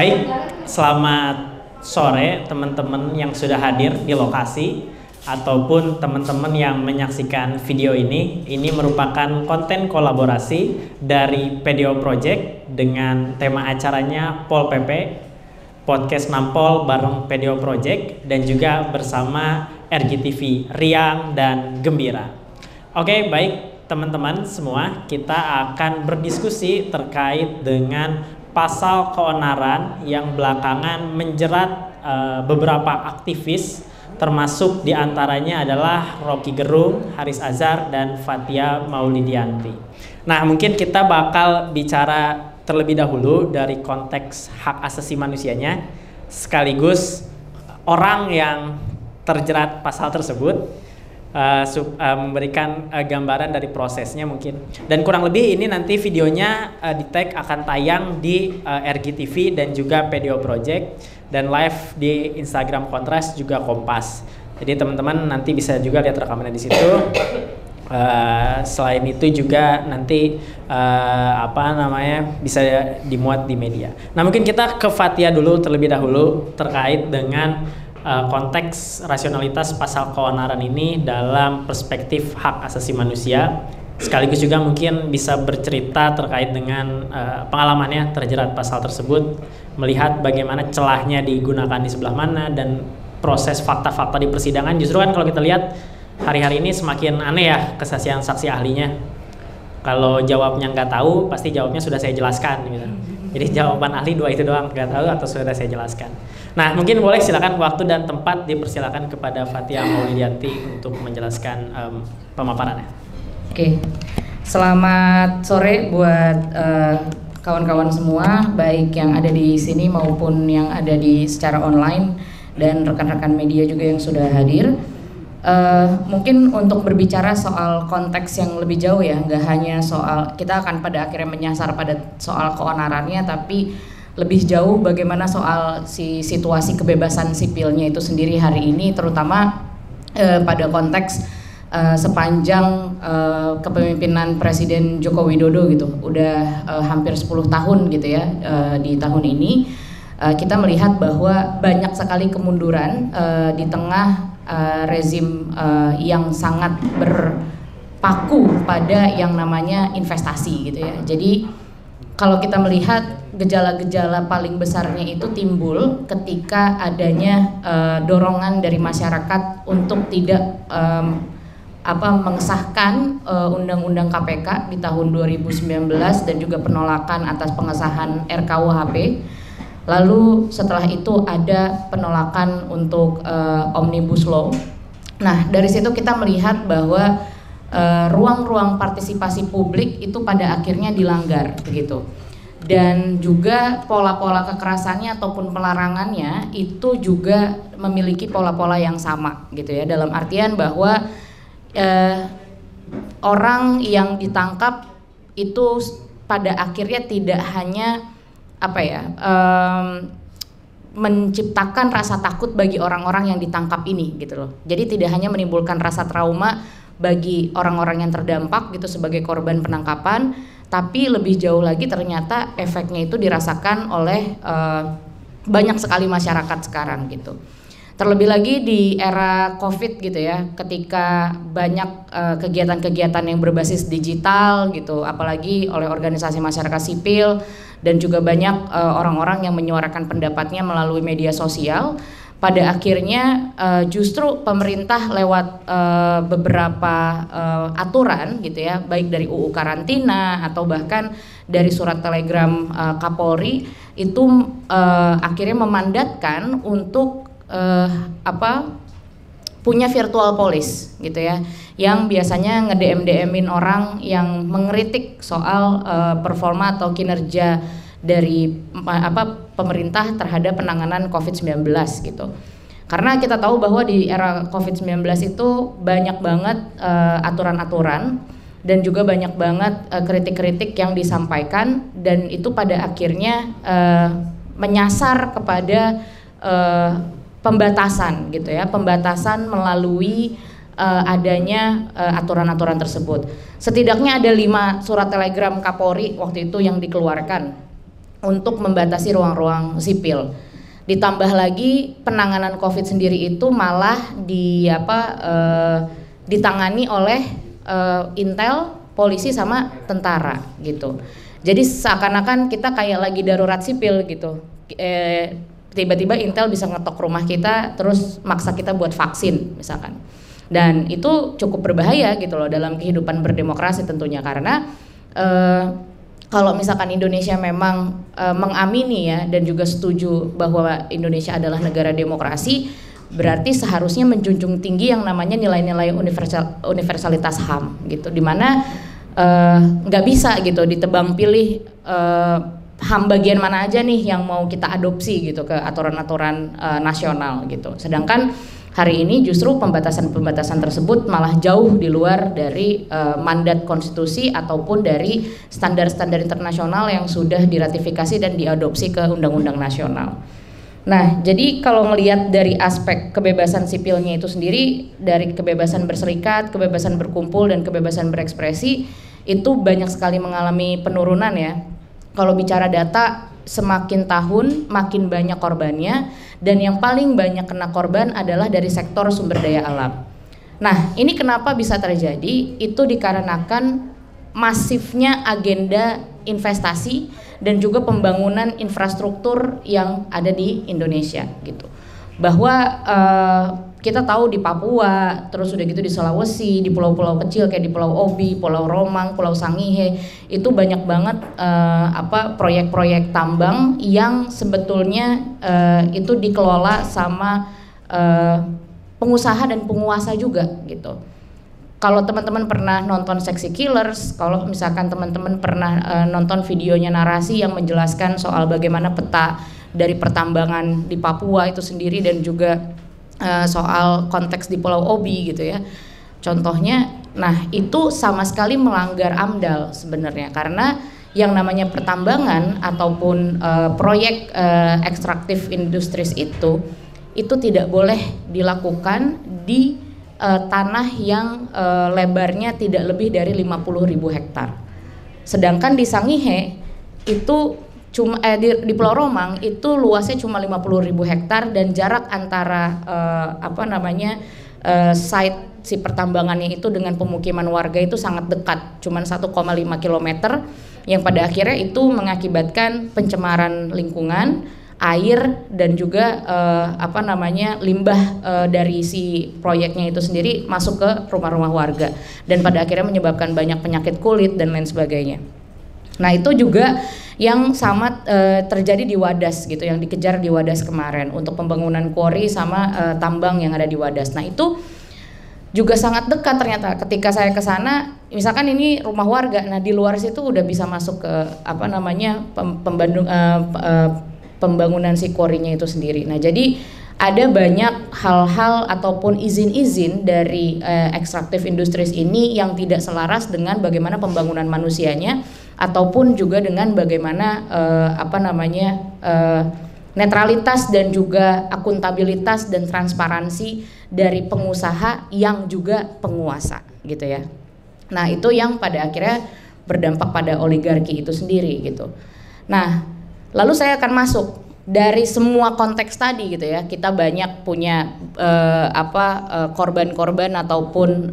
Baik, selamat sore teman-teman yang sudah hadir di lokasi ataupun teman-teman yang menyaksikan video ini. Ini merupakan konten kolaborasi dari PDO Project dengan tema acaranya Pol PP, Podcast Nampol bareng PDO Project dan juga bersama RGTV, Riang dan Gembira. Oke, baik teman-teman semua, kita akan berdiskusi terkait dengan pasal keonaran yang belakangan menjerat beberapa aktivis, termasuk diantaranya adalah Rocky Gerung, Haris Azhar, dan Fathia Maulidiyanti. Nah, mungkin kita bakal bicara terlebih dahulu dari konteks hak asasi manusianya, sekaligus orang yang terjerat pasal tersebut, memberikan gambaran dari prosesnya mungkin. Dan kurang lebih ini nanti videonya di tag akan tayang di RGTV dan juga PDO Project, dan live di Instagram Kontras juga Kompas. Jadi teman-teman nanti bisa juga lihat rekamannya di situ. Selain itu juga nanti bisa dimuat di media. Nah, mungkin kita ke Fathia dulu terlebih dahulu terkait dengan konteks rasionalitas pasal keonaran ini dalam perspektif hak asasi manusia, sekaligus juga mungkin bisa bercerita terkait dengan pengalamannya terjerat pasal tersebut, melihat bagaimana celahnya digunakan di sebelah mana, dan proses fakta-fakta di persidangan. Justru kan kalau kita lihat hari-hari ini semakin aneh ya kesaksian saksi ahlinya. Kalau jawabnya nggak tahu, pasti jawabnya sudah saya jelaskan gitu. Jadi jawaban ahli dua itu doang, nggak tahu atau sudah saya jelaskan. Nah, mungkin boleh silakan waktu dan tempat dipersilakan kepada Fathia Maulidiyanti untuk menjelaskan pemaparannya. Oke, selamat sore buat kawan-kawan semua, baik yang ada di sini maupun yang ada di secara online, dan rekan-rekan media juga yang sudah hadir. Mungkin untuk berbicara soal konteks yang lebih jauh ya, nggak hanya soal, kita akan pada akhirnya menyasar pada soal keonarannya, tapi lebih jauh bagaimana soal situasi kebebasan sipilnya itu sendiri hari ini, terutama pada konteks sepanjang kepemimpinan Presiden Joko Widodo gitu, udah hampir 10 tahun gitu ya. Di tahun ini kita melihat bahwa banyak sekali kemunduran di tengah rezim yang sangat berpaku pada yang namanya investasi gitu ya. Jadi kalau kita melihat gejala-gejala paling besarnya itu timbul ketika adanya dorongan dari masyarakat untuk tidak mengesahkan Undang-Undang KPK di tahun 2019 dan juga penolakan atas pengesahan RKUHP. Lalu setelah itu ada penolakan untuk Omnibus Law. Nah, dari situ kita melihat bahwa ruang-ruang partisipasi publik itu pada akhirnya dilanggar begitu. Dan juga pola-pola kekerasannya ataupun pelarangannya itu juga memiliki pola-pola yang sama gitu ya. Dalam artian bahwa orang yang ditangkap itu pada akhirnya tidak hanya menciptakan rasa takut bagi orang-orang yang ditangkap ini gitu loh. Jadi tidak hanya menimbulkan rasa trauma bagi orang-orang yang terdampak gitu sebagai korban penangkapan, tapi lebih jauh lagi ternyata efeknya itu dirasakan oleh banyak sekali masyarakat sekarang gitu. Terlebih lagi di era COVID gitu ya, ketika banyak kegiatan-kegiatan yang berbasis digital gitu, apalagi oleh organisasi masyarakat sipil, dan juga banyak orang-orang yang menyuarakan pendapatnya melalui media sosial. Pada akhirnya justru pemerintah lewat beberapa aturan gitu ya, baik dari UU karantina atau bahkan dari surat telegram Kapolri itu akhirnya memandatkan untuk punya virtual police gitu ya, yang biasanya nge-DM-DM-in orang yang mengkritik soal performa atau kinerja dari pemerintah terhadap penanganan COVID-19 gitu. Karena kita tahu bahwa di era COVID-19 itu banyak banget aturan-aturan dan juga banyak banget kritik-kritik yang disampaikan, dan itu pada akhirnya menyasar kepada pembatasan gitu ya, pembatasan melalui adanya aturan-aturan tersebut. Setidaknya ada 5 surat telegram Kapolri waktu itu yang dikeluarkan untuk membatasi ruang-ruang sipil. Ditambah lagi penanganan COVID sendiri itu malah ditangani oleh Intel, polisi sama tentara gitu. Jadi seakan-akan kita kayak lagi darurat sipil gitu. Tiba-tiba Intel bisa ngetok rumah kita terus maksa kita buat vaksin misalkan. Dan itu cukup berbahaya gitu loh dalam kehidupan berdemokrasi tentunya, karena kalau misalkan Indonesia memang mengamini ya dan juga setuju bahwa Indonesia adalah negara demokrasi, berarti seharusnya menjunjung tinggi yang namanya nilai-nilai universalitas HAM gitu, dimana nggak bisa gitu ditebang pilih HAM bagian mana aja nih yang mau kita adopsi gitu ke aturan-aturan nasional gitu. Sedangkan hari ini justru pembatasan-pembatasan tersebut malah jauh di luar dari mandat konstitusi ataupun dari standar-standar internasional yang sudah diratifikasi dan diadopsi ke undang-undang nasional. Nah, jadi kalau ngelihat dari aspek kebebasan sipilnya itu sendiri, dari kebebasan berserikat, kebebasan berkumpul, dan kebebasan berekspresi, itu banyak sekali mengalami penurunan ya. Kalau bicara data, semakin tahun makin banyak korbannya, dan yang paling banyak kena korban adalah dari sektor sumber daya alam. Nah, ini kenapa bisa terjadi? Itu dikarenakan masifnya agenda investasi dan juga pembangunan infrastruktur yang ada di Indonesia gitu. Bahwa kita tahu di Papua, terus udah gitu di Sulawesi, di pulau-pulau kecil kayak di Pulau Obi, Pulau Romang, Pulau Sangihe, itu banyak banget proyek-proyek tambang yang sebetulnya itu dikelola sama pengusaha dan penguasa juga gitu. Kalau teman-teman pernah nonton Sexy Killers, kalau misalkan teman-teman pernah nonton videonya Narasi yang menjelaskan soal bagaimana peta dari pertambangan di Papua itu sendiri dan juga soal konteks di Pulau Obi gitu ya. Contohnya, nah itu sama sekali melanggar AMDAL sebenarnya, karena yang namanya pertambangan ataupun proyek ekstraktif industris itu tidak boleh dilakukan di tanah yang lebarnya tidak lebih dari 50.000 hektar. Sedangkan di Sangihe itu cuma di Pulau Romang itu luasnya cuma 50.000 hektar dan jarak antara site si pertambangannya itu dengan pemukiman warga itu sangat dekat, cuma 1,5 km, yang pada akhirnya itu mengakibatkan pencemaran lingkungan, air, dan juga limbah dari si proyeknya itu sendiri masuk ke rumah-rumah warga dan pada akhirnya menyebabkan banyak penyakit kulit dan lain sebagainya. Nah, itu juga yang sama terjadi di Wadas gitu, yang dikejar di Wadas kemarin untuk pembangunan kuari sama tambang yang ada di Wadas. Nah, itu juga sangat dekat ternyata. Ketika saya ke sana, misalkan ini rumah warga, nah di luar situ udah bisa masuk ke pembangunan si kuarinya itu sendiri. Nah, jadi ada banyak hal-hal ataupun izin-izin dari ekstraktif industris ini yang tidak selaras dengan bagaimana pembangunan manusianya ataupun juga dengan bagaimana netralitas dan juga akuntabilitas dan transparansi dari pengusaha yang juga penguasa gitu ya. Nah, itu yang pada akhirnya berdampak pada oligarki itu sendiri gitu. Nah, lalu saya akan masuk dari semua konteks tadi gitu ya. Kita banyak punya korban-korban ataupun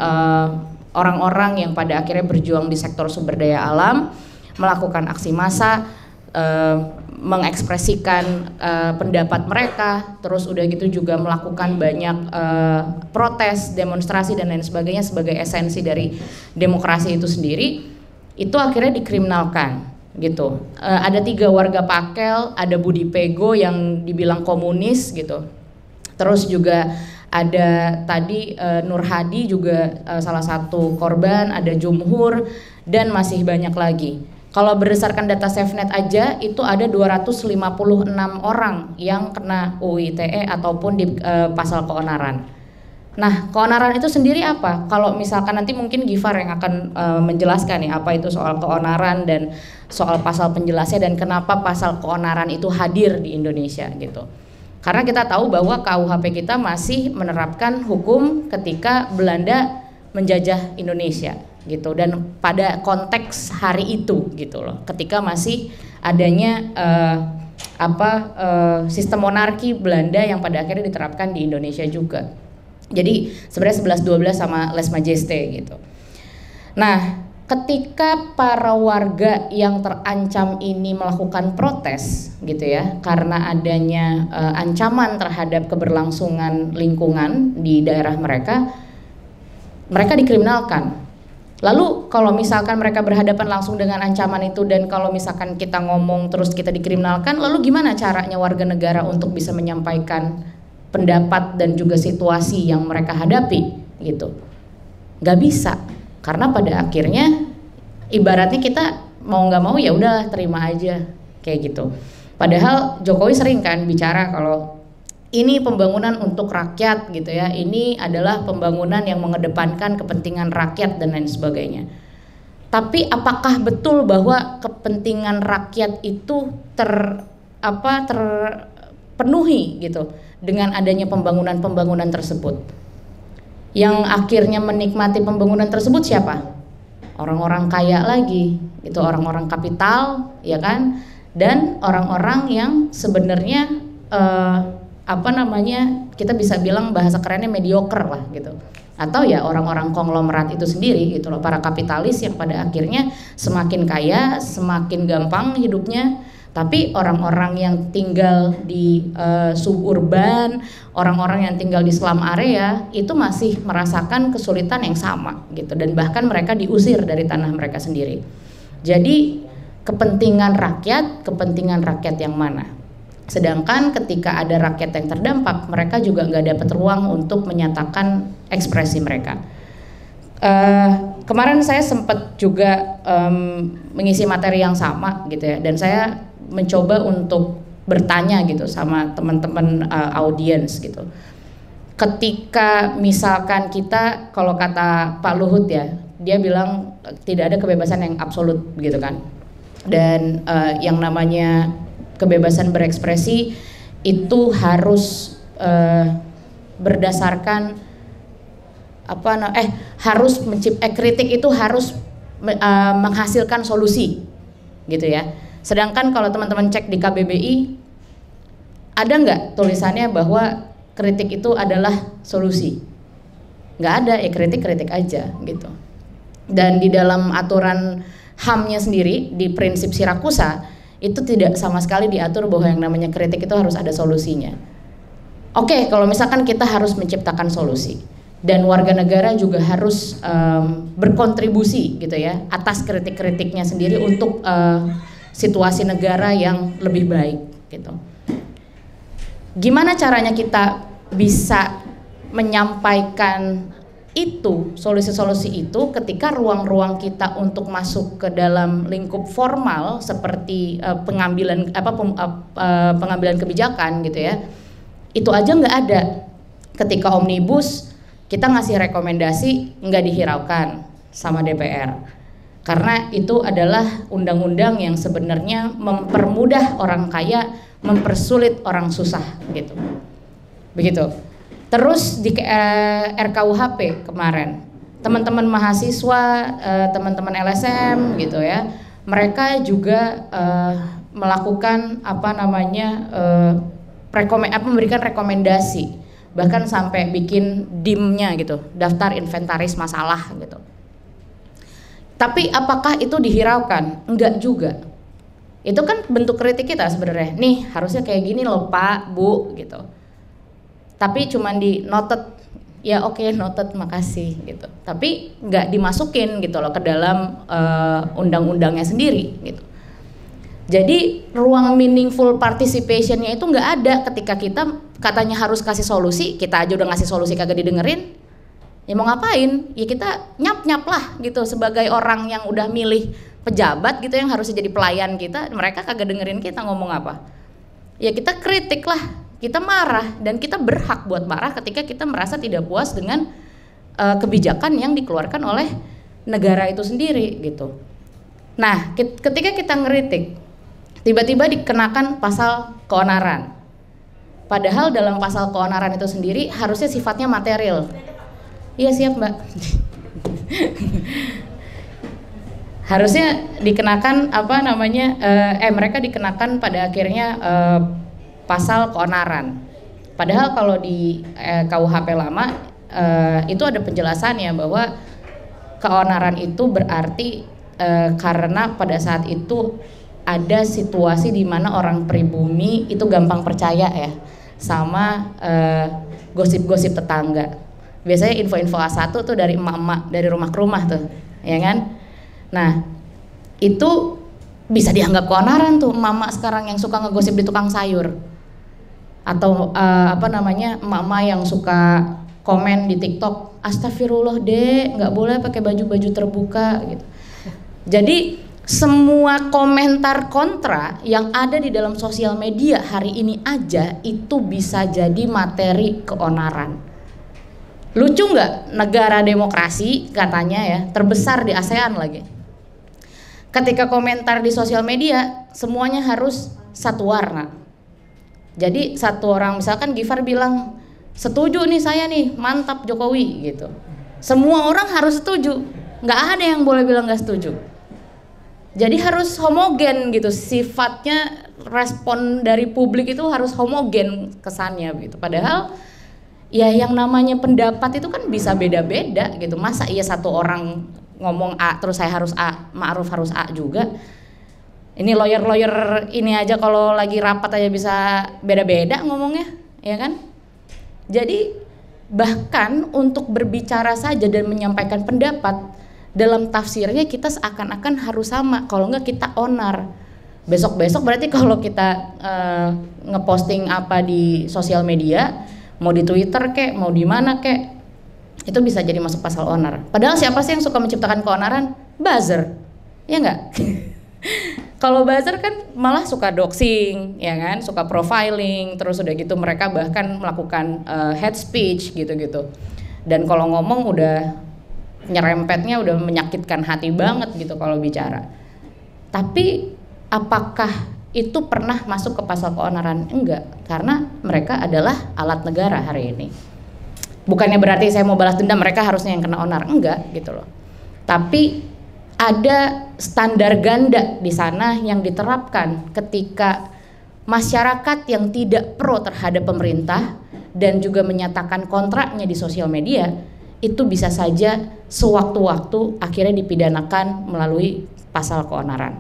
orang-orang yang pada akhirnya berjuang di sektor sumber daya alam, melakukan aksi massa, mengekspresikan pendapat mereka, terus udah gitu juga melakukan banyak protes, demonstrasi dan lain sebagainya sebagai esensi dari demokrasi itu sendiri. Itu akhirnya dikriminalkan gitu. Ada 3 warga Pakel, ada Budi Pego yang dibilang komunis gitu. Terus juga ada tadi Nur Hadi juga salah satu korban, ada Jumhur dan masih banyak lagi. Kalau berdasarkan data SafeNet aja itu ada 256 orang yang kena UU ITE ataupun di pasal keonaran. Nah, keonaran itu sendiri apa? Kalau misalkan nanti mungkin Gifar yang akan menjelaskan nih apa itu soal keonaran dan soal pasal penjelasnya dan kenapa pasal keonaran itu hadir di Indonesia gitu. Karena kita tahu bahwa KUHP kita masih menerapkan hukum ketika Belanda menjajah Indonesia gitu, dan pada konteks hari itu gitu loh, ketika masih adanya sistem monarki Belanda yang pada akhirnya diterapkan di Indonesia juga. Jadi sebenarnya 11-12 sama Les Majesté gitu. Nah, ketika para warga yang terancam ini melakukan protes gitu ya, karena adanya ancaman terhadap keberlangsungan lingkungan di daerah mereka dikriminalkan. Lalu kalau misalkan mereka berhadapan langsung dengan ancaman itu, dan kalau misalkan kita ngomong terus kita dikriminalkan, lalu gimana caranya warga negara untuk bisa menyampaikan pendapat dan juga situasi yang mereka hadapi gitu? Gak bisa, karena pada akhirnya ibaratnya kita mau nggak mau ya udah terima aja kayak gitu. Padahal Jokowi sering kan bicara kalau ini pembangunan untuk rakyat gitu ya, ini adalah pembangunan yang mengedepankan kepentingan rakyat dan lain sebagainya. Tapi apakah betul bahwa kepentingan rakyat itu terpenuhi gitu dengan adanya pembangunan tersebut? Yang akhirnya menikmati pembangunan tersebut siapa? Orang-orang kaya lagi, itu orang-orang kapital, ya kan? Dan orang-orang yang sebenarnya kita bisa bilang bahasa kerennya mediocre lah gitu, atau ya orang-orang konglomerat itu sendiri gitu loh, para kapitalis yang pada akhirnya semakin kaya semakin gampang hidupnya, tapi orang-orang yang tinggal di suburban, orang-orang yang tinggal di slum area itu masih merasakan kesulitan yang sama gitu, dan bahkan mereka diusir dari tanah mereka sendiri. Jadi kepentingan rakyat yang mana? Sedangkan ketika ada rakyat yang terdampak, mereka juga nggak dapat ruang untuk menyatakan ekspresi mereka. Kemarin saya sempat juga mengisi materi yang sama gitu ya, dan saya mencoba untuk bertanya gitu sama teman-teman audiens gitu. Ketika misalkan kita, kalau kata Pak Luhut ya, dia bilang tidak ada kebebasan yang absolut gitu kan, dan yang namanya kebebasan berekspresi itu harus berdasarkan harus kritik itu harus menghasilkan solusi gitu ya. Sedangkan kalau teman-teman cek di KBBI, ada nggak tulisannya bahwa kritik itu adalah solusi? Nggak ada, ya kritik aja gitu. Dan di dalam aturan HAM-nya sendiri di prinsip Sirakusa itu tidak sama sekali diatur bahwa yang namanya kritik itu harus ada solusinya. Oke, kalau misalkan kita harus menciptakan solusi, dan warga negara juga harus berkontribusi gitu ya atas kritik-kritiknya sendiri untuk situasi negara yang lebih baik gitu. Gimana caranya kita bisa menyampaikan itu, solusi-solusi itu, ketika ruang-ruang kita untuk masuk ke dalam lingkup formal seperti pengambilan kebijakan gitu ya, itu aja nggak ada. Ketika omnibus kita ngasih rekomendasi nggak dihiraukan sama DPR, karena itu adalah undang-undang yang sebenarnya mempermudah orang kaya, mempersulit orang susah gitu, begitu. Terus di RKUHP kemarin, teman-teman mahasiswa, teman-teman LSM gitu ya, mereka juga melakukan memberikan rekomendasi, bahkan sampai bikin DIM-nya gitu, daftar inventaris masalah gitu. Tapi apakah itu dihiraukan? Enggak juga. Itu kan bentuk kritik kita sebenarnya. Nih harusnya kayak gini loh Pak, Bu gitu. Tapi cuman di noted, ya oke, noted, makasih gitu. Tapi nggak dimasukin gitu loh ke dalam undang-undangnya sendiri gitu. Jadi ruang meaningful participationnya itu nggak ada ketika kita katanya harus kasih solusi, kita aja udah ngasih solusi kagak didengerin. Ya mau ngapain? Ya kita nyap-nyap lah gitu sebagai orang yang udah milih pejabat gitu yang harusnya jadi pelayan kita, mereka kagak dengerin kita ngomong apa. Ya kita kritik lah. Kita marah, dan kita berhak buat marah ketika kita merasa tidak puas dengan kebijakan yang dikeluarkan oleh negara itu sendiri gitu. Nah, ketika kita ngeritik, tiba-tiba dikenakan pasal keonaran. Padahal dalam pasal keonaran itu sendiri harusnya sifatnya material. Iya siap Mbak. harusnya dikenakan apa namanya mereka dikenakan pada akhirnya pasal keonaran. Padahal kalau di KUHP lama itu ada penjelasannya bahwa keonaran itu berarti karena pada saat itu ada situasi di mana orang pribumi itu gampang percaya ya sama gosip-gosip tetangga. Biasanya info-info A1 tuh dari emak-emak, dari rumah ke rumah tuh, ya kan? Nah, itu bisa dianggap keonaran tuh emak-emak sekarang yang suka ngegosip di tukang sayur. Atau emak-emak yang suka komen di TikTok, astagfirullah dek, nggak boleh pakai baju-baju terbuka gitu. Jadi semua komentar kontra yang ada di dalam sosial media hari ini aja itu bisa jadi materi keonaran. Lucu nggak? Negara demokrasi katanya ya, terbesar di ASEAN lagi. Ketika komentar di sosial media semuanya harus satu warna. Jadi satu orang misalkan Gifar bilang setuju nih saya nih, mantap Jokowi gitu. Semua orang harus setuju, nggak ada yang boleh bilang nggak setuju. Jadi harus homogen gitu, sifatnya respon dari publik itu harus homogen kesannya gitu. Padahal ya yang namanya pendapat itu kan bisa beda-beda gitu. Masa iya satu orang ngomong A terus saya harus A, Ma'ruf harus A juga. Ini lawyer-lawyer ini aja kalau lagi rapat aja bisa beda-beda ngomongnya, ya kan? Jadi bahkan untuk berbicara saja dan menyampaikan pendapat dalam tafsirnya kita seakan-akan harus sama, kalau enggak kita onar. Besok-besok berarti kalau kita ngeposting apa di sosial media, mau di Twitter kek, mau di mana kek, itu bisa jadi masuk pasal onar. Padahal siapa sih yang suka menciptakan keonaran? Buzzer, ya enggak? Kalau buzzer kan malah suka doxing, ya kan, suka profiling, terus udah gitu mereka bahkan melakukan hate speech gitu-gitu. Dan kalau ngomong udah nyerempetnya udah menyakitkan hati banget gitu kalau bicara. Tapi apakah itu pernah masuk ke pasal keonaran? Enggak, karena mereka adalah alat negara hari ini. Bukannya berarti saya mau balas dendam mereka harusnya yang kena onar, enggak gitu loh. Tapi ada standar ganda di sana yang diterapkan ketika masyarakat yang tidak pro terhadap pemerintah dan juga menyatakan kontraknya di sosial media itu bisa saja sewaktu-waktu akhirnya dipidanakan melalui pasal keonaran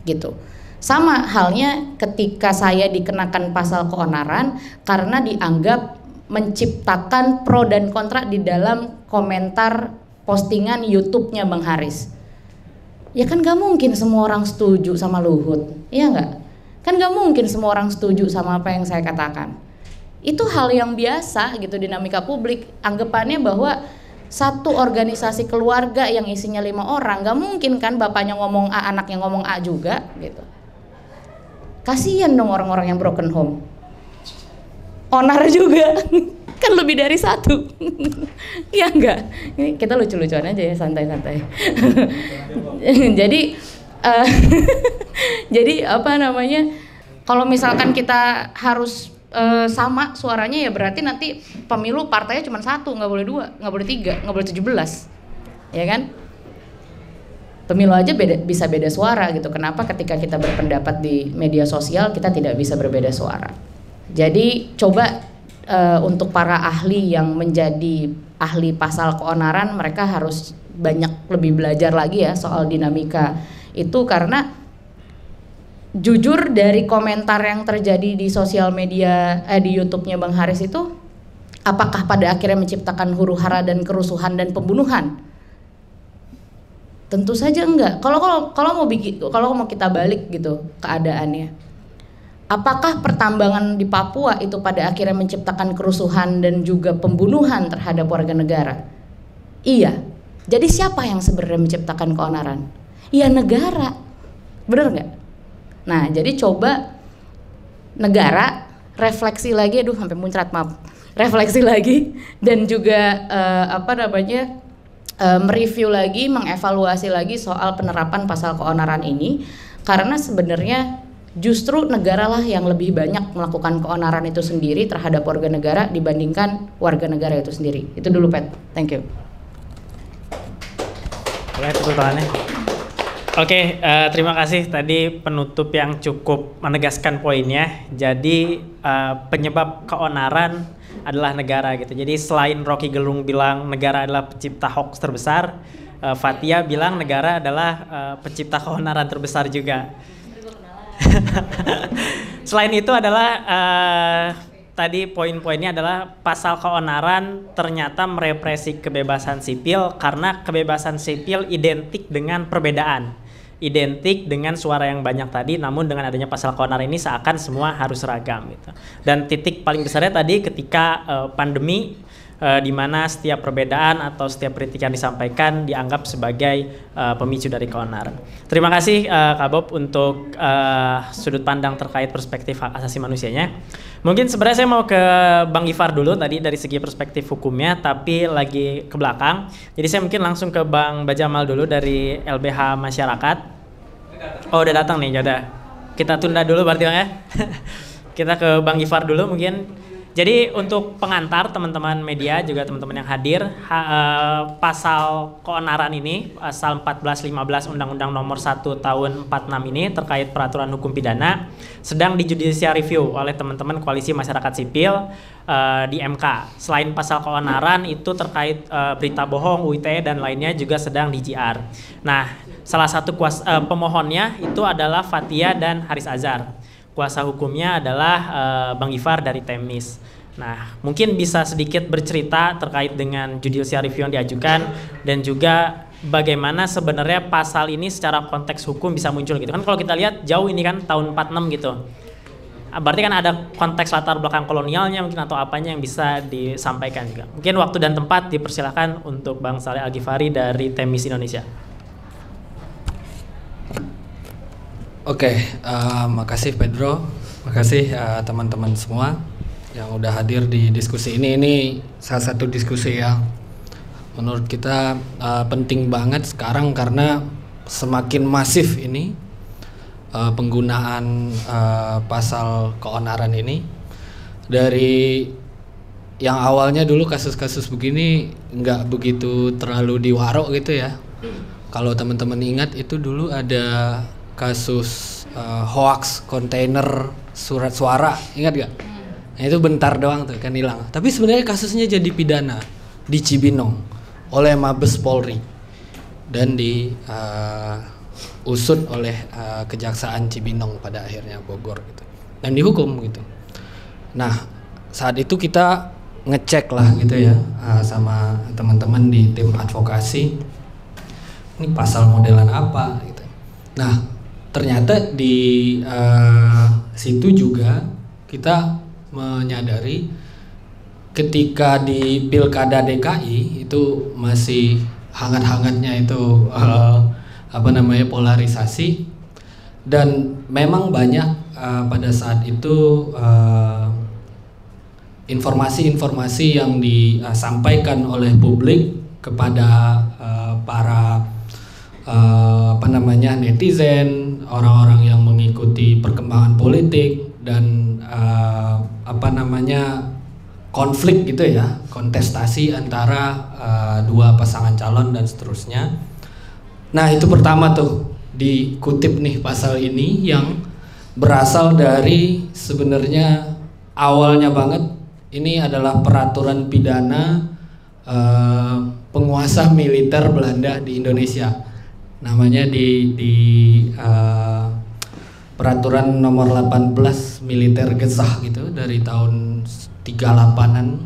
gitu. Sama halnya ketika saya dikenakan pasal keonaran karena dianggap menciptakan pro dan kontra di dalam komentar postingan YouTube-nya Bang Haris. Ya kan gak mungkin semua orang setuju sama Luhut, iya nggak? Kan gak mungkin semua orang setuju sama apa yang saya katakan. Itu hal yang biasa gitu, dinamika publik. Anggapannya bahwa satu organisasi keluarga yang isinya 5 orang, gak mungkin kan bapaknya ngomong A, anaknya ngomong A juga gitu. Kasian dong orang-orang yang broken home. Onar juga. Kan lebih dari satu. Ya enggak, ini kita lucu-lucuan aja ya, santai-santai. Jadi jadi apa namanya, kalau misalkan kita harus sama suaranya ya berarti nanti pemilu partainya cuma 1, nggak boleh 2, nggak boleh 3, nggak boleh 17, ya kan? Pemilu aja bisa beda suara gitu. Kenapa ketika kita berpendapat di media sosial kita tidak bisa berbeda suara? Jadi coba untuk para ahli yang menjadi ahli pasal keonaran, mereka harus banyak lebih belajar lagi ya soal dinamika itu, karena jujur dari komentar yang terjadi di sosial media di YouTube-nya Bang Haris itu, apakah pada akhirnya menciptakan huru-hara dan kerusuhan dan pembunuhan? Tentu saja enggak. Kalau mau kita balik gitu keadaannya. Apakah pertambangan di Papua itu pada akhirnya menciptakan kerusuhan dan juga pembunuhan terhadap warga negara? Iya. Jadi siapa yang sebenarnya menciptakan keonaran? Ya negara. Bener nggak? Nah, jadi coba negara refleksi lagi, aduh sampai muncrat, maaf. Refleksi lagi dan juga mereview lagi, mengevaluasi lagi soal penerapan pasal keonaran ini, karena sebenarnya justru negara lah yang lebih banyak melakukan keonaran itu sendiri terhadap warga negara dibandingkan warga negara itu sendiri. Itu dulu, Pet. Thank you. Boleh tepuk tangannya. Oke, terima kasih tadi penutup yang cukup menegaskan poinnya. Jadi penyebab keonaran adalah negara gitu. Jadi selain Rocky Gerung bilang negara adalah pencipta hoax terbesar, Fathia bilang negara adalah pencipta keonaran terbesar juga. Selain itu adalah tadi poin-poinnya adalah pasal keonaran ternyata merepresi kebebasan sipil karena kebebasan sipil identik dengan perbedaan, identik dengan suara yang banyak tadi, namun dengan adanya pasal keonaran ini seakan semua harus seragam gitu. Dan titik paling besarnya tadi ketika pandemi, di mana setiap perbedaan atau setiap kritik yang disampaikan dianggap sebagai pemicu dari keonaran. Terima kasih Kak Bob untuk sudut pandang terkait perspektif hak asasi manusianya. Mungkin sebenarnya saya mau ke Bang Gifar dulu tadi dari segi perspektif hukumnya, tapi lagi ke belakang. Jadi saya mungkin langsung ke Bang Bajamal dulu dari LBH Masyarakat. Oh udah datang nih, yaudah. Kita tunda dulu berarti Bang ya. Kita ke Bang Gifar dulu mungkin. Jadi untuk pengantar teman-teman media juga teman-teman yang hadir, pasal keonaran ini, pasal 1415 Undang-Undang Nomor 1 Tahun 46 ini terkait peraturan hukum pidana sedang di judicial review oleh teman-teman Koalisi Masyarakat Sipil di MK. Selain pasal keonaran itu terkait berita bohong, UITE dan lainnya juga sedang di JR. Nah, salah satu pemohonnya itu adalah Fathia dan Haris Azhar. Kuasa hukumnya adalah Bang Gifar dari Temnis. Nah, mungkin bisa sedikit bercerita terkait dengan judicial review yang diajukan dan juga bagaimana sebenarnya pasal ini secara konteks hukum bisa muncul gitu. Kan kalau kita lihat jauh ini kan tahun 46 gitu. Berarti kan ada konteks latar belakang kolonialnya mungkin atau apanya yang bisa disampaikan juga. Mungkin waktu dan tempat dipersilakan untuk Bang Saleh Al-Ghifari dari Temnis Indonesia. Oke, makasih Pedro, makasih teman-teman semua yang udah hadir di diskusi ini. Ini salah satu diskusi yang menurut kita penting banget sekarang karena semakin masif ini penggunaan pasal keonaran ini. Dari yang awalnya dulu kasus-kasus begini nggak begitu terlalu diwarok gitu ya. Kalau teman-teman ingat itu dulu ada kasus hoax kontainer surat suara, ingat gak? Nah, itu bentar doang tuh kan hilang. Tapi sebenarnya kasusnya jadi pidana di Cibinong oleh Mabes Polri dan diusut oleh Kejaksaan Cibinong pada akhirnya Bogor gitu. Dan dihukum gitu. Nah, saat itu kita ngecek lah gitu ya sama teman-teman di tim advokasi. Ini pasal modelan apa gitu. Nah, ternyata di situ juga kita menyadari ketika di Pilkada DKI itu masih hangat-hangatnya itu polarisasi dan memang banyak pada saat itu informasi-informasi yang disampaikan oleh publik kepada para netizen, orang-orang yang mengikuti perkembangan politik dan konflik gitu ya, kontestasi antara dua pasangan calon dan seterusnya. Nah, itu pertama tuh dikutip nih pasal ini yang berasal dari sebenarnya awalnya banget ini adalah peraturan pidana penguasa militer Belanda di Indonesia. Namanya di peraturan nomor 18 militer Gesah gitu dari tahun 38-an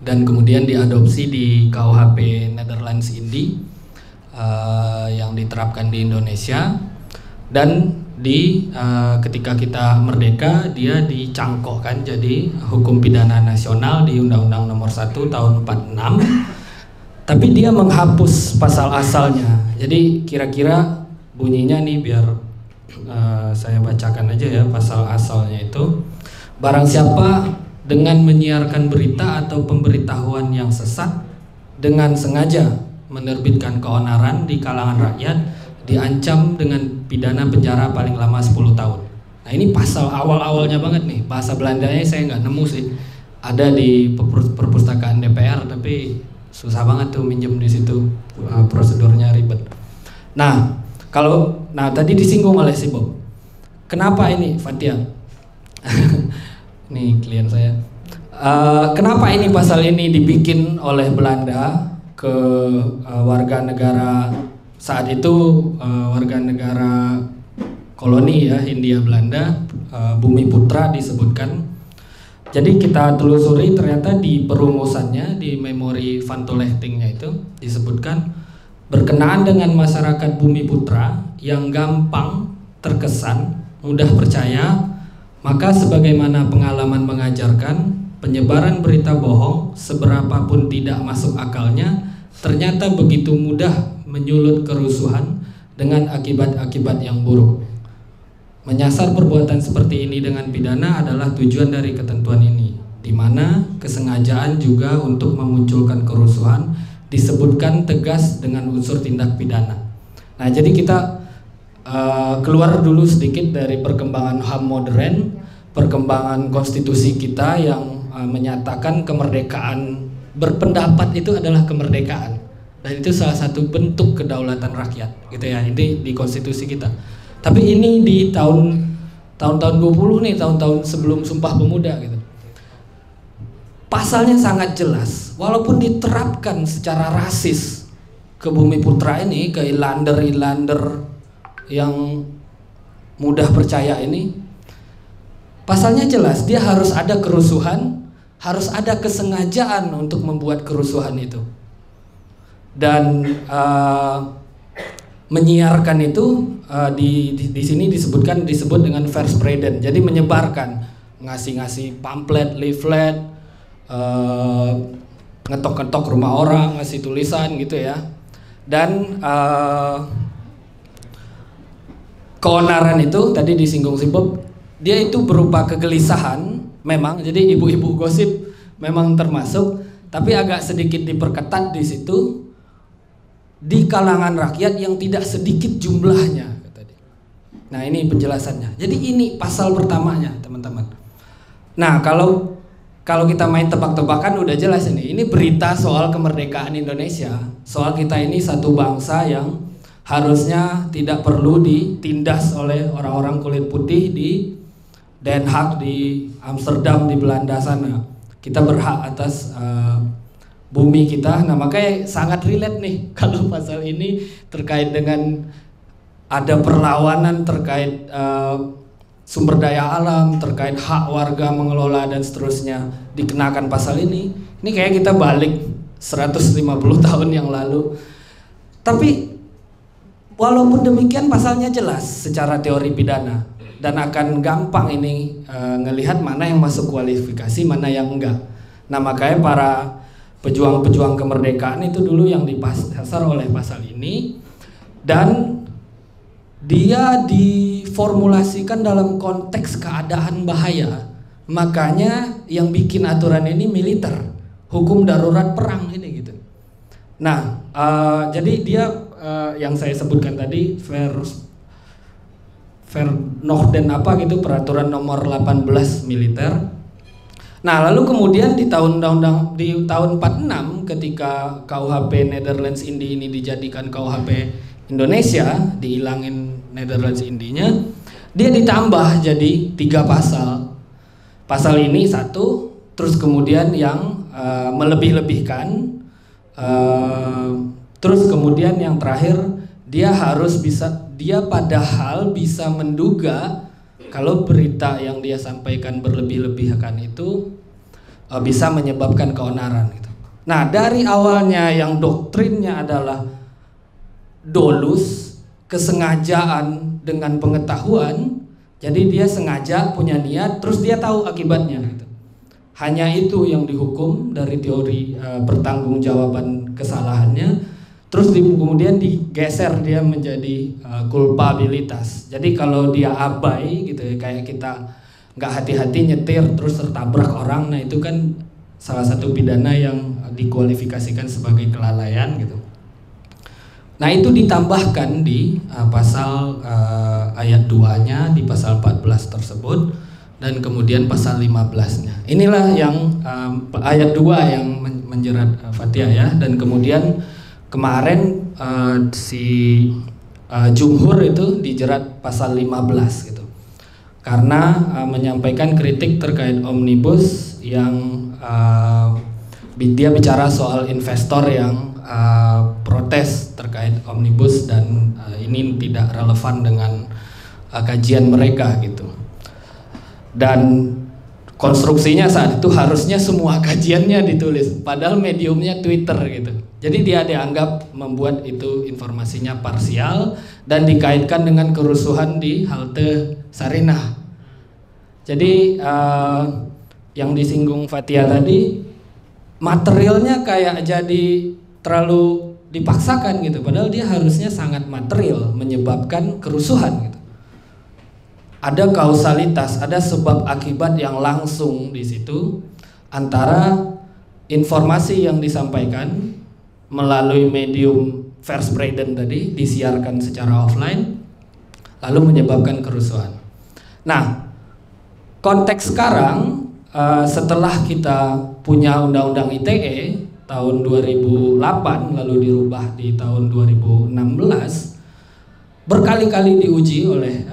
dan kemudian diadopsi di KUHP Netherlands Indi yang diterapkan di Indonesia dan ketika kita merdeka dia dicangkokkan jadi hukum pidana nasional di Undang-Undang Nomor 1 tahun 46. Tapi dia menghapus pasal asalnya. Jadi kira-kira bunyinya nih biar saya bacakan aja ya pasal asalnya itu. Barang siapa dengan menyiarkan berita atau pemberitahuan yang sesat dengan sengaja menerbitkan keonaran di kalangan rakyat diancam dengan pidana penjara paling lama 10 tahun. Nah, ini pasal awal-awalnya banget nih. Bahasa Belandanya saya nggak nemu sih. Ada di perpustakaan DPR tapi susah banget tuh minjem di situ, prosedurnya ribet. Nah, Nah tadi disinggung oleh si Bob. Kenapa ini Fatia? Ini klien saya. Kenapa ini pasal ini dibikin oleh Belanda ke warga negara saat itu warga negara koloni ya Hindia Belanda, Bumi Putra disebutkan. Jadi kita telusuri ternyata di perumusannya di memori Van Tolechtingnya itu disebutkan berkenaan dengan masyarakat Bumi Putra yang gampang terkesan, mudah percaya, maka sebagaimana pengalaman mengajarkan, penyebaran berita bohong seberapapun tidak masuk akalnya ternyata begitu mudah menyulut kerusuhan dengan akibat-akibat yang buruk. Menyasar perbuatan seperti ini dengan pidana adalah tujuan dari ketentuan ini, di mana kesengajaan juga untuk memunculkan kerusuhan disebutkan tegas dengan unsur tindak pidana. Nah, jadi kita keluar dulu sedikit dari perkembangan HAM modern, perkembangan konstitusi kita yang menyatakan kemerdekaan berpendapat itu adalah kemerdekaan, dan itu salah satu bentuk kedaulatan rakyat, gitu ya. Ini di konstitusi kita. Tapi ini di tahun-tahun 20 nih, tahun-tahun sebelum Sumpah Pemuda gitu. Pasalnya sangat jelas, walaupun diterapkan secara rasis ke Bumi Putra ini, ke Islander yang mudah percaya ini, pasalnya jelas, dia harus ada kerusuhan, harus ada kesengajaan untuk membuat kerusuhan itu. Dan menyiarkan itu di sini disebut dengan verspreiden, jadi menyebarkan, ngasih pamflet, leaflet, ngetok-ngetok rumah orang, ngasih tulisan gitu ya. Dan keonaran itu tadi disinggung si Bob, dia itu berupa kegelisahan memang, jadi ibu-ibu gosip memang termasuk, tapi agak sedikit diperketat di situ di kalangan rakyat yang tidak sedikit jumlahnya. Nah, ini penjelasannya. Jadi ini pasal pertamanya, teman-teman. Nah, kalau kita main tebak-tebakan udah jelas ini. Ini berita soal kemerdekaan Indonesia, soal kita ini satu bangsa yang harusnya tidak perlu ditindas oleh orang-orang kulit putih di Den Haag, di Amsterdam, di Belanda sana. Kita berhak atas bumi kita. Nah, makanya sangat relate nih kalau pasal ini terkait dengan ada perlawanan terkait sumber daya alam, terkait hak warga mengelola dan seterusnya, dikenakan pasal ini. Ini kayak kita balik 150 tahun yang lalu. Tapi walaupun demikian pasalnya jelas secara teori pidana, dan akan gampang ini ngelihat mana yang masuk kualifikasi, mana yang enggak. Nah, makanya para pejuang-pejuang kemerdekaan itu dulu yang dipasar oleh pasal ini, dan dia diformulasikan dalam konteks keadaan bahaya. Makanya yang bikin aturan ini militer, hukum darurat perang ini gitu. Nah, jadi dia yang saya sebutkan tadi Vernochten apa gitu, peraturan nomor 18 militer. Nah, lalu kemudian di tahun 46 ketika KUHP Netherlands Indie ini dijadikan KUHP Indonesia, dihilangin Netherlands Indinya, dia ditambah jadi 3 pasal. Pasal ini 1, terus kemudian yang melebih-lebihkan, terus kemudian yang terakhir dia padahal bisa menduga kalau berita yang dia sampaikan berlebih-lebihkan itu bisa menyebabkan keonaran gitu. Nah, dari awalnya yang doktrinnya adalah dolus, kesengajaan dengan pengetahuan, jadi dia sengaja punya niat, terus dia tahu akibatnya gitu. Hanya itu yang dihukum dari teori pertanggungjawaban kesalahannya. Terus kemudian digeser dia menjadi kulpabilitas. Jadi kalau dia abai gitu ya, kayak kita nggak hati-hati nyetir terus tertabrak orang, nah itu kan salah satu pidana yang dikualifikasikan sebagai kelalaian gitu. Nah, itu ditambahkan di pasal ayat 2-nya di pasal 14 tersebut, dan kemudian pasal 15-nya. Inilah yang ayat 2 yang menjerat Fatia ya, dan kemudian kemarin si Jumhur itu dijerat pasal 15 gitu. Karena menyampaikan kritik terkait omnibus yang dia bicara soal investor yang protes terkait omnibus dan ini tidak relevan dengan kajian mereka gitu. Dan konstruksinya saat itu harusnya semua kajiannya ditulis, padahal mediumnya Twitter gitu. Jadi dia dianggap membuat itu informasinya parsial dan dikaitkan dengan kerusuhan di halte Sarinah. Jadi yang disinggung Fathia tadi, materialnya kayak jadi terlalu dipaksakan gitu, padahal dia harusnya sangat material, menyebabkan kerusuhan gitu. Ada kausalitas, ada sebab akibat yang langsung di situ antara informasi yang disampaikan melalui medium Verspreiden tadi disiarkan secara offline lalu menyebabkan kerusuhan. Nah, konteks sekarang setelah kita punya Undang-Undang ITE tahun 2008 lalu dirubah di tahun 2016, berkali-kali diuji oleh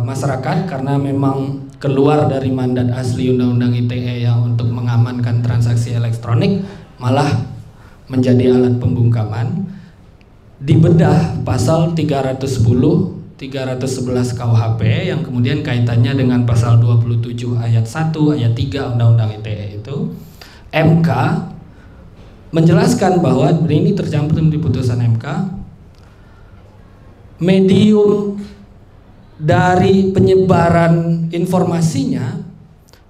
masyarakat karena memang keluar dari mandat asli Undang-Undang ITE yang untuk mengamankan transaksi elektronik, malah menjadi alat pembungkaman. Dibedah pasal 310, 311 KUHP yang kemudian kaitannya dengan pasal 27 ayat 1, ayat 3 Undang-Undang ITE itu, MK menjelaskan bahwa ini tercantum di putusan MK, medium dari penyebaran informasinya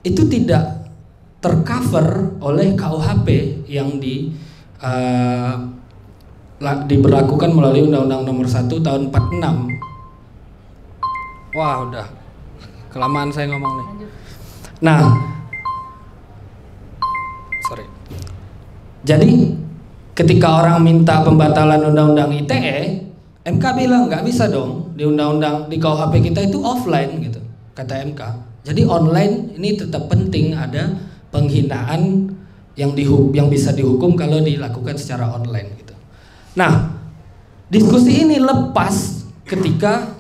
itu tidak tercover oleh KUHP yang diberlakukan melalui Undang-Undang Nomor 1 tahun 46. Wah, udah kelamaan saya ngomong nih. Nah, sorry. Jadi ketika orang minta pembatalan Undang-Undang ITE, MK bilang nggak bisa dong, di undang-undang di KUHP kita itu offline gitu, kata MK. Jadi online ini tetap penting, ada penghinaan yang bisa dihukum kalau dilakukan secara online gitu. Nah, diskusi ini lepas ketika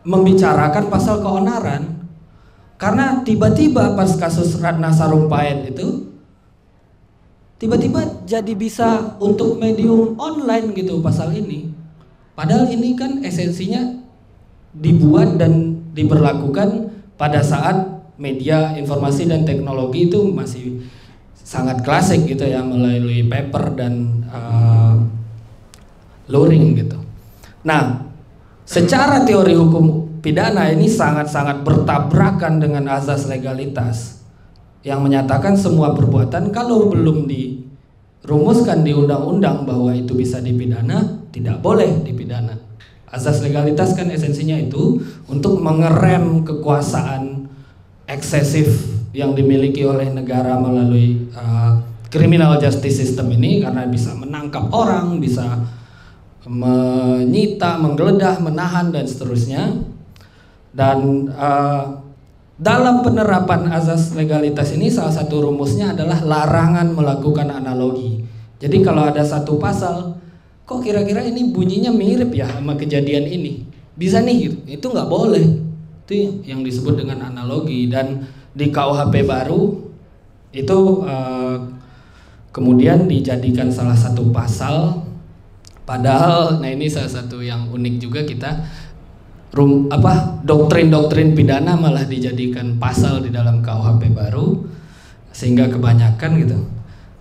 membicarakan pasal keonaran, karena tiba-tiba pas kasus Ratna Sarumpait itu tiba-tiba jadi bisa untuk medium online gitu pasal ini. Padahal ini kan esensinya dibuat dan diberlakukan pada saat media informasi dan teknologi itu masih sangat klasik gitu ya, melalui paper dan luring gitu. Nah, secara teori hukum pidana ini sangat-sangat bertabrakan dengan azas legalitas yang menyatakan semua perbuatan kalau belum dirumuskan di undang-undang bahwa itu bisa dipidana, tidak boleh dipidana. Azas legalitas kan esensinya itu untuk mengerem kekuasaan eksesif yang dimiliki oleh negara melalui criminal justice system ini, karena bisa menangkap orang, bisa menyita, menggeledah, menahan dan seterusnya. Dan dalam penerapan azas legalitas ini salah satu rumusnya adalah larangan melakukan analogi. Jadi kalau ada satu pasal, kok kira-kira ini bunyinya mirip ya sama kejadian ini, bisa nih gitu, itu nggak boleh. Itu yang disebut dengan analogi. Dan di KUHP baru itu kemudian dijadikan salah satu pasal. Padahal, nah ini salah satu yang unik juga, kita doktrin-doktrin pidana malah dijadikan pasal di dalam KUHP baru, sehingga kebanyakan gitu.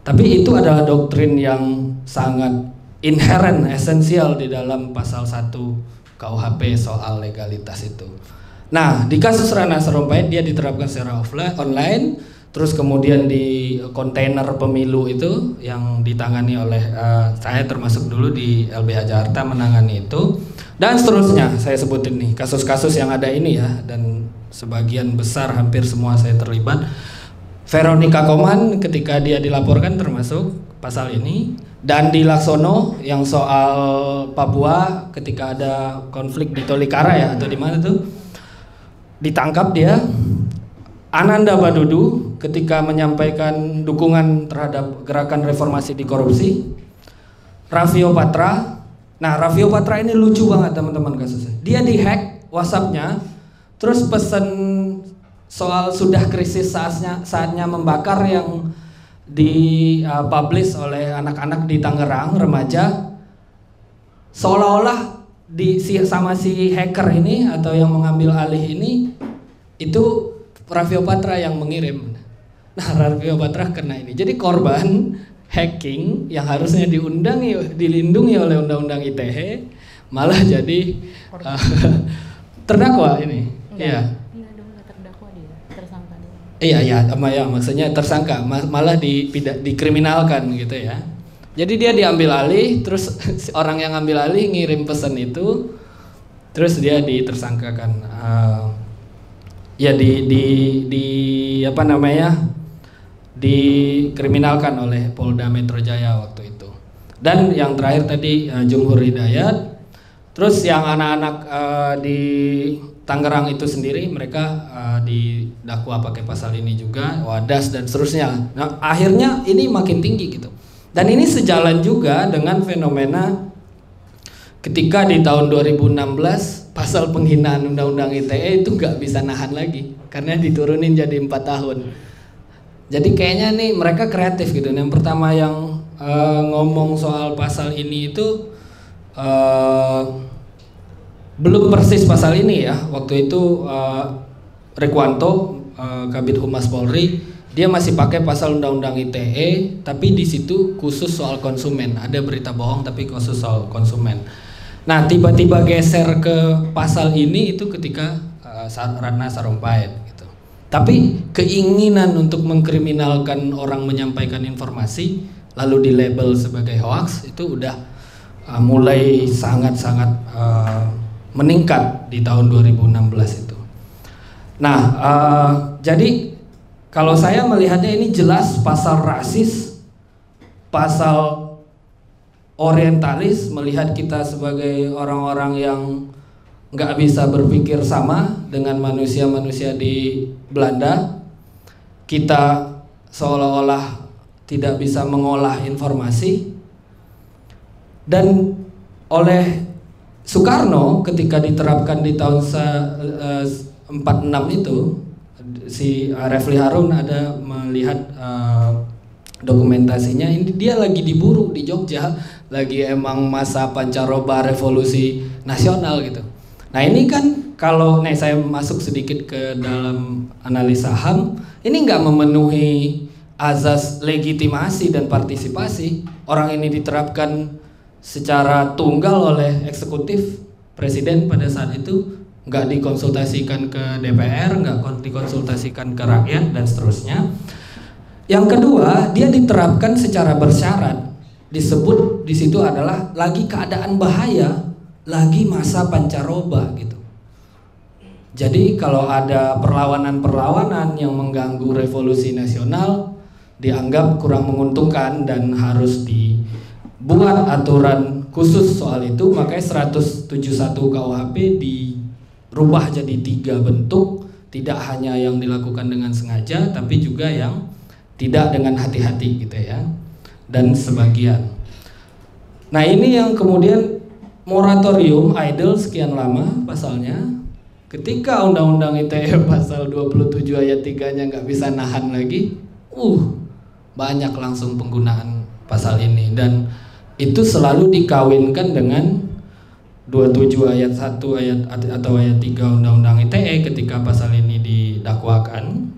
Tapi itu adalah doktrin yang sangat inherent, esensial di dalam pasal 1 KUHP soal legalitas itu. Nah, di kasus Ratna Sarumpait dia diterapkan secara online, terus kemudian di kontainer pemilu itu yang ditangani oleh saya termasuk dulu di LBH Jakarta menangani itu, dan seterusnya saya sebutin nih kasus-kasus yang ada ini ya, dan sebagian besar hampir semua saya terlibat. Veronica Koman ketika dia dilaporkan termasuk pasal ini, dan di Laksono yang soal Papua ketika ada konflik di Tolikara ya atau di mana tuh, ditangkap dia. Ananda Badudu ketika menyampaikan dukungan terhadap gerakan reformasi di korupsi. Raffio Patra. Nah, Raffio Patra ini lucu banget teman-teman kasusnya. Dia dihack WhatsApp-nya, terus pesen soal sudah krisis saatnya membakar yang dipublish oleh anak-anak di Tangerang, remaja. Seolah-olah sama si hacker ini atau yang mengambil alih ini itu Raffio Patra yang mengirim. Nah, Raffio Patra kena ini. Jadi korban hacking yang harusnya dilindungi oleh Undang-Undang ITE malah jadi terdakwa ini. Iya. Iya dong, nggak terdakwa dia, tersangka dia. Iya, maksudnya tersangka malah dikriminalkan gitu ya. Jadi dia diambil alih, terus orang yang ambil alih ngirim pesan itu, terus dia ditersangkakan, dikriminalkan oleh Polda Metro Jaya waktu itu. Dan yang terakhir tadi Jumhur Hidayat, terus yang anak-anak di Tangerang itu sendiri mereka didakwa pakai pasal ini juga, wadas dan seterusnya. Nah, akhirnya ini makin tinggi gitu. Dan ini sejalan juga dengan fenomena ketika di tahun 2016 pasal penghinaan Undang-Undang ITE itu nggak bisa nahan lagi karena diturunin jadi 4 tahun. Jadi kayaknya nih mereka kreatif gitu. Yang pertama yang ngomong soal pasal ini itu belum persis pasal ini ya. Waktu itu Rekwanto, Kabid Humas Polri, dia masih pakai pasal Undang-Undang ITE, tapi di situ khusus soal konsumen. Ada berita bohong tapi khusus soal konsumen. Nah, tiba-tiba geser ke pasal ini itu ketika Ratna Sarumpait gitu. Tapi keinginan untuk mengkriminalkan orang menyampaikan informasi lalu dilabel sebagai hoax itu udah mulai sangat-sangat meningkat di tahun 2016 itu. Nah, jadi kalau saya melihatnya ini jelas pasal rasis, pasal orientalis, melihat kita sebagai orang-orang yang nggak bisa berpikir sama dengan manusia-manusia di Belanda. Kita seolah-olah tidak bisa mengolah informasi. Dan oleh Soekarno ketika diterapkan di tahun 46 itu, si Refli Harun ada melihat dokumentasinya, ini dia lagi diburu di Jogja, lagi emang masa pancaroba revolusi nasional gitu. Nah ini kan kalau saya masuk sedikit ke dalam analisa HAM, ini nggak memenuhi azas legitimasi dan partisipasi. Orang ini diterapkan secara tunggal oleh eksekutif, presiden pada saat itu nggak dikonsultasikan ke DPR, nggak dikonsultasikan ke rakyat dan seterusnya. Yang kedua, dia diterapkan secara bersyarat. Disebut di situ adalah lagi keadaan bahaya, lagi masa pancaroba gitu. Jadi kalau ada perlawanan-perlawanan yang mengganggu revolusi nasional dianggap kurang menguntungkan dan harus dibuat aturan khusus soal itu. Makanya 171 KUHP dirubah jadi 3 bentuk, tidak hanya yang dilakukan dengan sengaja tapi juga yang tidak dengan hati-hati gitu ya, dan sebagian. Nah ini yang kemudian moratorium idle sekian lama pasalnya, ketika Undang-Undang ITE pasal 27 ayat 3-nya nggak bisa nahan lagi, banyak langsung penggunaan pasal ini, dan itu selalu dikawinkan dengan 27 ayat 1 atau ayat 3 Undang-Undang ITE ketika pasal ini didakwakan.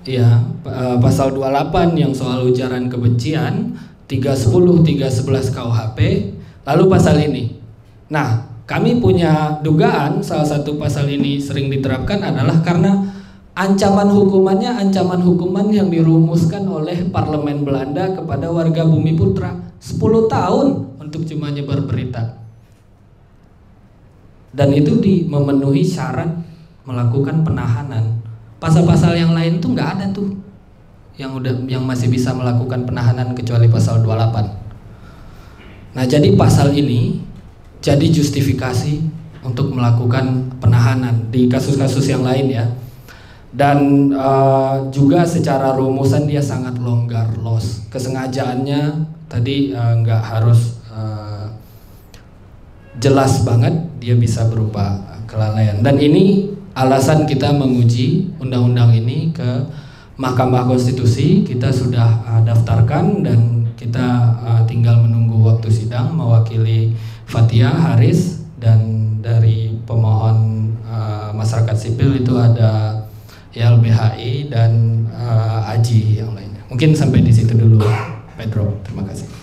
Iya, pasal 28 yang soal ujaran kebencian, 310, 311 KUHP, lalu pasal ini. Nah, kami punya dugaan salah satu pasal ini sering diterapkan adalah karena ancaman hukuman yang dirumuskan oleh Parlemen Belanda kepada warga Bumiputra 10 tahun untuk cuma nyebar berita. Dan itu memenuhi syarat melakukan penahanan. Pasal-pasal yang lain tuh nggak ada tuh yang masih bisa melakukan penahanan kecuali pasal 28. Nah, jadi pasal ini jadi justifikasi untuk melakukan penahanan di kasus-kasus yang lain ya. Dan juga secara rumusan dia sangat longgar, los. Kesengajaannya tadi nggak harus jelas banget dia bisa berupa kelalaian. Dan ini alasan kita menguji undang-undang ini ke Mahkamah Konstitusi. Kita sudah daftarkan dan kita tinggal menunggu waktu sidang. Mewakili Fathia, Haris, dan dari pemohon masyarakat sipil itu ada YLBHI dan Aji yang lainnya. Mungkin sampai di situ dulu, Pedro. Terima kasih.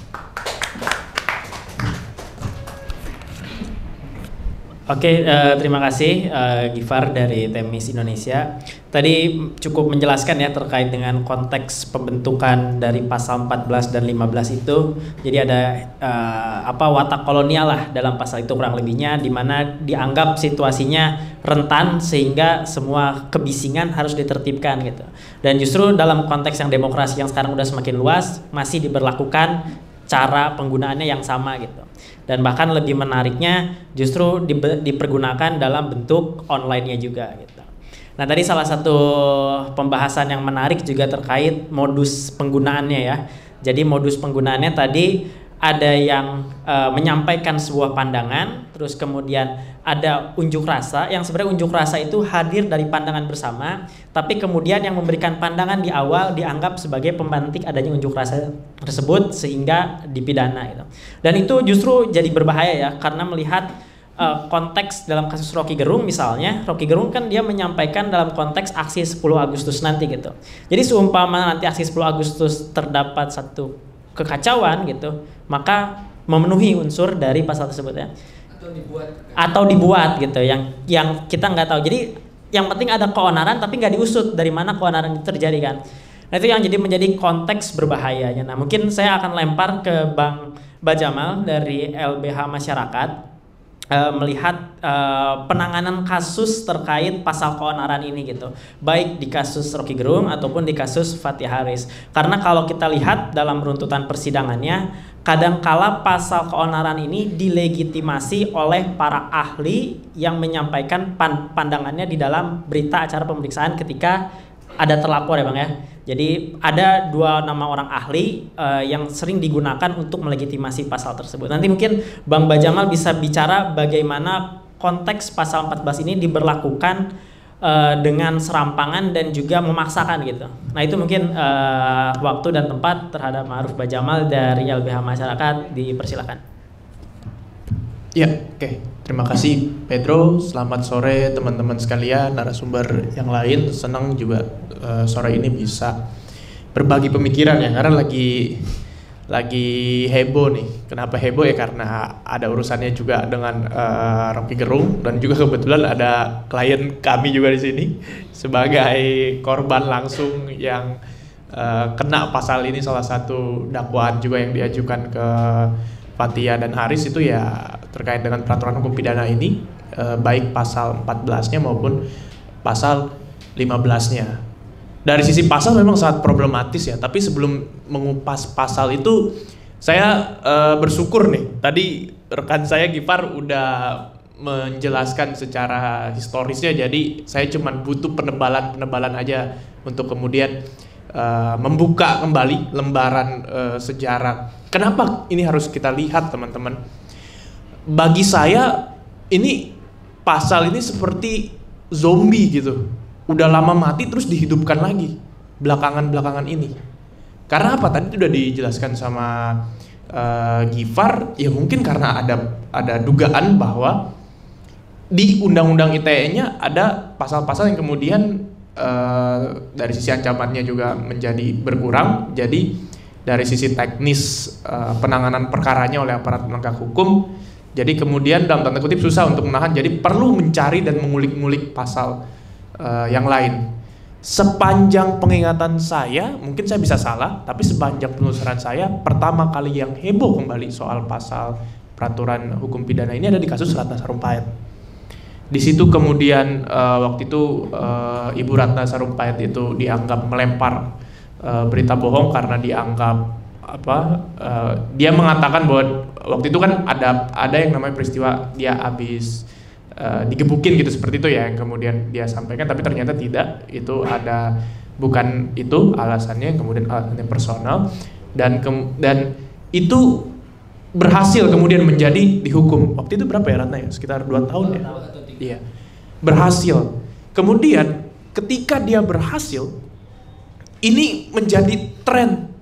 Oke, terima kasih Gifar dari Temis Indonesia. Tadi cukup menjelaskan ya terkait dengan konteks pembentukan dari pasal 14 dan 15 itu. Jadi ada watak kolonial lah dalam pasal itu kurang lebihnya, di mana dianggap situasinya rentan sehingga semua kebisingan harus ditertibkan gitu. Dan justru dalam konteks yang demokrasi yang sekarang udah semakin luas, masih diberlakukan cara penggunaannya yang sama gitu. Dan bahkan lebih menariknya justru dipergunakan dalam bentuk online-nya juga gitu. Nah, tadi salah satu pembahasan yang menarik juga terkait modus penggunaannya ya. Jadi modus penggunaannya tadi ada yang menyampaikan sebuah pandangan, terus kemudian ada unjuk rasa, yang sebenarnya unjuk rasa itu hadir dari pandangan bersama, tapi kemudian yang memberikan pandangan di awal dianggap sebagai pembantik adanya unjuk rasa tersebut sehingga dipidana gitu. Dan itu justru jadi berbahaya ya, karena melihat konteks dalam kasus Rocky Gerung misalnya, Rocky Gerung kan dia menyampaikan dalam konteks aksi 10 Agustus nanti gitu. Jadi seumpama nanti aksi 10 Agustus terdapat satu kekacauan gitu, maka memenuhi unsur dari pasal tersebut ya. Atau dibuat gitu, yang kita nggak tahu. Jadi yang penting ada keonaran tapi nggak diusut dari mana keonaran itu terjadi kan. Nah, itu yang jadi menjadi konteks berbahayanya. Nah, mungkin saya akan lempar ke Bang Bajamal dari LBH Masyarakat melihat penanganan kasus terkait pasal keonaran ini gitu, baik di kasus Rocky Gerung ataupun di kasus Fathia Haris. Karena kalau kita lihat dalam runtutan persidangannya, kadangkala pasal keonaran ini dilegitimasi oleh para ahli yang menyampaikan pandangannya di dalam berita acara pemeriksaan ketika ada terlapor ya Bang ya. Jadi ada 2 nama orang ahli yang sering digunakan untuk melegitimasi pasal tersebut. Nanti mungkin Bang Bajamal bisa bicara bagaimana konteks pasal 14 ini diberlakukan dengan serampangan dan juga memaksakan gitu. Nah, itu mungkin waktu dan tempat terhadap Ma'ruf Bajamal dari LBH Masyarakat, dipersilakan. Ya, oke. Terima kasih Pedro. Selamat sore teman-teman sekalian, narasumber yang lain. Senang juga sore ini bisa berbagi pemikiran ya, karena lagi heboh nih. Kenapa heboh ya? Karena ada urusannya juga dengan Rocky Gerung, dan juga kebetulan ada klien kami juga di sini sebagai korban langsung yang kena pasal ini. Salah satu dakwaan juga yang diajukan ke Fathia dan Haris itu ya terkait dengan peraturan hukum pidana ini, baik pasal 14-nya maupun pasal 15-nya. Dari sisi pasal memang sangat problematis ya, tapi sebelum mengupas pasal itu saya bersyukur nih, tadi rekan saya Gifar udah menjelaskan secara historisnya, jadi saya cuma butuh penebalan aja untuk kemudian membuka kembali lembaran sejarah. Kenapa ini harus kita lihat teman-teman? Bagi saya ini pasal ini seperti zombie gitu, udah lama mati terus dihidupkan lagi belakangan ini. Karena apa? Tadi sudah dijelaskan sama Gifar, ya mungkin karena ada dugaan bahwa di Undang-Undang ITE-nya ada pasal-pasal yang kemudian dari sisi ancamannya juga menjadi berkurang. Jadi dari sisi teknis penanganan perkaranya oleh aparat penegak hukum, jadi kemudian dalam tanda kutip susah untuk menahan, jadi perlu mencari dan mengulik-ngulik pasal yang lain. Sepanjang pengingatan saya, mungkin saya bisa salah, tapi sepanjang penelusuran saya, pertama kali yang heboh kembali soal pasal peraturan hukum pidana ini ada di kasus Ratna Sarumpait. Di situ kemudian waktu itu Ibu Ratna Sarumpait itu dianggap melempar berita bohong karena dianggap dia mengatakan bahwa waktu itu kan ada yang namanya peristiwa dia habis digebukin gitu, seperti itu ya yang kemudian dia sampaikan, tapi ternyata tidak, itu ada bukan itu alasannya, kemudian alasannya personal, dan itu berhasil kemudian menjadi dihukum. Waktu itu berapa ya Ratna ya? Sekitar 2 tahun ya? Iya. Berhasil. Kemudian ketika dia berhasil, ini menjadi tren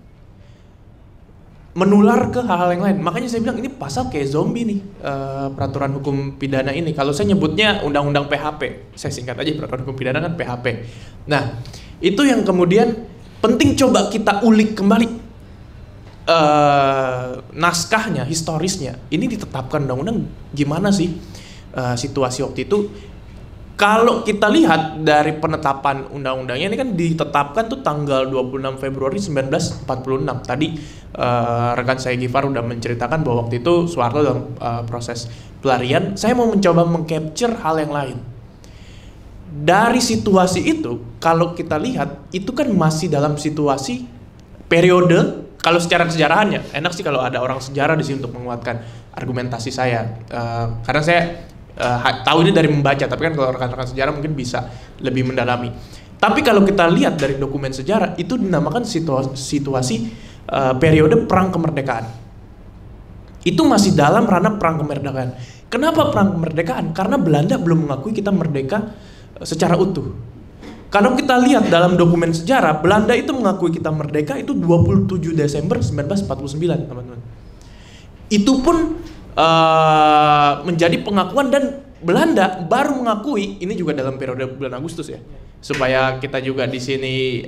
menular ke hal-hal yang lain. Makanya saya bilang ini pasal kayak zombie nih, peraturan hukum pidana ini. Kalau saya nyebutnya undang-undang PHP, saya singkat aja, peraturan hukum pidana kan PHP. Nah, itu yang kemudian penting coba kita ulik kembali naskahnya, historisnya. Ini ditetapkan undang-undang gimana sih situasi waktu itu? Kalau kita lihat dari penetapan undang-undangnya ini kan ditetapkan tuh tanggal 26 Februari 1946. Tadi rekan saya Gifar udah menceritakan bahwa waktu itu Soeharto dalam proses pelarian. Saya mau mencoba mengcapture hal yang lain. Dari situasi itu, kalau kita lihat, itu kan masih dalam situasi periode, kalau secara kesejarahannya, enak sih kalau ada orang sejarah di sini untuk menguatkan argumentasi saya. Karena saya tahu ini dari membaca, tapi kan kalau rekan-rekan sejarah mungkin bisa lebih mendalami. Tapi kalau kita lihat dari dokumen sejarah, itu dinamakan situasi periode perang kemerdekaan. Itu masih dalam ranah perang kemerdekaan. Kenapa perang kemerdekaan? Karena Belanda belum mengakui kita merdeka secara utuh. Kalau kita lihat dalam dokumen sejarah, Belanda itu mengakui kita merdeka itu 27 Desember 1949, teman-teman. Itu pun menjadi pengakuan, dan Belanda baru mengakui ini juga dalam periode bulan Agustus ya, supaya kita juga di sini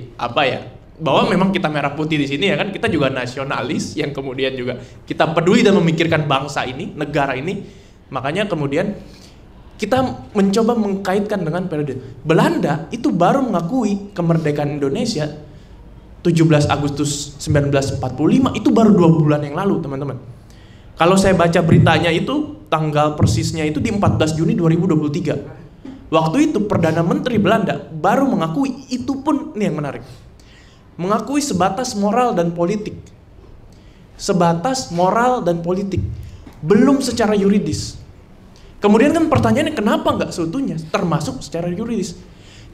bahwa memang kita merah putih di sini ya kan, kita juga nasionalis yang kemudian juga kita peduli dan memikirkan bangsa ini, negara ini. Makanya kemudian kita mencoba mengkaitkan dengan periode Belanda itu baru mengakui kemerdekaan Indonesia 17 Agustus 1945, itu baru 2 bulan yang lalu, teman-teman. Kalau saya baca beritanya itu, tanggal persisnya itu di 14 Juni 2023. Waktu itu Perdana Menteri Belanda baru mengakui, itu pun ini yang menarik, mengakui sebatas moral dan politik. Sebatas moral dan politik, belum secara yuridis. Kemudian kan pertanyaannya, kenapa nggak seutuhnya, termasuk secara yuridis?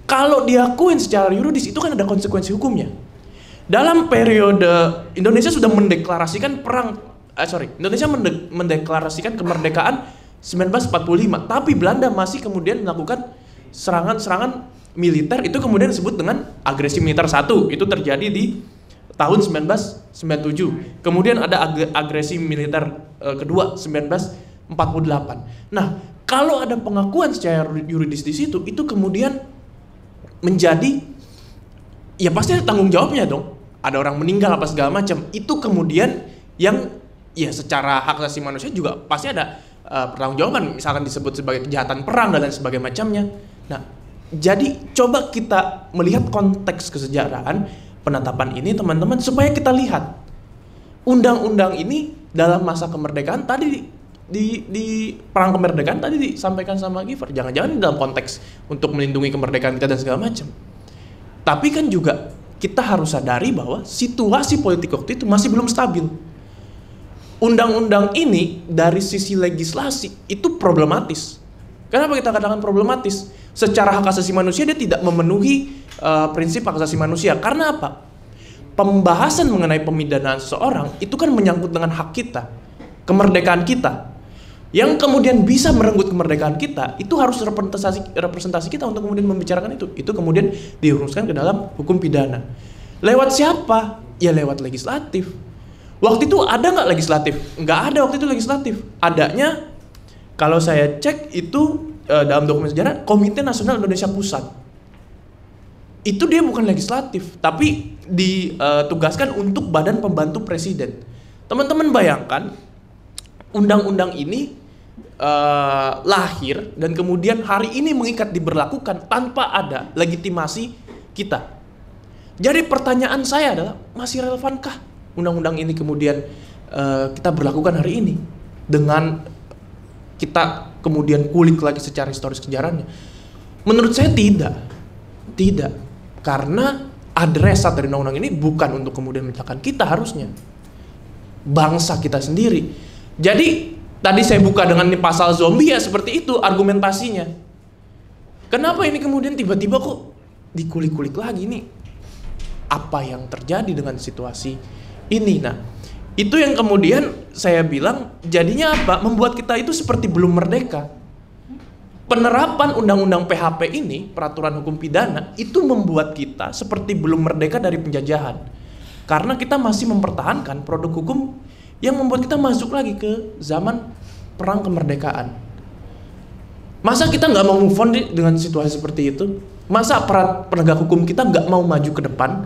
Kalau diakuin secara yuridis, itu kan ada konsekuensi hukumnya. Dalam periode Indonesia sudah mendeklarasikan Indonesia mendeklarasikan kemerdekaan 1945, tapi Belanda masih kemudian melakukan serangan-serangan militer, itu kemudian disebut dengan agresi militer 1, itu terjadi di tahun 1997. Kemudian ada agresi militer kedua 1948. Nah, kalau ada pengakuan secara yuridis di situ, itu kemudian menjadi, ya pasti ada tanggung jawabnya dong. Ada orang meninggal apa segala macam. Itu kemudian yang ya secara hak asasi manusia juga pasti ada pertanggungjawaban, misalkan disebut sebagai kejahatan perang dan lain sebagainya macamnya. Nah, jadi coba kita melihat konteks kesejarahan penetapan ini, teman-teman, supaya kita lihat undang-undang ini dalam masa kemerdekaan tadi di perang kemerdekaan tadi disampaikan sama Gifar, jangan-jangan dalam konteks untuk melindungi kemerdekaan kita dan segala macam. Tapi kan juga kita harus sadari bahwa situasi politik waktu itu masih belum stabil. Undang-undang ini dari sisi legislasi itu problematis. Kenapa kita katakan problematis? Secara hak asasi manusia dia tidak memenuhi prinsip hak asasi manusia. Karena apa? Pembahasan mengenai pemidanaan seseorang itu kan menyangkut dengan hak kita, kemerdekaan kita. Yang kemudian bisa merenggut kemerdekaan kita, itu harus representasi kita untuk kemudian membicarakan itu. Itu kemudian diuruskan ke dalam hukum pidana. Lewat siapa? Ya lewat legislatif. Waktu itu ada nggak legislatif? Nggak ada waktu itu legislatif. Adanya, kalau saya cek itu dalam dokumen sejarah, Komite Nasional Indonesia Pusat. Itu dia bukan legislatif, tapi ditugaskan untuk badan pembantu presiden. Teman-teman bayangkan, undang-undang ini lahir dan kemudian hari ini mengikat diberlakukan tanpa ada legitimasi kita. Jadi pertanyaan saya adalah, masih relevankah undang-undang ini kemudian kita berlakukan hari ini dengan kita kemudian kulik lagi secara historis sejarahnya? Menurut saya tidak, karena adresat dari undang-undang ini bukan untuk kemudian menyalahkan kita, harusnya bangsa kita sendiri. Jadi tadi saya buka dengan ini pasal zombie, ya seperti itu argumentasinya. Kenapa ini kemudian tiba-tiba kok dikulik-kulik lagi nih? Apa yang terjadi dengan situasi ini? Nah, Itu yang kemudian saya bilang jadinya apa? Membuat kita itu seperti belum merdeka. Penerapan undang-undang PHP ini, peraturan hukum pidana, itu membuat kita seperti belum merdeka dari penjajahan. Karena kita masih mempertahankan produk hukum yang membuat kita masuk lagi ke zaman perang kemerdekaan. Masa kita nggak mau move on dengan situasi seperti itu? Masa penegak hukum kita nggak mau maju ke depan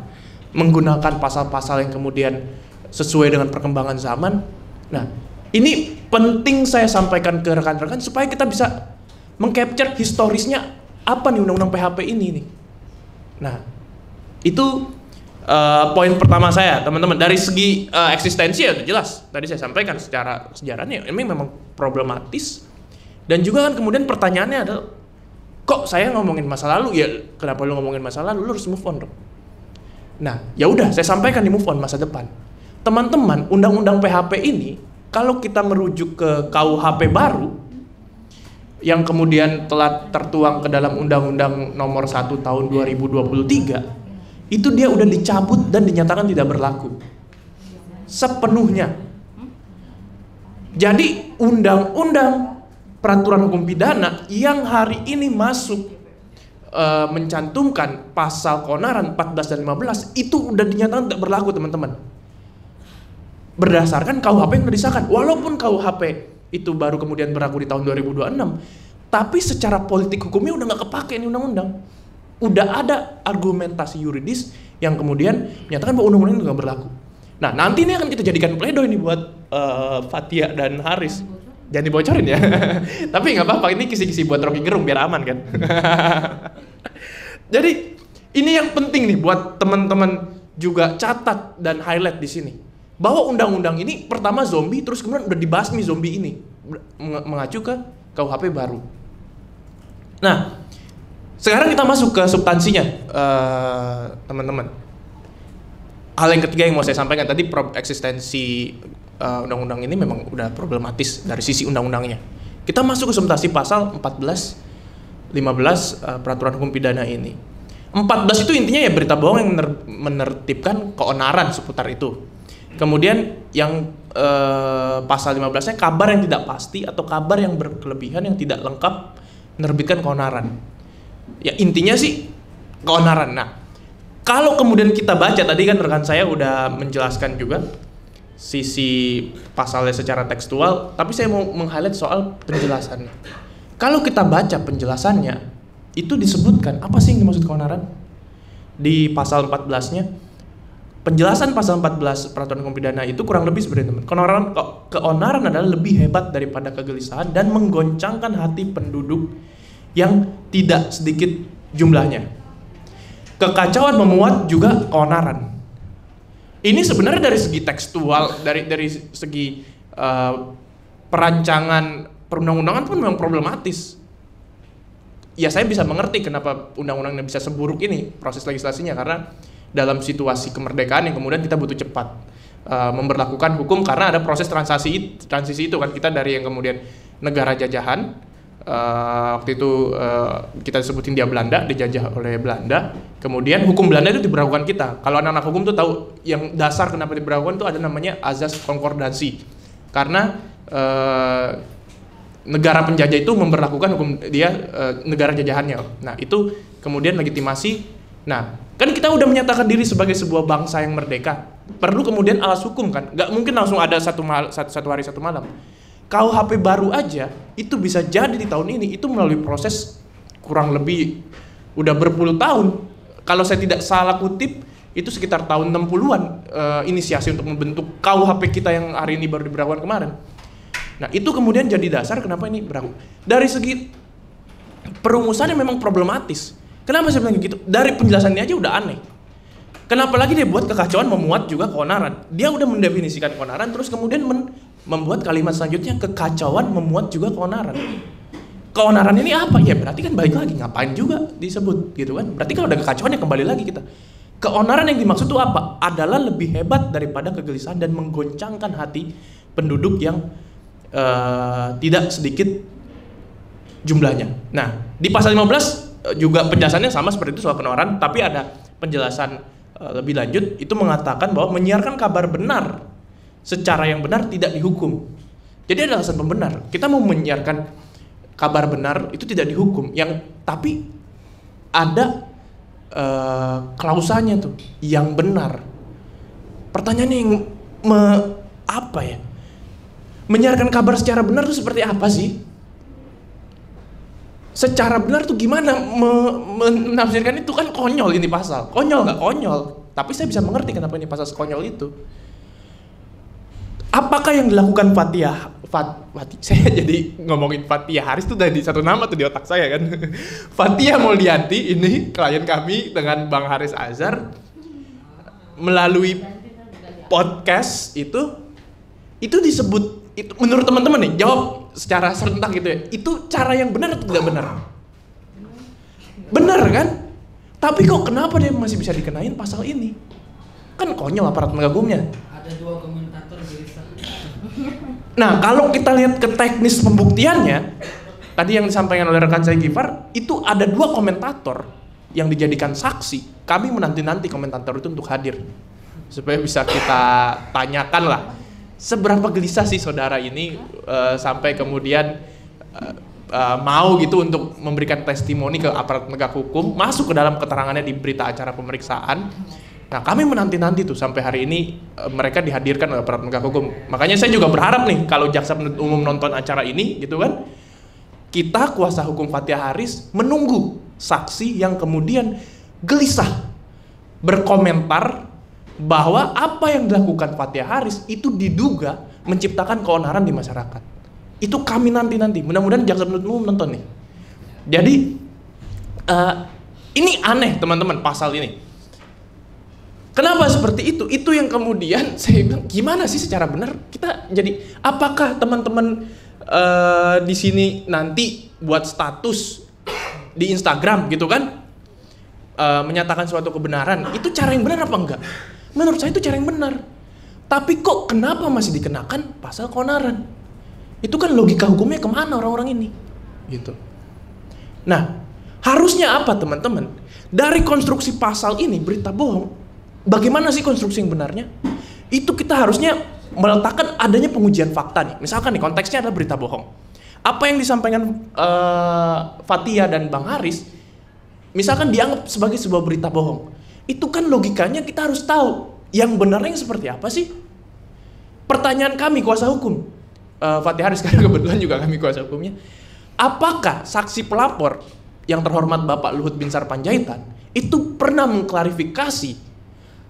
menggunakan pasal-pasal yang kemudian sesuai dengan perkembangan zaman? Nah, ini penting saya sampaikan ke rekan-rekan supaya kita bisa mengcapture historisnya apa nih undang-undang PHP ini nih. Nah, itu poin pertama saya, teman-teman. Dari segi eksistensi ya jelas. Tadi saya sampaikan secara sejarahnya ini memang problematis. Dan juga kan kemudian pertanyaannya adalah, kok saya ngomongin masa lalu? Ya kenapa lu ngomongin masa lalu? Lu harus move on dong. Nah, ya udah saya sampaikan di move on masa depan. Teman-teman, undang-undang PHP ini kalau kita merujuk ke KUHP baru yang kemudian telah tertuang ke dalam Undang-Undang Nomor 1 Tahun 2023, itu dia udah dicabut dan dinyatakan tidak berlaku sepenuhnya. Jadi undang-undang peraturan hukum pidana yang hari ini masuk mencantumkan pasal keonaran 14 dan 15 itu udah dinyatakan tidak berlaku, teman-teman. Berdasarkan KUHP yang sudah disahkan. Walaupun KUHP itu baru kemudian berlaku di tahun 2026, tapi secara politik hukumnya udah nggak kepake ini undang-undang. Udah ada argumentasi yuridis yang kemudian menyatakan bahwa undang-undang itu nggak berlaku. Nah, nanti ini akan kita jadikan pledoi ini buat Fathia dan Haris. Jangan dibocorin ya. Tapi nggak apa-apa, ini kisi-kisi buat Rocky Gerung biar aman kan. Jadi ini yang penting nih buat teman-teman juga catat dan highlight di sini. Bahwa undang-undang ini pertama zombie, terus kemudian udah dibasmi zombie ini mengacu ke KUHP baru. Nah, sekarang kita masuk ke substansinya, teman-teman. Hal yang ketiga yang mau saya sampaikan tadi, eksistensi undang-undang ini memang udah problematis dari sisi undang-undangnya. Kita masuk ke substansi pasal 14, 15 peraturan hukum pidana ini. 14 itu intinya ya berita bohong yang menertibkan keonaran seputar itu. Kemudian yang pasal 15-nya kabar yang tidak pasti atau kabar yang berkelebihan yang tidak lengkap menerbitkan keonaran. Ya intinya sih keonaran. Nah, kalau kemudian kita baca tadi kan rekan saya udah menjelaskan juga sisi pasalnya secara tekstual, tapi saya mau meng-highlight soal penjelasannya. Kalau kita baca penjelasannya, itu disebutkan apa sih yang dimaksud keonaran? Di pasal 14-nya, penjelasan pasal 14 peraturan hukum pidana itu kurang lebih sebenarnya, teman. Keonaran adalah lebih hebat daripada kegelisahan dan menggoncangkan hati penduduk yang tidak sedikit jumlahnya. Kekacauan memuat juga keonaran. Ini sebenarnya dari segi tekstual, dari segi perancangan perundang-undangan pun memang problematis. Ya saya bisa mengerti kenapa undang-undangnya bisa seburuk ini proses legislasinya, karena dalam situasi kemerdekaan yang kemudian kita butuh cepat memberlakukan hukum karena ada proses transisi itu kan, kita dari yang kemudian negara jajahan waktu itu kita sebutin dia Belanda, dijajah oleh Belanda, kemudian hukum Belanda itu diberlakukan kita. Kalau anak-anak hukum tuh tahu yang dasar kenapa diberlakukan tuh ada namanya azas konkordansi, karena negara penjajah itu memberlakukan hukum dia negara jajahannya. Nah itu kemudian legitimasi. Nah kan kita udah menyatakan diri sebagai sebuah bangsa yang merdeka, perlu kemudian alas hukum kan, nggak mungkin langsung ada satu hari satu malam. KUHP baru aja itu bisa jadi di tahun ini itu melalui proses kurang lebih udah berpuluh tahun. Kalau saya tidak salah kutip itu sekitar tahun 60-an inisiasi untuk membentuk KUHP kita yang hari ini baru diberlakukan kemarin. Nah itu kemudian jadi dasar kenapa ini berlaku. Dari segi perumusannya memang problematis. Kenapa saya bilang gitu? Dari penjelasannya aja udah aneh. Kenapa lagi dia buat kekacauan memuat juga keonaran? Dia udah mendefinisikan keonaran terus kemudian membuat kalimat selanjutnya kekacauan memuat juga keonaran. Keonaran ini apa? Ya berarti kan balik lagi ngapain juga disebut gitu kan? Berarti kalau ada kekacauan ya kembali lagi kita. Keonaran yang dimaksud itu apa? Adalah lebih hebat daripada kegelisahan dan menggoncangkan hati penduduk yang tidak sedikit jumlahnya. Nah, di pasal 15 juga penjelasannya sama seperti itu soal keonaran, tapi ada penjelasan lebih lanjut itu mengatakan bahwa menyiarkan kabar benar secara yang benar tidak dihukum. Jadi ada alasan pembenar. Kita mau menyiarkan kabar benar itu tidak dihukum. Tapi ada klausanya tuh yang benar. Pertanyaannya yang apa ya? Menyiarkan kabar secara benar itu seperti apa sih? Secara benar tuh gimana menafsirkan itu? Kan konyol ini pasal. Konyol nggak konyol? Tapi saya bisa mengerti kenapa ini pasal sekonyol itu. Apakah yang dilakukan saya jadi ngomongin Fathia Haris tuh dari satu nama tuh di otak saya kan. Fathia Mulyanti ini klien kami dengan Bang Haris Azhar melalui podcast itu disebut, itu menurut teman-teman nih, jawab secara serentak gitu ya, itu cara yang benar atau tidak benar? Benar kan? Tapi kok kenapa dia masih bisa dikenain pasal ini? Kan konyol aparat penegak hukumnya. Ada 2 komentator gelisah. Nah, kalau kita lihat ke teknis pembuktiannya, tadi yang disampaikan oleh rekan saya Gifar, itu ada 2 komentator yang dijadikan saksi. Kami menanti-nanti komentator itu untuk hadir, supaya bisa kita tanyakan lah, seberapa gelisah sih saudara ini sampai kemudian mau gitu untuk memberikan testimoni ke aparat penegak hukum, masuk ke dalam keterangannya di berita acara pemeriksaan. Nah, kami menanti-nanti tuh sampai hari ini mereka dihadirkan oleh aparat penegak hukum. Makanya saya juga berharap nih kalau jaksa penuntut umum nonton acara ini gitu kan, kita kuasa hukum Fathia Haris menunggu saksi yang kemudian gelisah berkomentar bahwa apa yang dilakukan Fathia Haris itu diduga menciptakan keonaran di masyarakat. Itu kami nanti-nanti, mudah-mudahan jaksa penuntut umum nonton nih. Jadi ini aneh teman-teman pasal ini. Kenapa seperti itu? Itu yang kemudian saya bilang, gimana sih secara benar kita jadi, apakah teman-teman di sini nanti buat status di Instagram gitu kan, menyatakan suatu kebenaran, itu cara yang benar apa enggak? Menurut saya itu cara yang benar. Tapi kok kenapa masih dikenakan pasal keonaran? Itu kan logika hukumnya kemana orang-orang ini? Gitu. Nah, harusnya apa teman-teman? Dari konstruksi pasal ini, berita bohong, bagaimana sih konstruksi yang benarnya? Itu kita harusnya meletakkan adanya pengujian fakta nih. Misalkan nih konteksnya adalah berita bohong. Apa yang disampaikan Fathia dan Bang Haris, misalkan dianggap sebagai sebuah berita bohong. Itu kan logikanya kita harus tahu yang benarnya seperti apa sih? Pertanyaan kami kuasa hukum Fathia Haris, karena kebetulan juga kami kuasa hukumnya, apakah saksi pelapor yang terhormat Bapak Luhut Binsar Panjaitan itu pernah mengklarifikasi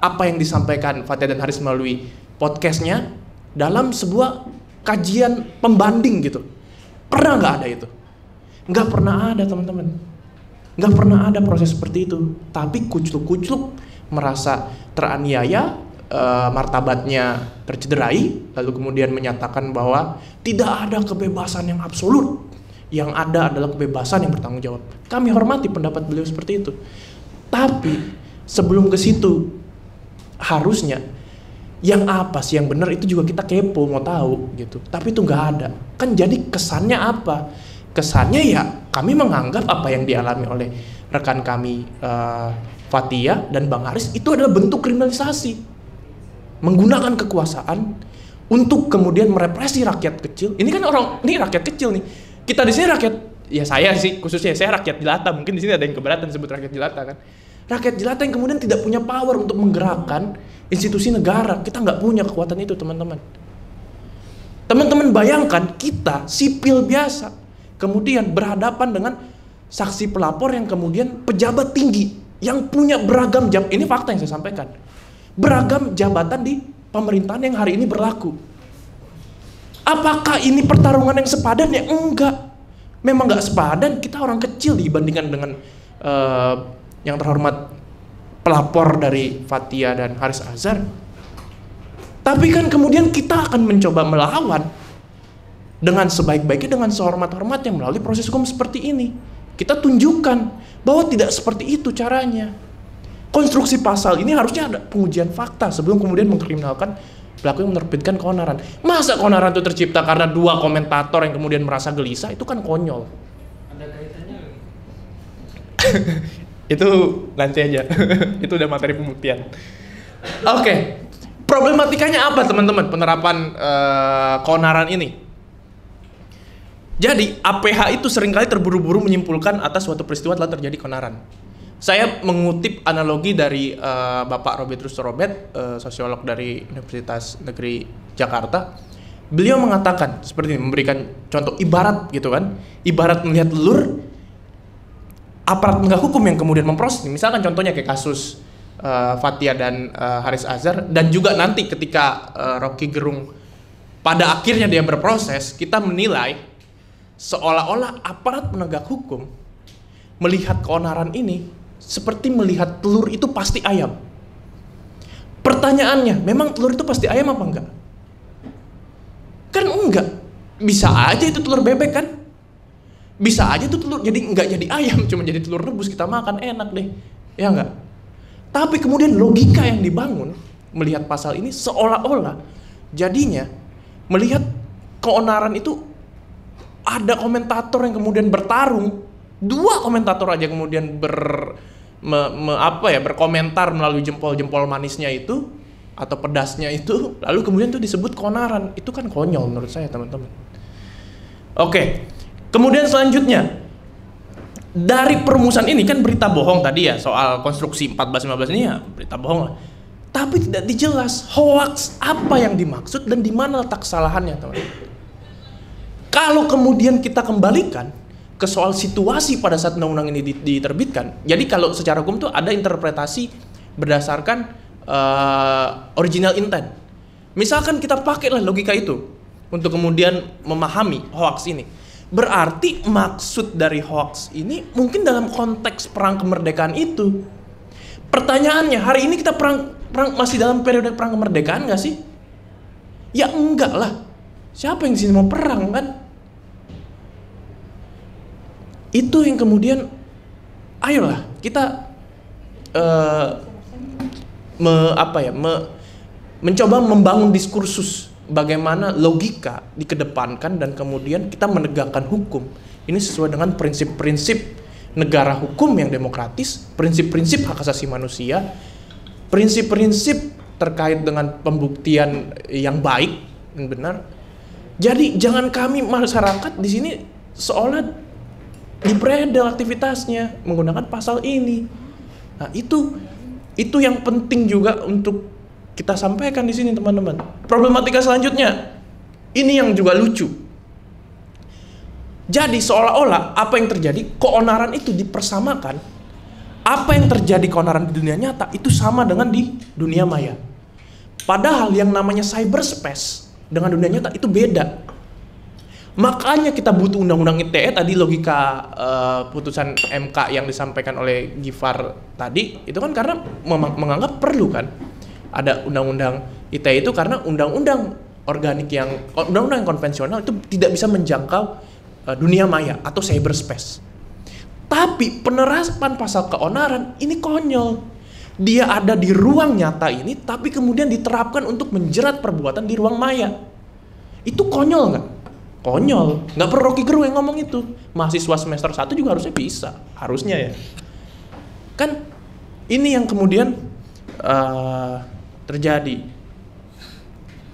apa yang disampaikan Fathia dan Haris melalui podcastnya dalam sebuah kajian pembanding gitu? Pernah nggak ada itu? Nggak pernah ada teman-teman. Nggak pernah ada proses seperti itu. Tapi kucluk-kucluk merasa teraniaya, martabatnya tercederai, lalu kemudian menyatakan bahwa tidak ada kebebasan yang absolut, yang ada adalah kebebasan yang bertanggung jawab. Kami hormati pendapat beliau seperti itu. Tapi sebelum ke situ, harusnya yang apa sih yang benar itu juga kita kepo, mau tahu gitu. Tapi itu nggak ada. Kan jadi kesannya apa? Kesannya ya kami menganggap apa yang dialami oleh rekan kami Fathia dan Bang Haris itu adalah bentuk kriminalisasi, menggunakan kekuasaan untuk kemudian merepresi rakyat kecil. Ini kan ini rakyat kecil nih. Kita di sini rakyat, ya saya sih khususnya saya rakyat jelata. Mungkin di sini ada yang keberatan sebut rakyat jelata kan. Rakyat jelata yang kemudian tidak punya power untuk menggerakkan institusi negara. Kita nggak punya kekuatan itu teman-teman. Teman-teman bayangkan kita sipil biasa kemudian berhadapan dengan saksi pelapor yang kemudian pejabat tinggi yang punya beragam ini fakta yang saya sampaikan, beragam jabatan di pemerintahan yang hari ini berlaku. Apakah ini pertarungan yang sepadan? Ya enggak, memang nggak sepadan. Kita orang kecil dibandingkan dengan yang terhormat pelapor dari Fathia dan Haris Azhar. Tapi kan kemudian kita akan mencoba melawan dengan sebaik-baiknya, dengan sehormat-hormatnya melalui proses hukum seperti ini. Kita tunjukkan bahwa tidak seperti itu caranya. Konstruksi pasal ini harusnya ada pengujian fakta sebelum kemudian mengkriminalkan pelaku yang menerbitkan keonaran. Masa keonaran itu tercipta karena 2 komentator yang kemudian merasa gelisah? Itu kan konyol. Ada kaitannya? Itu nanti aja. Itu udah materi pembuktian. Oke. Problematikanya apa teman-teman penerapan keonaran ini? Jadi APH itu seringkali terburu-buru menyimpulkan atas suatu peristiwa telah terjadi keonaran. Saya mengutip analogi dari Bapak Robertus Robert, sosiolog dari Universitas Negeri Jakarta. Beliau mengatakan seperti ini, memberikan contoh ibarat gitu kan, ibarat melihat telur, aparat penegak hukum yang kemudian memproses. Misalkan contohnya kayak kasus Fathia dan Haris Azhar, dan juga nanti ketika Rocky Gerung pada akhirnya dia berproses, kita menilai seolah-olah aparat penegak hukum melihat keonaran ini seperti melihat telur itu pasti ayam. Pertanyaannya, memang telur itu pasti ayam apa enggak? Kan enggak. Bisa aja itu telur bebek kan? Bisa aja itu telur jadi enggak jadi ayam, cuma jadi telur rebus, kita makan enak deh. Ya enggak? Tapi kemudian logika yang dibangun melihat pasal ini seolah-olah jadinya melihat keonaran itu ada komentator yang kemudian bertarung, 2 komentator aja kemudian berkomentar melalui jempol-jempol manisnya itu atau pedasnya itu, lalu kemudian itu disebut keonaran. Itu kan konyol menurut saya teman-teman. Oke, kemudian selanjutnya dari perumusan ini kan berita bohong tadi ya, soal konstruksi 14-15 ini ya berita bohong lah. Tapi tidak dijelas hoax apa yang dimaksud dan di mana letak kesalahannya teman-teman. Kalau kemudian kita kembalikan ke soal situasi pada saat undang-undang ini diterbitkan, jadi kalau secara hukum tuh ada interpretasi berdasarkan original intent. Misalkan kita pakailah logika itu untuk kemudian memahami hoax ini. Berarti maksud dari hoax ini mungkin dalam konteks perang kemerdekaan itu. Pertanyaannya, hari ini kita perang masih dalam periode perang kemerdekaan nggak sih? Ya enggak lah. Siapa yang di sini mau perang kan? Itu yang kemudian, ayolah kita mencoba membangun diskursus bagaimana logika dikedepankan dan kemudian kita menegakkan hukum ini sesuai dengan prinsip-prinsip negara hukum yang demokratis, prinsip-prinsip hak asasi manusia, prinsip-prinsip terkait dengan pembuktian yang baik dan benar. Jadi jangan kami masyarakat di sini seolah dipredel aktivitasnya menggunakan pasal ini. Nah, itu yang penting juga untuk kita sampaikan di sini teman-teman. Problematika selanjutnya, ini yang juga lucu. Jadi seolah-olah apa yang terjadi, keonaran itu dipersamakan. Apa yang terjadi keonaran di dunia nyata itu sama dengan di dunia maya. Padahal yang namanya cyberspace dengan dunia nyata itu beda. Makanya kita butuh undang-undang ITE tadi, logika putusan MK yang disampaikan oleh Gifar tadi itu kan karena menganggap perlu kan ada undang-undang ITE itu karena undang-undang organik undang-undang yang konvensional itu tidak bisa menjangkau dunia maya atau cyberspace. Tapi penerapan pasal keonaran ini konyol. Dia ada di ruang nyata ini tapi kemudian diterapkan untuk menjerat perbuatan di ruang maya. Itu konyol nggak? Konyol. Nggak perlu Rocky Gerung yang ngomong itu. Mahasiswa semester 1 juga harusnya bisa. Harusnya ya. Kan ini yang kemudian terjadi.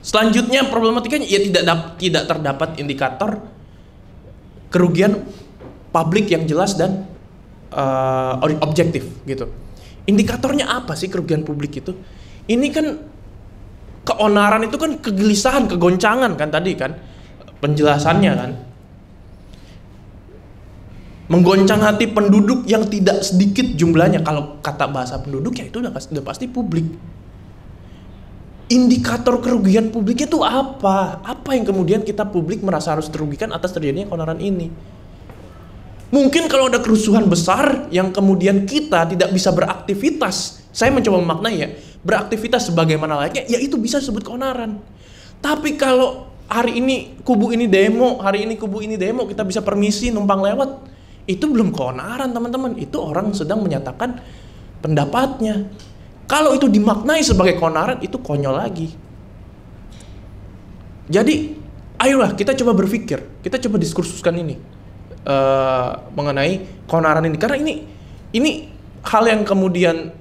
Selanjutnya problematikanya ya tidak terdapat indikator kerugian publik yang jelas dan objektif gitu. Indikatornya apa sih kerugian publik itu? Ini kan keonaran itu kan kegelisahan, kegoncangan kan tadi kan penjelasannya kan. Menggoncang hati penduduk yang tidak sedikit jumlahnya. Kalau kata bahasa penduduk ya itu udah pasti publik. Indikator kerugian publik itu apa? Apa yang kemudian kita publik merasa harus dirugikan atas terjadinya keonaran ini? Mungkin kalau ada kerusuhan besar yang kemudian kita tidak bisa beraktivitas, saya mencoba memaknai ya, beraktivitas sebagaimana layaknya, ya itu bisa disebut keonaran. Tapi kalau hari ini kubu ini demo, hari ini kubu ini demo, kita bisa permisi numpang lewat, itu belum keonaran teman-teman, itu orang sedang menyatakan pendapatnya. Kalau itu dimaknai sebagai keonaran, itu konyol lagi. Jadi, ayolah kita coba berpikir, kita coba diskursuskan ini mengenai keonaran ini, karena ini hal yang kemudian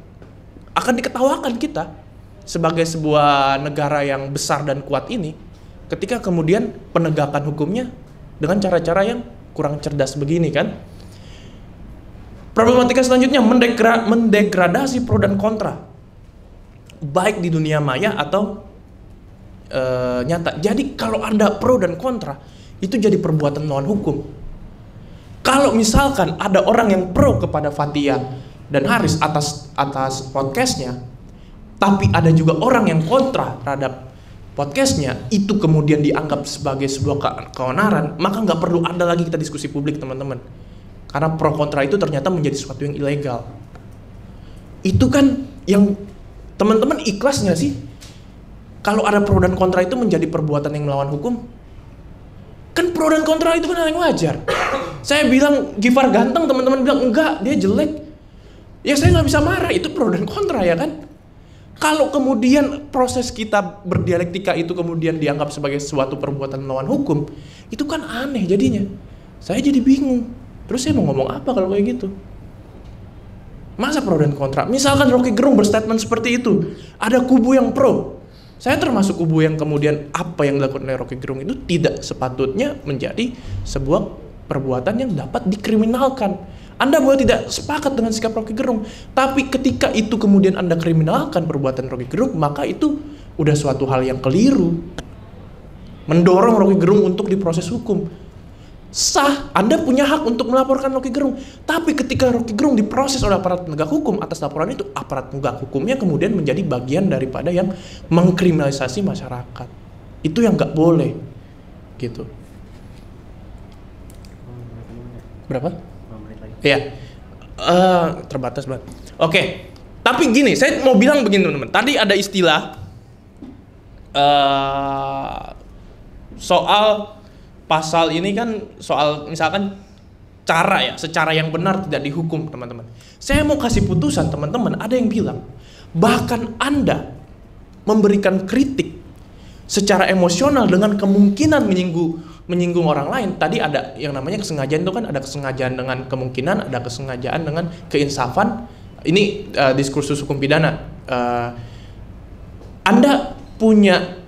akan diketawakan kita sebagai sebuah negara yang besar dan kuat ini, ketika kemudian penegakan hukumnya dengan cara-cara yang kurang cerdas begini kan. Problematika selanjutnya mendegradasi pro dan kontra, baik di dunia maya atau nyata. Jadi kalau ada pro dan kontra, itu jadi perbuatan melawan hukum. Kalau misalkan ada orang yang pro kepada Fathia dan Haris atas podcastnya, tapi ada juga orang yang kontra terhadap podcastnya, itu kemudian dianggap sebagai sebuah keonaran, maka nggak perlu ada lagi kita diskusi publik, teman-teman. Karena pro kontra itu ternyata menjadi sesuatu yang ilegal. Itu kan yang teman-teman ikhlas nggak sih? Kalau ada pro dan kontra itu menjadi perbuatan yang melawan hukum? Kan pro dan kontra itu kan hal yang wajar. Saya bilang Gifar ganteng, teman-teman bilang enggak, dia jelek. Ya saya nggak bisa marah, itu pro dan kontra ya kan? Kalau kemudian proses kita berdialektika itu kemudian dianggap sebagai suatu perbuatan melawan hukum, itu kan aneh jadinya. Saya jadi bingung. Terus saya mau ngomong apa kalau kayak gitu? Masa pro dan kontra? Misalkan Rocky Gerung berstatement seperti itu, ada kubu yang pro. Saya termasuk kubu yang kemudian apa yang dilakukan oleh Rocky Gerung itu tidak sepatutnya menjadi sebuah perbuatan yang dapat dikriminalkan. Anda boleh tidak sepakat dengan sikap Rocky Gerung, tapi ketika itu kemudian Anda kriminalkan perbuatan Rocky Gerung, maka itu udah suatu hal yang keliru. Mendorong Rocky Gerung untuk diproses hukum. Sah, Anda punya hak untuk melaporkan Rocky Gerung. Tapi ketika Rocky Gerung diproses oleh aparat penegak hukum atas laporan itu, aparat penegak hukumnya kemudian menjadi bagian daripada yang mengkriminalisasi masyarakat. Itu yang nggak boleh, gitu. Berapa? Iya, terbatas banget. Oke, tapi gini, saya mau bilang begini teman-teman. Tadi ada istilah soal pasal ini kan soal misalkan cara ya, secara yang benar tidak dihukum teman-teman. Saya mau kasih putusan teman-teman, ada yang bilang bahkan Anda memberikan kritik secara emosional dengan kemungkinan menyinggung orang lain. Tadi ada yang namanya kesengajaan, itu kan ada kesengajaan dengan kemungkinan, ada kesengajaan dengan keinsafan. Ini diskursus hukum pidana. Anda punya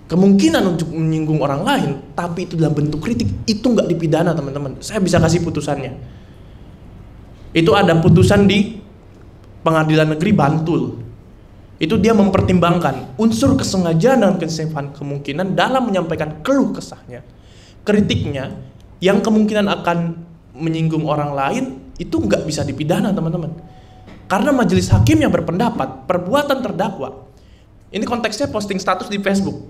kemungkinan untuk menyinggung orang lain, tapi itu dalam bentuk kritik, itu nggak dipidana teman-teman. Saya bisa kasih putusannya. Itu ada putusan di Pengadilan Negeri Bantul. Itu dia mempertimbangkan unsur kesengajaan dan kemungkinan dalam menyampaikan keluh kesahnya, kritiknya, yang kemungkinan akan menyinggung orang lain, itu nggak bisa dipidana teman-teman. Karena majelis hakim yang berpendapat perbuatan terdakwa, ini konteksnya posting status di Facebook,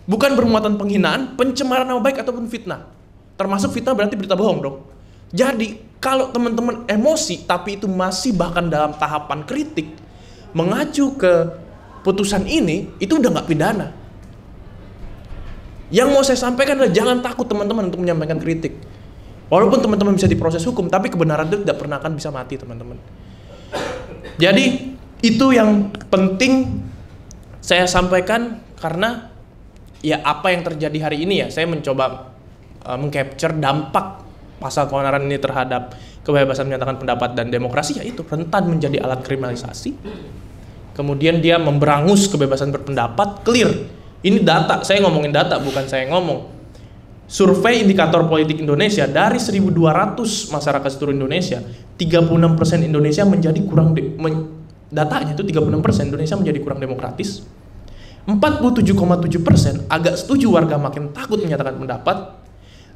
bukan bermuatan penghinaan, pencemaran nama baik ataupun fitnah. Termasuk fitnah berarti berita bohong dong. Jadi kalau teman-teman emosi tapi itu masih bahkan dalam tahapan kritik, mengacu ke putusan ini, itu udah nggak pidana. Yang mau saya sampaikan adalah jangan takut teman-teman untuk menyampaikan kritik. Walaupun teman-teman bisa diproses hukum, tapi kebenaran itu tidak pernah akan bisa mati teman-teman. Jadi itu yang penting saya sampaikan, karena ya apa yang terjadi hari ini ya, saya mencoba mengcapture dampak pasal keonaran ini terhadap kebebasan menyatakan pendapat dan demokrasi, yaitu rentan menjadi alat kriminalisasi. Kemudian dia memberangus kebebasan berpendapat, clear. Ini data, saya ngomongin data, bukan saya ngomong. Survei Indikator Politik Indonesia, dari 1.200 masyarakat seluruh Indonesia, 36% Indonesia menjadi kurang, datanya itu 36% Indonesia menjadi kurang demokratis. 47,7% agak setuju warga makin takut menyatakan pendapat.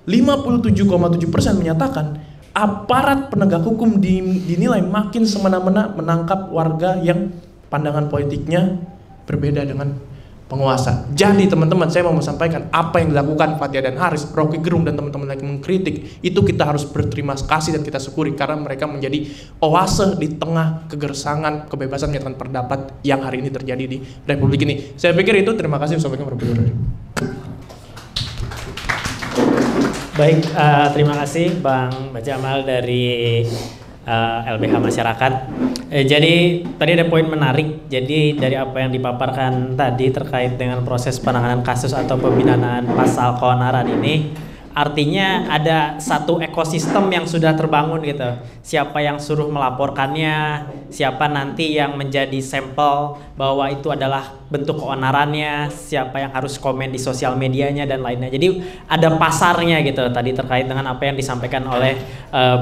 57,7% menyatakan aparat penegak hukum dinilai makin semena-mena menangkap warga yang pandangan politiknya berbeda dengan penguasa. Jadi teman-teman, saya mau sampaikan apa yang dilakukan Fathia dan Haris, Rocky Gerung dan teman-teman lagi mengkritik, itu kita harus berterima kasih dan kita syukuri, karena mereka menjadi oase di tengah kegersangan kebebasan menyatakan pendapat yang hari ini terjadi di Republik ini. Saya pikir itu, terima kasih. Assalamualaikum warahmatullahi wabarakatuh. Baik, terima kasih Bang Jamal dari LBH Masyarakat. Jadi tadi ada poin menarik. Jadi dari apa yang dipaparkan tadi terkait dengan proses penanganan kasus atau pembinaan pasal keonaran ini, Artinya ada satu ekosistem yang sudah terbangun gitu. Siapa yang suruh melaporkannya, siapa nanti yang menjadi sampel bahwa itu adalah bentuk keonarannya, siapa yang harus komen di sosial medianya dan lainnya. Jadi ada pasarnya gitu tadi terkait dengan apa yang disampaikan oleh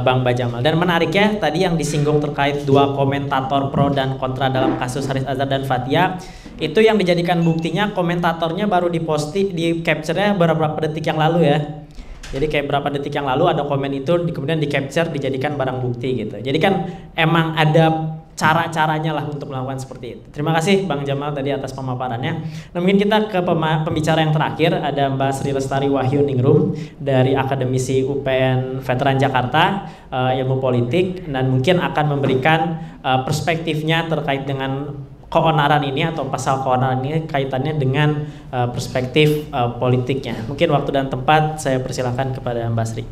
Bang Bajamal. Dan menariknya tadi yang disinggung terkait dua komentator pro dan kontra dalam kasus Haris Azhar dan Fathia, itu yang dijadikan buktinya komentatornya baru diposting, di capture-nya beberapa detik yang lalu ya. Jadi kayak berapa detik yang lalu ada komen itu kemudian di capture dijadikan barang bukti gitu. Jadi kan emang ada cara-caranya lah untuk melakukan seperti itu. Terima kasih Bang Jamal tadi atas pemaparannya. Nah, mungkin kita ke pembicara yang terakhir, ada Mbak Sri Lestari Wahyu Ningrum dari Akademisi UPN Veteran Jakarta, Ilmu Politik, dan mungkin akan memberikan perspektifnya terkait dengan keonaran ini atau pasal keonaran ini kaitannya dengan perspektif politiknya. Mungkin waktu dan tempat saya persilakan kepada Mbak Sri.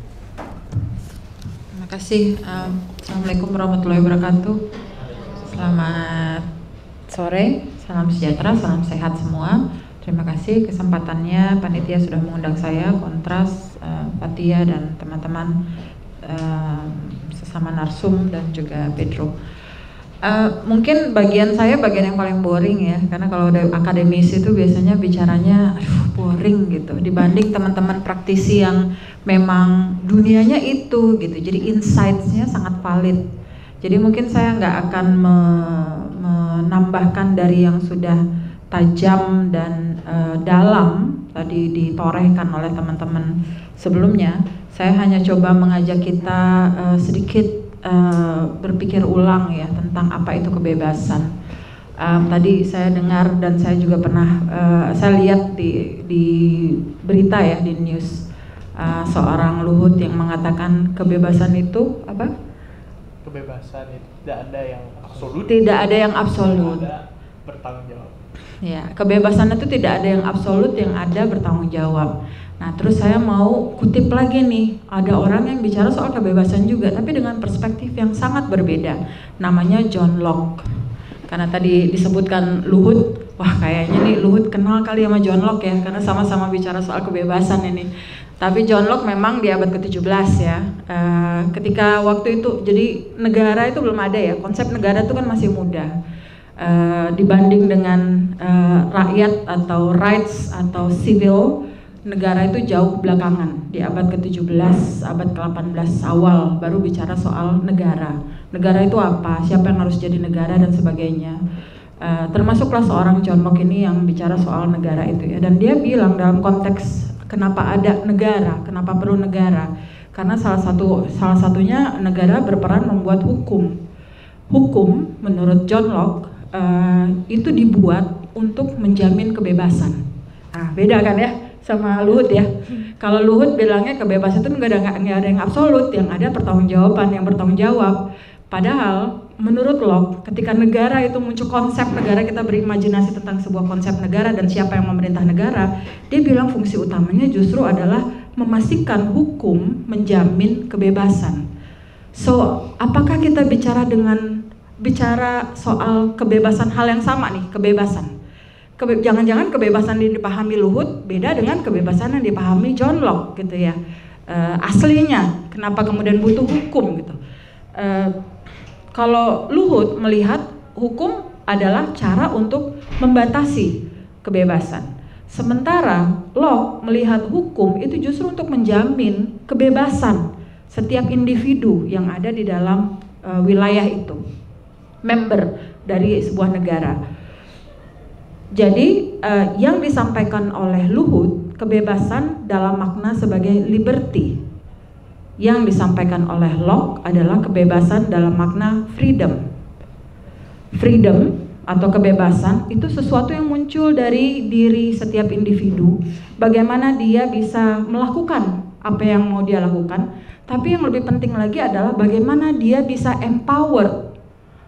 Terima kasih. Assalamualaikum warahmatullahi wabarakatuh. Selamat sore, salam sejahtera, salam sehat semua. Terima kasih kesempatannya, panitia sudah mengundang saya, Kontras, Fathia dan teman-teman sesama narsum dan juga Pedro. Mungkin bagian saya bagian yang paling boring ya, karena kalau udah akademisi itu biasanya bicaranya boring gitu dibanding teman-teman praktisi yang memang dunianya itu gitu, jadi insights-nya sangat valid. Jadi mungkin saya nggak akan menambahkan dari yang sudah tajam dan dalam tadi ditorehkan oleh teman-teman sebelumnya. Saya hanya coba mengajak kita sedikit berpikir ulang ya tentang apa itu kebebasan. Tadi saya dengar dan saya juga pernah saya lihat di berita ya, di news, seorang Luhut yang mengatakan kebebasan itu apa? Kebebasan itu tidak ada yang absolut. Tidak ada yang absolut. Ada bertanggung jawab. Ya, kebebasan itu tidak ada yang absolut, yang ada bertanggung jawab. Nah, terus saya mau kutip lagi nih, ada orang yang bicara soal kebebasan juga, tapi dengan perspektif yang sangat berbeda. Namanya John Locke. Karena tadi disebutkan Luhut, wah kayaknya nih Luhut kenal kali sama John Locke ya, karena sama-sama bicara soal kebebasan ini. Tapi John Locke memang di abad ke-17 ya, ketika waktu itu, jadi negara itu belum ada ya, konsep negara itu kan masih muda. Dibanding dengan rakyat atau rights atau civil, negara itu jauh belakangan. Di abad ke-17, abad ke-18 awal baru bicara soal negara. Negara itu apa, siapa yang harus jadi negara dan sebagainya. Termasuklah seorang John Locke ini yang bicara soal negara itu ya. Dan dia bilang dalam konteks kenapa ada negara, kenapa perlu negara. Karena salah satunya negara berperan membuat hukum. Hukum menurut John Locke itu dibuat untuk menjamin kebebasan. Nah, beda kan ya sama Luhut ya. Kalau Luhut bilangnya kebebasan itu nggak ada yang absolut, yang ada pertanggungjawaban, yang bertanggung jawab. Padahal menurut Locke, ketika negara itu muncul konsep negara, kita berimajinasi tentang sebuah konsep negara dan siapa yang memerintah negara, dia bilang fungsi utamanya justru adalah memastikan hukum menjamin kebebasan. So, apakah kita bicara soal kebebasan hal yang sama nih, kebebasan? Jangan-jangan kebebasan yang dipahami Luhut beda dengan kebebasan yang dipahami John Locke gitu ya. Aslinya kenapa kemudian butuh hukum gitu. Kalau Luhut melihat hukum adalah cara untuk membatasi kebebasan. Sementara Locke melihat hukum itu justru untuk menjamin kebebasan setiap individu yang ada di dalam wilayah itu, member dari sebuah negara. Jadi yang disampaikan oleh Luhut, kebebasan dalam makna sebagai liberty. Yang disampaikan oleh Locke adalah kebebasan dalam makna freedom. Freedom atau kebebasan itu sesuatu yang muncul dari diri setiap individu. Bagaimana dia bisa melakukan apa yang mau dia lakukan. Tapi yang lebih penting lagi adalah bagaimana dia bisa empower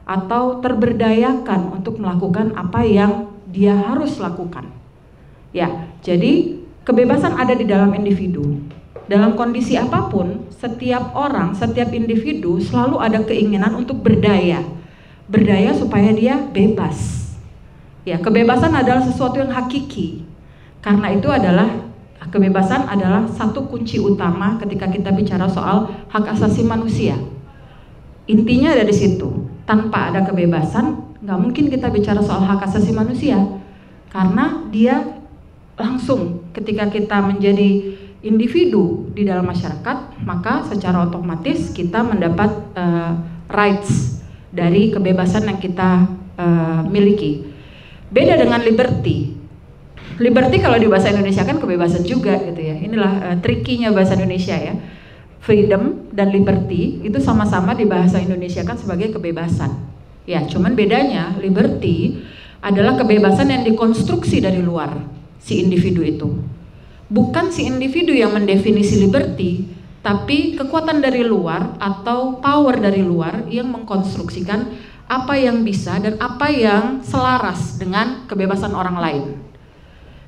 atau terberdayakan untuk melakukan apa yang dia harus lakukan. Ya, jadi kebebasan ada di dalam individu. Dalam kondisi apapun, setiap orang, setiap individu selalu ada keinginan untuk berdaya. Berdaya supaya dia bebas. Ya, kebebasan adalah sesuatu yang hakiki. Karena itu adalah Kebebasan adalah satu kunci utama ketika kita bicara soal hak asasi manusia. Intinya ada di situ. Tanpa ada kebebasan, nggak mungkin kita bicara soal hak asasi manusia, karena dia langsung ketika kita menjadi individu di dalam masyarakat, maka secara otomatis kita mendapat rights dari kebebasan yang kita miliki. Beda dengan liberty. Liberty kalau di bahasa Indonesia kan kebebasan juga gitu ya. Inilah tricky-nya bahasa Indonesia ya. Freedom dan liberty itu sama-sama di bahasa Indonesia kan sebagai kebebasan. Ya, cuman bedanya liberty adalah kebebasan yang dikonstruksi dari luar si individu itu. Bukan si individu yang mendefinisi liberty, tapi kekuatan dari luar atau power dari luar yang mengkonstruksikan apa yang bisa dan apa yang selaras dengan kebebasan orang lain.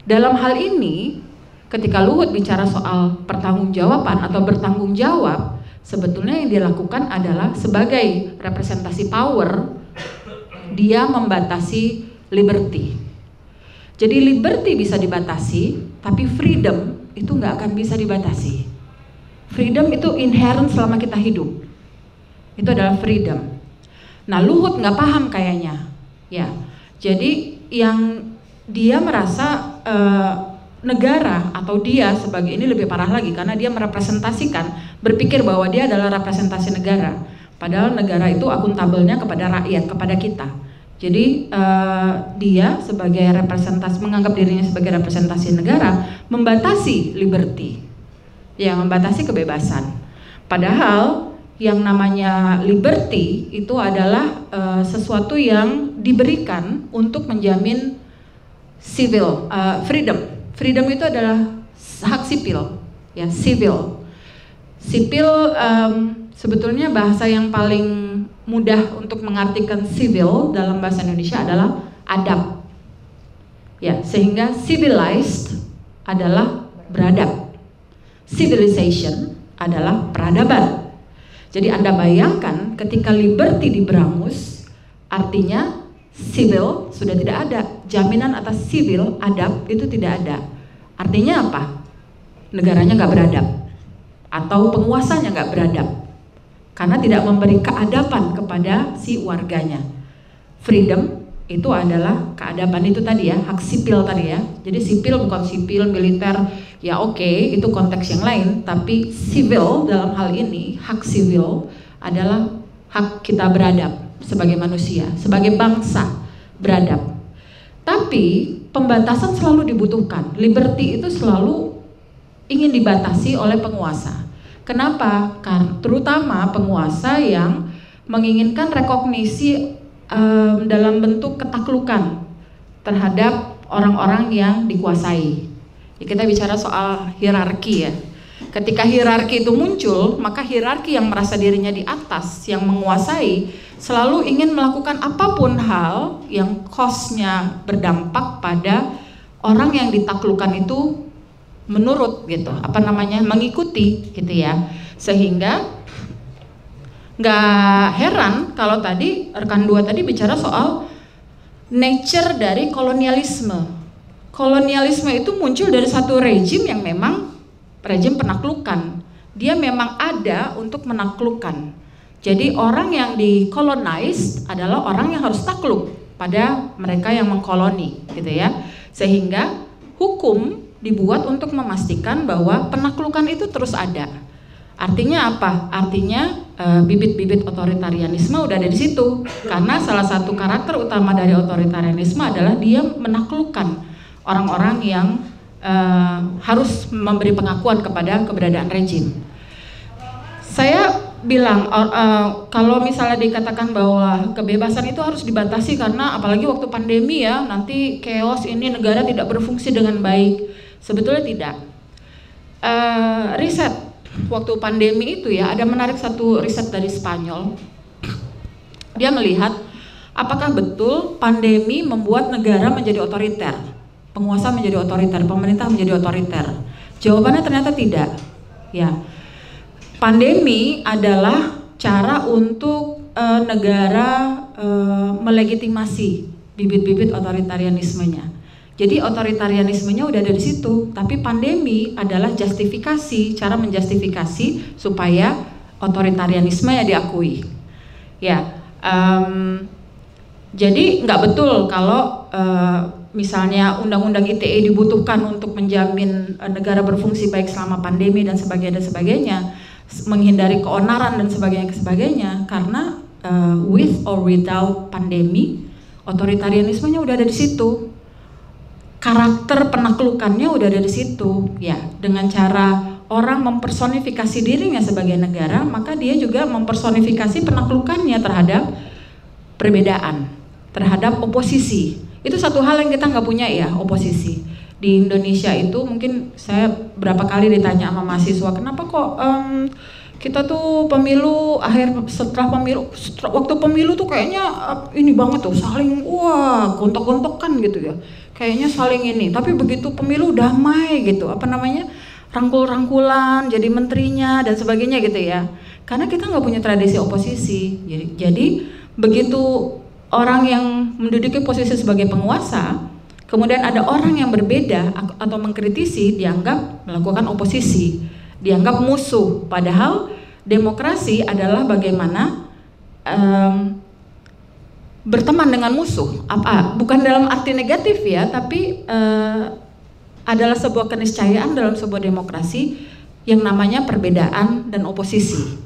Dalam hal ini, ketika Luhut bicara soal pertanggungjawaban atau bertanggung jawab, sebetulnya yang dilakukan adalah sebagai representasi power, dia membatasi liberty. Jadi liberty bisa dibatasi, tapi freedom itu nggak akan bisa dibatasi. Freedom itu inherent selama kita hidup. Itu adalah freedom. Nah, Luhut nggak paham kayaknya, ya. Jadi yang dia merasa negara atau dia sebagai ini lebih parah lagi karena dia merepresentasikan, berpikir bahwa dia adalah representasi negara. Padahal negara itu akuntabelnya kepada rakyat, kepada kita. Jadi dia sebagai representasi, menganggap dirinya sebagai representasi negara, membatasi liberty, ya, membatasi kebebasan. Padahal yang namanya liberty itu adalah sesuatu yang diberikan untuk menjamin civil, freedom. Freedom itu adalah hak sipil, ya, civil. Sipil sebetulnya bahasa yang paling mudah untuk mengartikan civil dalam bahasa Indonesia adalah adab. Ya, sehingga civilized adalah beradab. Civilization adalah peradaban. Jadi Anda bayangkan ketika liberty diberangus, artinya civil sudah tidak ada, jaminan atas civil, adab itu tidak ada. Artinya apa? Negaranya nggak beradab, atau penguasanya nggak beradab, karena tidak memberi keadaban kepada si warganya. Freedom itu adalah keadaban itu tadi ya, hak sipil tadi ya. Jadi sipil bukan sipil militer, ya oke, itu konteks yang lain. Tapi civil dalam hal ini, hak sivil adalah hak kita beradab sebagai manusia, sebagai bangsa beradab. Tapi pembatasan selalu dibutuhkan. Liberty itu selalu ingin dibatasi oleh penguasa. Kenapa? Karena terutama penguasa yang menginginkan rekognisi dalam bentuk ketaklukan terhadap orang-orang yang dikuasai. Ya, kita bicara soal hierarki ya. Ketika hierarki itu muncul, maka hierarki yang merasa dirinya di atas, yang menguasai, selalu ingin melakukan apapun hal yang cost-nya berdampak pada orang yang ditaklukkan itu menurut gitu, mengikuti gitu ya. Sehingga nggak heran kalau tadi rekan dua tadi bicara soal nature dari kolonialisme. Kolonialisme itu muncul dari satu rejim yang memang rejim penaklukan. Dia memang ada untuk menaklukkan. Jadi orang yang dikolonize adalah orang yang harus takluk pada mereka yang mengkoloni, gitu ya. Sehingga hukum dibuat untuk memastikan bahwa penaklukan itu terus ada. Artinya apa? Artinya bibit-bibit otoritarianisme udah ada di situ. Karena salah satu karakter utama dari otoritarianisme adalah dia menaklukkan orang-orang yang harus memberi pengakuan kepada keberadaan rejim. Saya bilang kalau misalnya dikatakan bahwa kebebasan itu harus dibatasi karena apalagi waktu pandemi ya, nanti chaos ini negara tidak berfungsi dengan baik. Sebetulnya tidak. Riset waktu pandemi itu ya, ada menarik satu riset dari Spanyol. Dia melihat apakah betul pandemi membuat negara menjadi otoriter, penguasa menjadi otoriter, pemerintah menjadi otoriter. Jawabannya ternyata tidak. Ya. Pandemi adalah cara untuk negara melegitimasi bibit-bibit otoritarianismenya. Jadi otoritarianismenya udah ada di situ, tapi pandemi adalah justifikasi, cara menjustifikasi supaya otoritarianisme ya diakui. Ya, jadi nggak betul kalau misalnya undang-undang ITE dibutuhkan untuk menjamin negara berfungsi baik selama pandemi dan sebagainya, menghindari keonaran dan sebagainya, karena with or without pandemi, otoritarianismenya udah ada di situ, karakter penaklukannya udah ada di situ, ya. Dengan cara orang mempersonifikasi dirinya sebagai negara, maka dia juga mempersonifikasi penaklukannya terhadap perbedaan, terhadap oposisi. Itu satu hal yang kita nggak punya ya, oposisi. Di Indonesia itu mungkin saya berapa kali ditanya sama mahasiswa, kenapa kok kita tuh pemilu waktu pemilu tuh kayaknya ini banget tuh, saling wah gontok-gontokan gitu ya, kayaknya saling ini, tapi begitu pemilu damai gitu, rangkul-rangkulan jadi menterinya dan sebagainya gitu ya, karena kita nggak punya tradisi oposisi. Jadi begitu orang yang menduduki posisi sebagai penguasa, kemudian ada orang yang berbeda atau mengkritisi, dianggap melakukan oposisi, dianggap musuh. Padahal demokrasi adalah bagaimana berteman dengan musuh. Bukan dalam arti negatif ya, tapi adalah sebuah keniscayaan dalam sebuah demokrasi yang namanya perbedaan dan oposisi.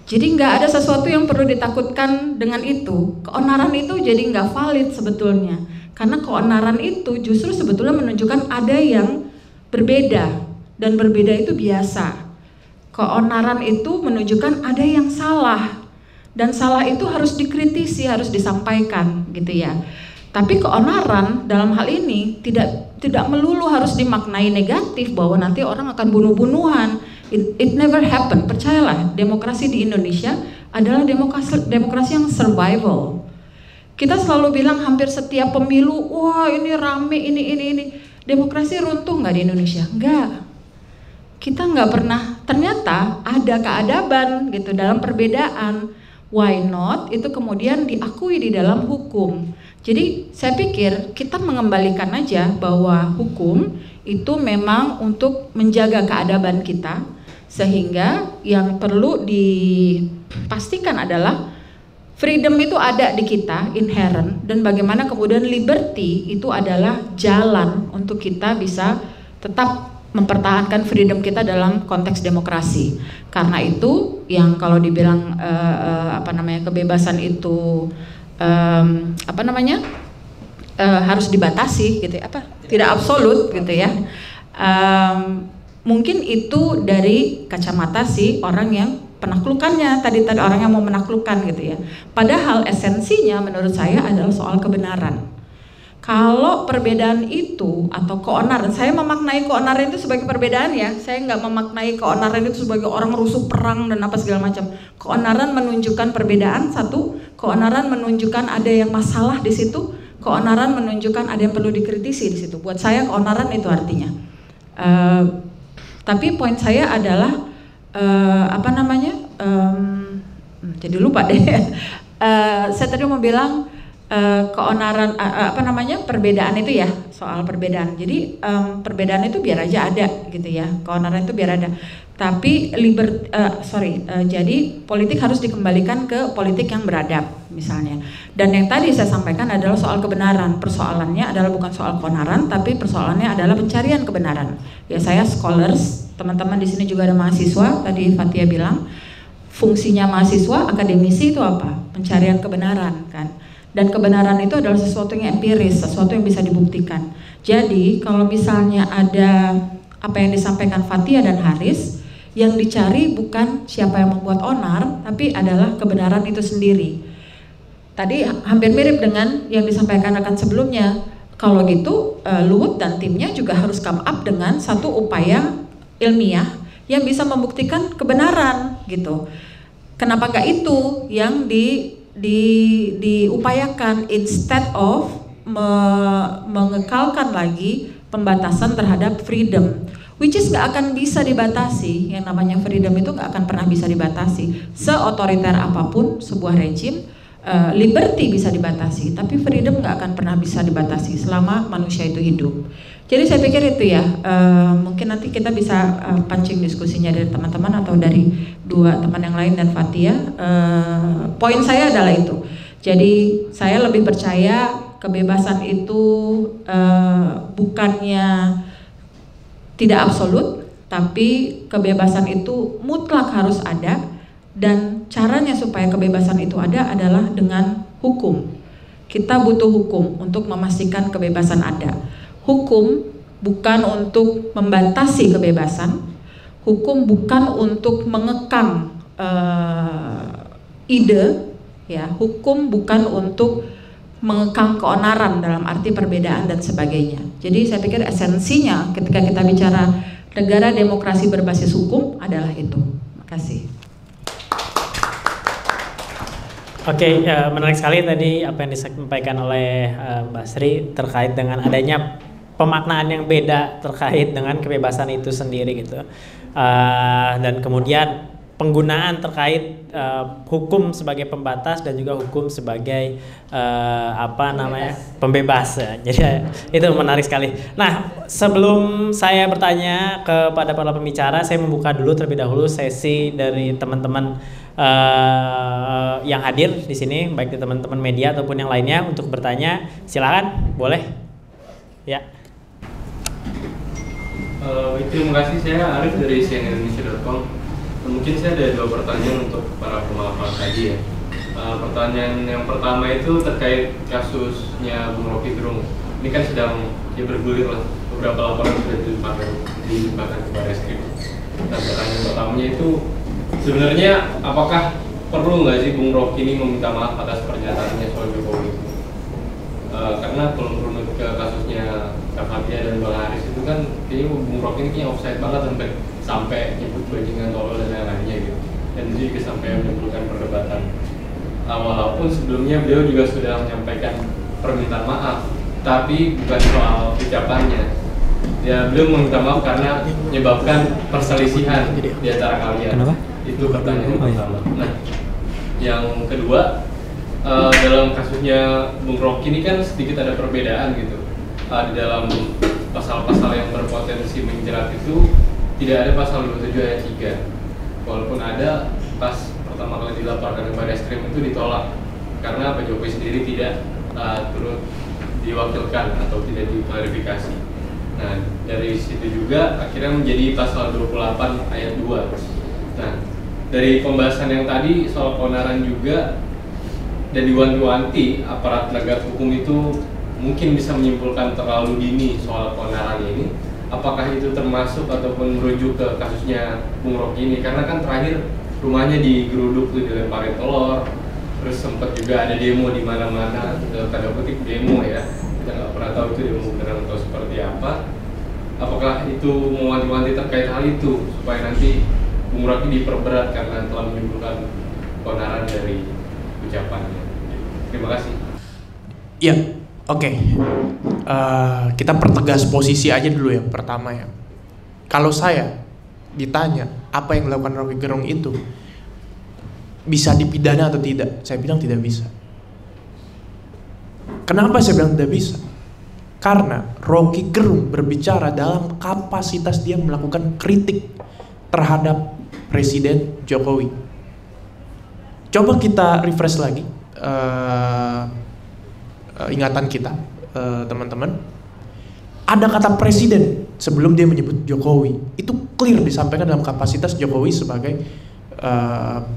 Jadi nggak ada sesuatu yang perlu ditakutkan dengan itu. Keonaran itu jadi nggak valid sebetulnya, karena keonaran itu justru sebetulnya menunjukkan ada yang berbeda, dan berbeda itu biasa. Keonaran itu menunjukkan ada yang salah, dan salah itu harus dikritisi, harus disampaikan gitu ya. Tapi keonaran dalam hal ini tidak melulu harus dimaknai negatif, bahwa nanti orang akan bunuh-bunuhan. It never happen. Percayalah, demokrasi di Indonesia adalah demokrasi yang survival. Kita selalu bilang hampir setiap pemilu, wah ini rame, ini. Demokrasi runtuh nggak di Indonesia? Nggak. Kita nggak pernah, ternyata ada keadaban gitu dalam perbedaan. Why not? Itu kemudian diakui di dalam hukum. Jadi saya pikir kita mengembalikan aja bahwa hukum itu memang untuk menjaga keadaban kita, sehingga yang perlu dipastikan adalah freedom itu ada di kita, inherent, dan bagaimana kemudian liberty itu adalah jalan untuk kita bisa tetap mempertahankan freedom kita dalam konteks demokrasi. Karena itu yang kalau dibilang kebebasan itu harus dibatasi gitu ya, tidak absolut gitu ya. Mungkin itu dari kacamata si orang yang penaklukannya tadi orang yang mau menaklukkan gitu ya. Padahal esensinya menurut saya adalah soal kebenaran. Kalau perbedaan itu atau keonaran, saya memaknai keonaran itu sebagai perbedaan ya. Saya nggak memaknai keonaran itu sebagai orang rusuh perang dan apa segala macam. Keonaran menunjukkan perbedaan satu, keonaran menunjukkan ada yang masalah di situ, keonaran menunjukkan ada yang perlu dikritisi di situ. Buat saya keonaran itu artinya. Tapi poin saya adalah jadi lupa deh. Saya tadi mau bilang keonaran perbedaan itu ya, soal perbedaan. Jadi perbedaan itu biar aja ada gitu ya. Keonaran itu biar ada. Tapi jadi politik harus dikembalikan ke politik yang beradab misalnya. Dan yang tadi saya sampaikan adalah soal kebenaran. Persoalannya adalah bukan soal keonaran, tapi persoalannya adalah pencarian kebenaran. Ya saya scholars, teman-teman di sini juga ada mahasiswa. Tadi Fatia bilang fungsinya mahasiswa, akademisi itu apa? Pencarian kebenaran kan. Dan kebenaran itu adalah sesuatu yang empiris, sesuatu yang bisa dibuktikan. Jadi kalau misalnya ada apa yang disampaikan Fatia dan Haris, yang dicari bukan siapa yang membuat onar, tapi adalah kebenaran itu sendiri. Tadi hampir mirip dengan yang disampaikan rekan sebelumnya. Kalau gitu Luhut dan timnya juga harus come up dengan satu upaya ilmiah yang bisa membuktikan kebenaran gitu. Kenapa nggak itu yang diupayakan instead of mengekalkan lagi pembatasan terhadap freedom, which is nggak akan bisa dibatasi. Yang namanya freedom itu nggak akan pernah bisa dibatasi. Seotoriter apapun sebuah rejim, liberty bisa dibatasi, tapi freedom nggak akan pernah bisa dibatasi selama manusia itu hidup. Jadi saya pikir itu ya, mungkin nanti kita bisa pancing diskusinya dari teman-teman atau dari dua teman yang lain dan Fathia. Poin saya adalah itu. Jadi saya lebih percaya kebebasan itu bukannya tidak absolut, tapi kebebasan itu mutlak harus ada. Dan caranya supaya kebebasan itu ada adalah dengan hukum. Kita butuh hukum untuk memastikan kebebasan ada. Hukum bukan untuk membatasi kebebasan. Hukum bukan untuk mengekang ide. Ya, hukum bukan untuk mengekang keonaran dalam arti perbedaan dan sebagainya. Jadi saya pikir esensinya ketika kita bicara negara demokrasi berbasis hukum adalah itu. Terima kasih. Oke, menarik sekali tadi apa yang disampaikan oleh Mbak Sri terkait dengan adanya pemaknaan yang beda terkait dengan kebebasan itu sendiri gitu, dan kemudian penggunaan terkait hukum sebagai pembatas dan juga hukum sebagai pembebas. Jadi itu menarik sekali. Nah, sebelum saya bertanya kepada para pembicara, saya membuka dulu terlebih dahulu sesi dari teman-teman yang hadir di sini, baik di teman-teman media ataupun yang lainnya untuk bertanya. Silakan, boleh. Ya. Terima kasih. Saya Arif dari cnnindonesia.com. Mungkin saya ada dua pertanyaan untuk para pemaparan tadi ya. Pertanyaan yang pertama itu terkait kasusnya Bung Rocky Gerung. Ini kan sedang bergulir lah, beberapa laporan sudah dilimpahkan ke Barreskrim. Dan pertanyaan pertamanya itu sebenarnya apakah perlu nggak sih Bung Rocky ini meminta maaf atas pernyataannya soal Jokowi? Karena kalau menurut ke kasusnya Kak Fathia dan Bang Haris itu kan kayaknya Bung Rocky ini kayaknya offside banget sampai nyebut bajingan tolol dan lain-lainnya gitu. Dan itu juga sampai menimbulkan perdebatan. Walaupun sebelumnya beliau juga sudah menyampaikan permintaan maaf, tapi bukan soal ucapannya. Ya, beliau meminta maaf karena menyebabkan perselisihan di antara kalian. Kenapa? Itu pertanyaan pertama. Nah, yang kedua, dalam kasusnya Bung Rocky ini kan sedikit ada perbedaan gitu. Di dalam pasal-pasal yang berpotensi menjerat itu tidak ada pasal 27 ayat 3. Walaupun ada, pas pertama kali dilaporkan ke Barreskrim itu ditolak karena Pak Jokowi sendiri tidak turut diwakilkan atau tidak diklarifikasi. Nah, dari situ juga akhirnya menjadi pasal 28 ayat 2. Nah, dari pembahasan yang tadi soal keonaran juga dan diwanti-wanti aparat penegak hukum itu mungkin bisa menyimpulkan terlalu dini soal keonaran ini. Apakah itu termasuk ataupun merujuk ke kasusnya Bung Rocky ini? Karena kan terakhir rumahnya digeruduk tuh, dilemparin telur, terus sempat juga ada demo di mana-mana, tanda kutip demo ya. Kita nggak pernah tahu itu demo beneran atau seperti apa. Apakah itu mewanti-wanti terkait hal itu supaya nanti Bung Rocky diperberat karena telah menimbulkan keonaran dari ucapannya? Terima kasih. Ya, oke. Kita pertegas posisi aja dulu ya. Pertama ya, kalau saya ditanya apa yang dilakukan Rocky Gerung itu bisa dipidana atau tidak, saya bilang tidak bisa. Kenapa saya bilang tidak bisa? Karena Rocky Gerung berbicara dalam kapasitas dia melakukan kritik terhadap Presiden Jokowi. Coba kita refresh lagi ingatan kita, teman-teman. Ada kata presiden sebelum dia menyebut Jokowi. Itu clear disampaikan dalam kapasitas Jokowi sebagai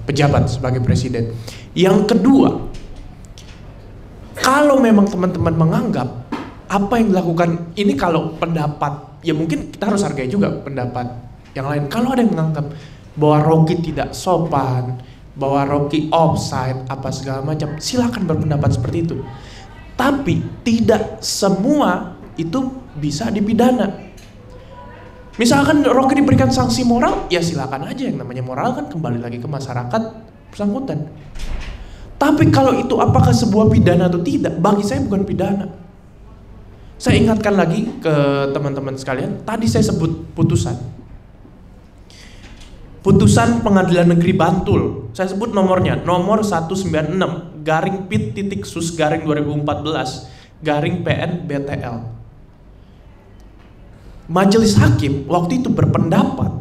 pejabat, sebagai presiden. Yang kedua, kalau memang teman-teman menganggap apa yang dilakukan ini, kalau pendapat, ya mungkin kita harus hargai juga pendapat yang lain. Kalau ada yang menganggap bahwa Rocky tidak sopan, bahwa Rocky offside, apa segala macam, silakan berpendapat seperti itu. Tapi tidak semua itu bisa dipidana. Misalkan Rocky diberikan sanksi moral, ya silakan aja, yang namanya moral kan kembali lagi ke masyarakat bersangkutan. Tapi kalau itu apakah sebuah pidana atau tidak, bagi saya bukan pidana. Saya ingatkan lagi ke teman-teman sekalian, tadi saya sebut putusan Pengadilan Negeri Bantul. Saya sebut nomornya, nomor 196 garing pit.sus/2014/PN-BTL. Majelis Hakim waktu itu berpendapat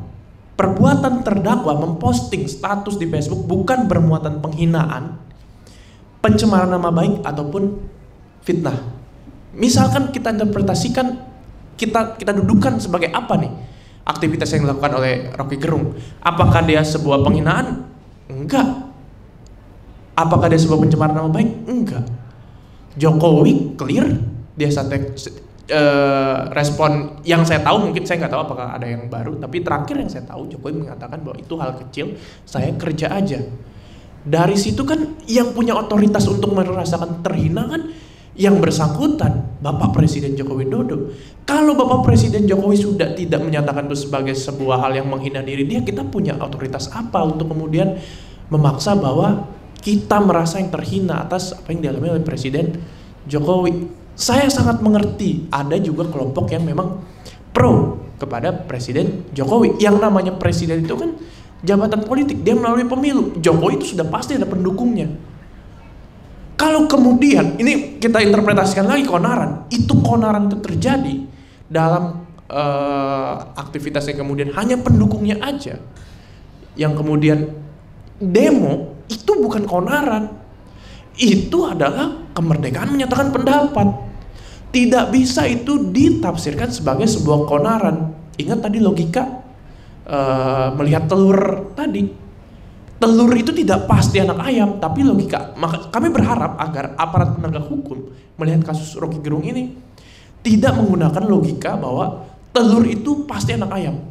perbuatan terdakwa memposting status di Facebook bukan bermuatan penghinaan, pencemaran nama baik ataupun fitnah. Misalkan kita interpretasikan, kita dudukkan sebagai apa nih aktivitas yang dilakukan oleh Rocky Gerung? Apakah dia sebuah penghinaan? Enggak. Apakah dia sebuah pencemaran nama baik? Enggak. Jokowi clear, dia respon yang saya tahu, mungkin saya nggak tahu apakah ada yang baru, tapi terakhir yang saya tahu Jokowi mengatakan bahwa itu hal kecil, saya kerja aja. Dari situ kan yang punya otoritas untuk merasakan terhina kan yang bersangkutan, Bapak Presiden Joko Widodo. Kalau Bapak Presiden Jokowi sudah tidak menyatakan itu sebagai sebuah hal yang menghina diri dia, kita punya otoritas apa untuk kemudian memaksa bahwa kita merasa yang terhina atas apa yang dialami oleh Presiden Jokowi? Saya sangat mengerti, ada juga kelompok yang memang pro kepada Presiden Jokowi. Yang namanya presiden itu kan jabatan politik, dia melalui pemilu. Jokowi itu sudah pasti ada pendukungnya. Kalau kemudian, ini kita interpretasikan lagi keonaran, itu keonaran itu terjadi dalam aktivitas yang kemudian hanya pendukungnya aja, yang kemudian demo, itu bukan keonaran. Itu adalah kemerdekaan menyatakan pendapat. Tidak bisa itu ditafsirkan sebagai sebuah keonaran. Ingat tadi logika melihat telur tadi. Telur itu tidak pasti anak ayam, tapi logika. Maka kami berharap agar aparat penegak hukum melihat kasus Rocky Gerung ini tidak menggunakan logika bahwa telur itu pasti anak ayam.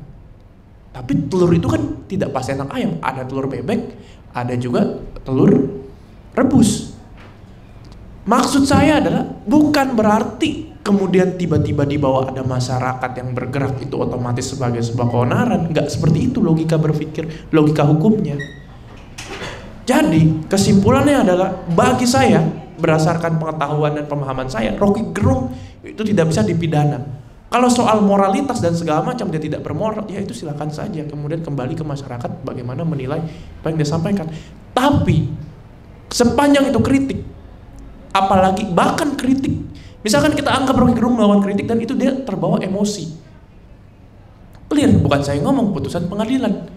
Tapi telur itu kan tidak pasti anak ayam. Ada telur bebek, ada juga telur rebus. Maksud saya adalah bukan berarti kemudian tiba-tiba di bawah ada masyarakat yang bergerak itu otomatis sebagai sebuah keonaran. Enggak seperti itu logika berpikir, logika hukumnya. Jadi kesimpulannya adalah bagi saya berdasarkan pengetahuan dan pemahaman saya, Rocky Gerung itu tidak bisa dipidana. Kalau soal moralitas dan segala macam dia tidak bermoral, ya itu silakan saja. Kemudian kembali ke masyarakat bagaimana menilai apa yang dia sampaikan. Tapi sepanjang itu kritik, apalagi bahkan kritik, misalkan kita anggap Rocky Gerung melawan kritik dan itu dia terbawa emosi, clear, bukan saya ngomong, putusan pengadilan.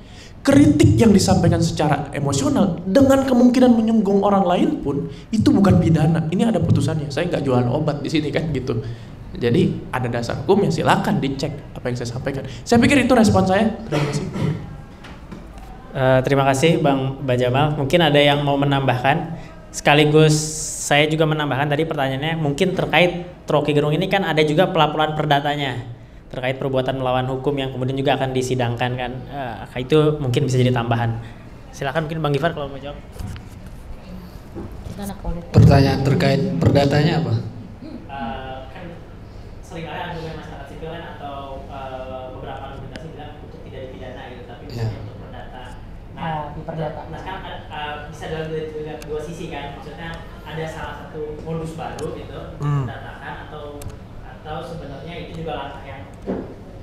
Kritik yang disampaikan secara emosional dengan kemungkinan menyinggung orang lain pun itu bukan pidana. Ini ada putusannya. Saya nggak jualan obat di sini kan gitu. Jadi ada dasar hukumnya, silakan dicek apa yang saya sampaikan. Saya pikir itu respon saya. Terima kasih. Terima kasih Bang Bajamal. Mungkin ada yang mau menambahkan. Sekaligus saya juga menambahkan tadi pertanyaannya mungkin terkait Rocky Gerung ini kan ada juga pelaporan perdatanya terkait perbuatan melawan hukum yang kemudian juga akan disidangkan kan. Itu mungkin bisa jadi tambahan. Silakan mungkin Bang Gifar kalau mau jawab. Pertanyaan terkait perdatanya apa? Kan sering ada argumen masyarakat sipil kan atau beberapa argumentasi bilang untuk tidak dipidana gitu, tapi untuk perdata. Nah, sekarang bisa dalam dua sisi kan, maksudnya ada salah satu modus baru gitu, perdatakan atau sebenarnya itu juga langkah yang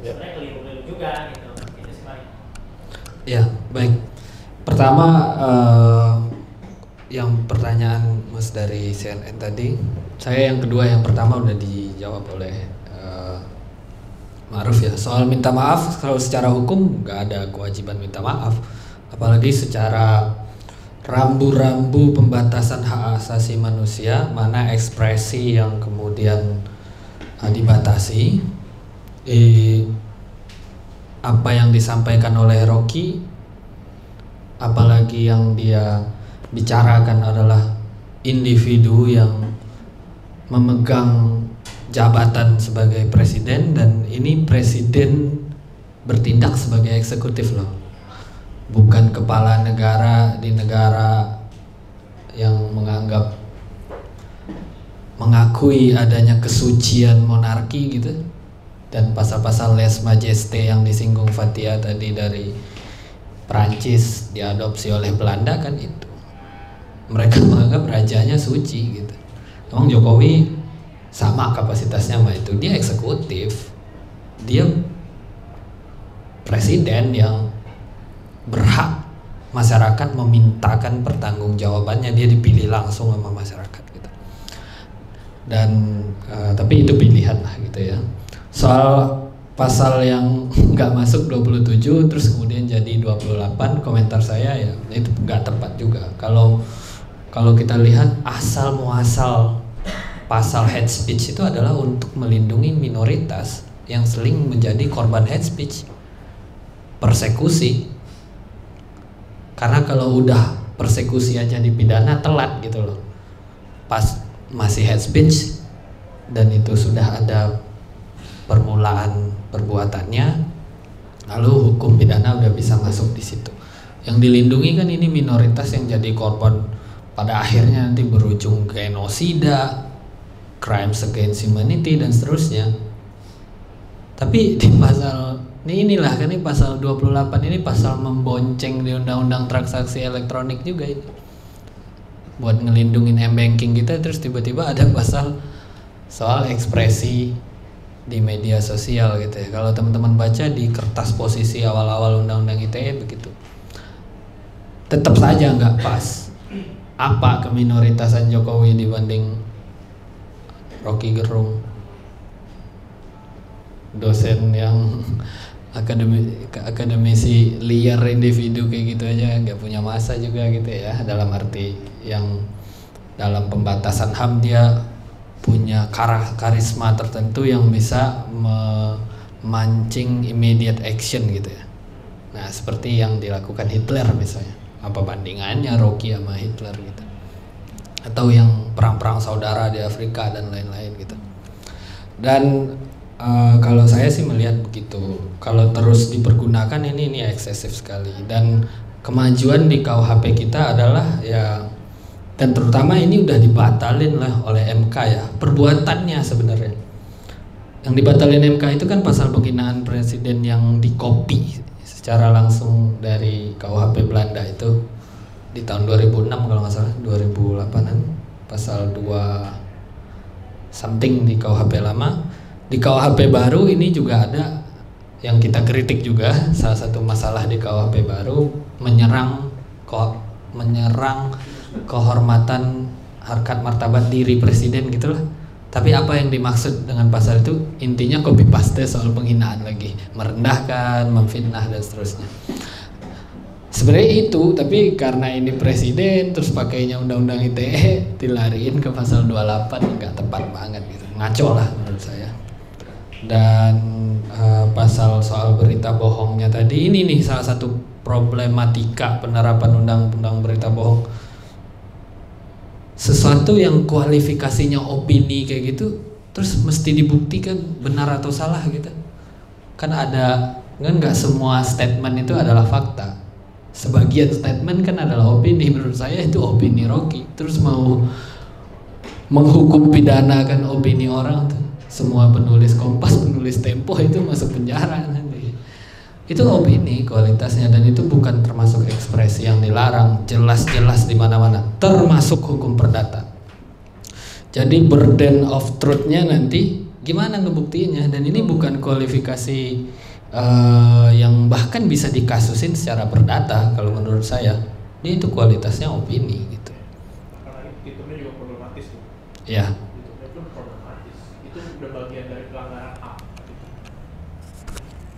sebenarnya keliru-keliru juga gitu. Itu sebenarnya. Ya, baik. Pertama yang pertanyaan Mas dari CNN tadi, saya yang kedua, yang pertama udah dijawab oleh Ma'ruf ya. Soal minta maaf, kalau secara hukum nggak ada kewajiban minta maaf, apalagi secara rambu-rambu pembatasan hak asasi manusia, mana ekspresi yang kemudian dibatasi. Apa yang disampaikan oleh Rocky, apalagi yang dia bicarakan adalah individu yang memegang jabatan sebagai presiden, dan ini presiden bertindak sebagai eksekutif loh, bukan kepala negara di negara yang mengakui adanya kesucian monarki gitu. Dan pasal-pasal les majesté yang disinggung Fathia tadi dari Prancis diadopsi oleh Belanda kan itu. Mereka menganggap rajanya suci gitu. Emang Jokowi sama kapasitasnya sama itu, dia eksekutif. Dia presiden yang berhak masyarakat memintakan pertanggungjawabannya, dia dipilih langsung sama masyarakat gitu. Dan tapi itu pilihan lah gitu ya. Soal pasal yang nggak masuk 27 terus kemudian jadi 28, komentar saya ya itu nggak tepat juga. Kalau kita lihat asal muasal pasal hate speech itu adalah untuk melindungi minoritas yang sering menjadi korban hate speech, persekusi. Karena kalau udah persekusi aja dipidana telat gitu loh, pas masih hate speech dan itu sudah ada permulaan perbuatannya, lalu hukum pidana udah bisa masuk di situ. Yang dilindungi kan ini minoritas yang jadi korban pada akhirnya nanti berujung genosida, crimes against humanity dan seterusnya. Tapi di pasal inilah kan, ini pasal 28 ini pasal membonceng di undang-undang transaksi elektronik juga itu. Buat ngelindungin m-banking kita, terus tiba-tiba ada pasal soal ekspresi di media sosial gitu ya. Kalau teman-teman baca di kertas posisi awal-awal undang-undang ITE begitu. Tetap saja nggak pas. Apa keminoritasan Jokowi dibanding Rocky Gerung, dosen yang akademisi liar individu kayak gitu aja, nggak punya masa juga gitu ya, dalam arti yang dalam pembatasan HAM dia punya karisma tertentu yang bisa memancing immediate action gitu ya. Nah seperti yang dilakukan Hitler misalnya, apa bandingannya Rocky sama Hitler gitu, atau yang perang-perang saudara di Afrika dan lain-lain gitu. Dan kalau saya sih melihat begitu, kalau terus dipergunakan ini eksesif sekali. Dan kemajuan di KUHP kita adalah ya, dan terutama ini udah dibatalin lah oleh MK ya, perbuatannya sebenarnya. Yang dibatalin MK itu kan pasal penghinaan presiden yang dikopi secara langsung dari KUHP Belanda itu di tahun 2006 kalau nggak salah, 2008an, pasal 2 something di KUHP lama. Di KUHP baru ini juga ada yang kita kritik juga, salah satu masalah di KUHP baru menyerang kehormatan harkat martabat diri presiden gitulah. Tapi apa yang dimaksud dengan pasal itu intinya copy paste soal penghinaan lagi, merendahkan, memfitnah dan seterusnya. Sebenarnya itu, tapi karena ini presiden terus pakainya undang-undang ITE dilariin ke pasal 28, nggak tepat banget gitu, ngaco lah menurut saya. Dan pasal soal berita bohongnya tadi, ini nih salah satu problematika penerapan undang-undang berita bohong. Sesuatu yang kualifikasinya opini kayak gitu terus mesti dibuktikan benar atau salah gitu. Kan ada, kan nggak semua statement itu adalah fakta. Sebagian statement kan adalah opini. Menurut saya itu opini Rocky. Terus mau menghukum pidana kan opini orang tuh. Semua penulis Kompas, penulis Tempo itu masuk penjara nanti. Itu opini kualitasnya, dan itu bukan termasuk ekspresi yang dilarang, jelas-jelas di mana-mana, termasuk hukum perdata. Jadi burden of truth-nya nanti gimana ngebuktiinnya, dan ini bukan kualifikasi yang bahkan bisa dikasusin secara perdata kalau menurut saya. Dia itu kualitasnya opini gitu. Karena itu juga problematis tuh. Ya.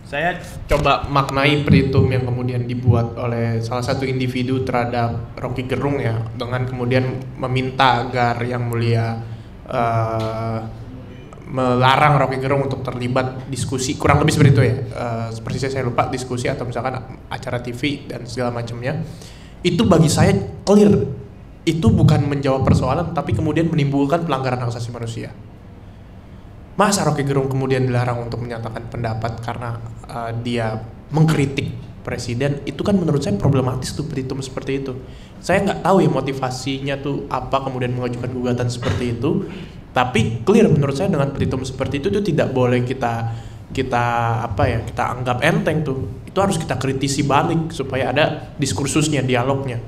Saya coba maknai petitum yang kemudian dibuat oleh salah satu individu terhadap Rocky Gerung ya, dengan kemudian meminta agar yang mulia melarang Rocky Gerung untuk terlibat diskusi, kurang lebih seperti itu ya, seperti saya lupa, diskusi atau misalkan acara TV dan segala macamnya. Itu bagi saya clear, itu bukan menjawab persoalan tapi kemudian menimbulkan pelanggaran hak asasi manusia. Masa Rocky Gerung kemudian dilarang untuk menyatakan pendapat karena dia mengkritik presiden? Itu kan menurut saya problematis tuh petitum seperti itu. Saya nggak tahu ya motivasinya tuh apa kemudian mengajukan gugatan seperti itu. Tapi clear menurut saya dengan petitum seperti itu tidak boleh kita anggap enteng tuh. Itu harus kita kritisi balik supaya ada diskursusnya, dialognya.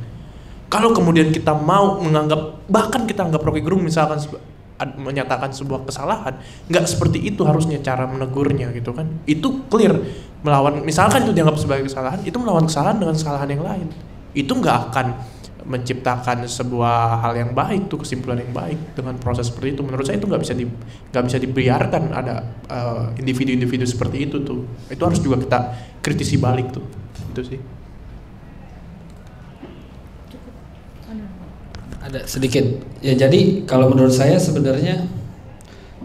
Kalau kemudian kita mau menganggap, bahkan kita anggap Rocky Gerung misalkan menyatakan sebuah kesalahan, nggak seperti itu harusnya cara menegurnya gitu kan. Itu clear melawan, misalkan itu dianggap sebagai kesalahan, itu melawan kesalahan dengan kesalahan yang lain. itu nggak akan menciptakan sebuah hal yang baik tuh, kesimpulan yang baik dengan proses seperti itu. Menurut saya itu nggak bisa dibiarkan ada individu-individu seperti itu tuh. Itu harus juga kita kritisi balik tuh. Itu sih. Ada sedikit ya, jadi kalau menurut saya sebenarnya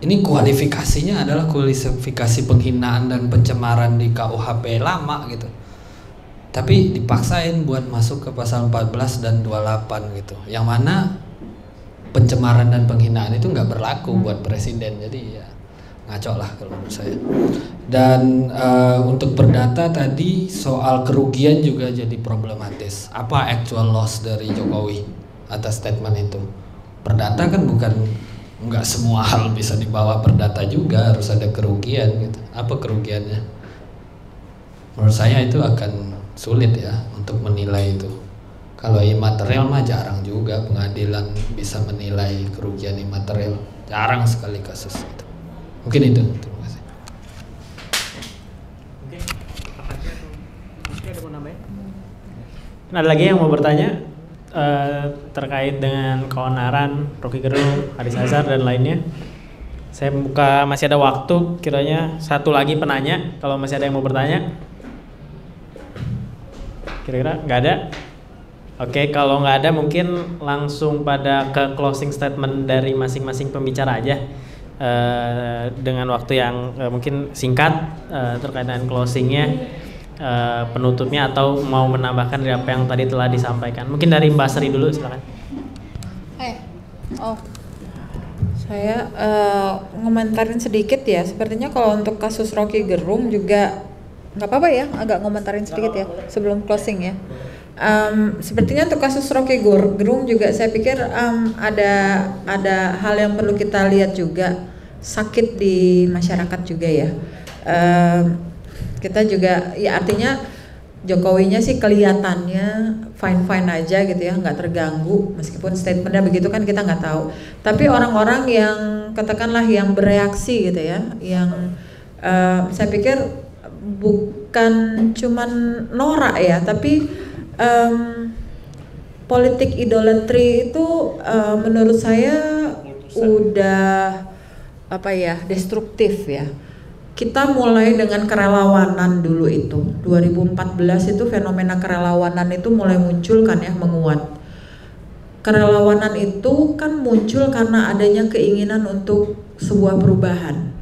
ini kualifikasinya adalah kualifikasi penghinaan dan pencemaran di KUHP lama gitu, tapi dipaksain buat masuk ke pasal 14 dan 28 gitu, yang mana pencemaran dan penghinaan itu nggak berlaku buat presiden. Jadi ya ngaco lah kalau menurut saya. Dan untuk perdata tadi soal kerugian juga jadi problematis. Apa actual loss dari Jokowi atas statement itu? Perdata kan bukan, nggak semua hal bisa dibawa perdata juga, harus ada kerugian gitu. Apa kerugiannya? Menurut saya itu akan sulit ya untuk menilai itu. Kalau imaterial mah jarang juga pengadilan bisa menilai kerugian imaterial, jarang sekali kasus itu. Mungkin itu. Terima kasih. Oke, ada mau nambahin? Ada lagi yang mau bertanya terkait dengan keonaran Rocky Gerung, Haris Azhar dan lainnya? Saya buka, masih ada waktu, kiranya satu lagi penanya kalau masih ada yang mau bertanya. Kira-kira nggak ada? Oke, kalau nggak ada mungkin langsung pada ke closing statement dari masing-masing pembicara aja, dengan waktu yang mungkin singkat terkait dengan closingnya, penutupnya, atau mau menambahkan dari apa yang tadi telah disampaikan. Mungkin dari Mbak Sri dulu, silakan. Saya ngomentarin sedikit ya. Sepertinya kalau untuk kasus Rocky Gerung juga nggak apa-apa ya, agak ngomentarin sedikit ya sebelum closing ya. Sepertinya untuk kasus Rocky Gerung juga saya pikir ada hal yang perlu kita lihat juga, sakit di masyarakat juga ya. Kita juga ya, artinya Jokowinya sih kelihatannya fine-fine aja gitu ya, nggak terganggu, meskipun statementnya begitu kan kita nggak tahu. Tapi orang-orang yang katakanlah yang bereaksi gitu ya, yang saya pikir bukan cuman norak ya, tapi politik idolatry itu menurut saya udah apa ya, destruktif ya. Kita mulai dengan kerelawanan dulu itu 2014 itu fenomena kerelawanan itu mulai muncul kan ya, menguat. Kerelawanan itu kan muncul karena adanya keinginan untuk sebuah perubahan.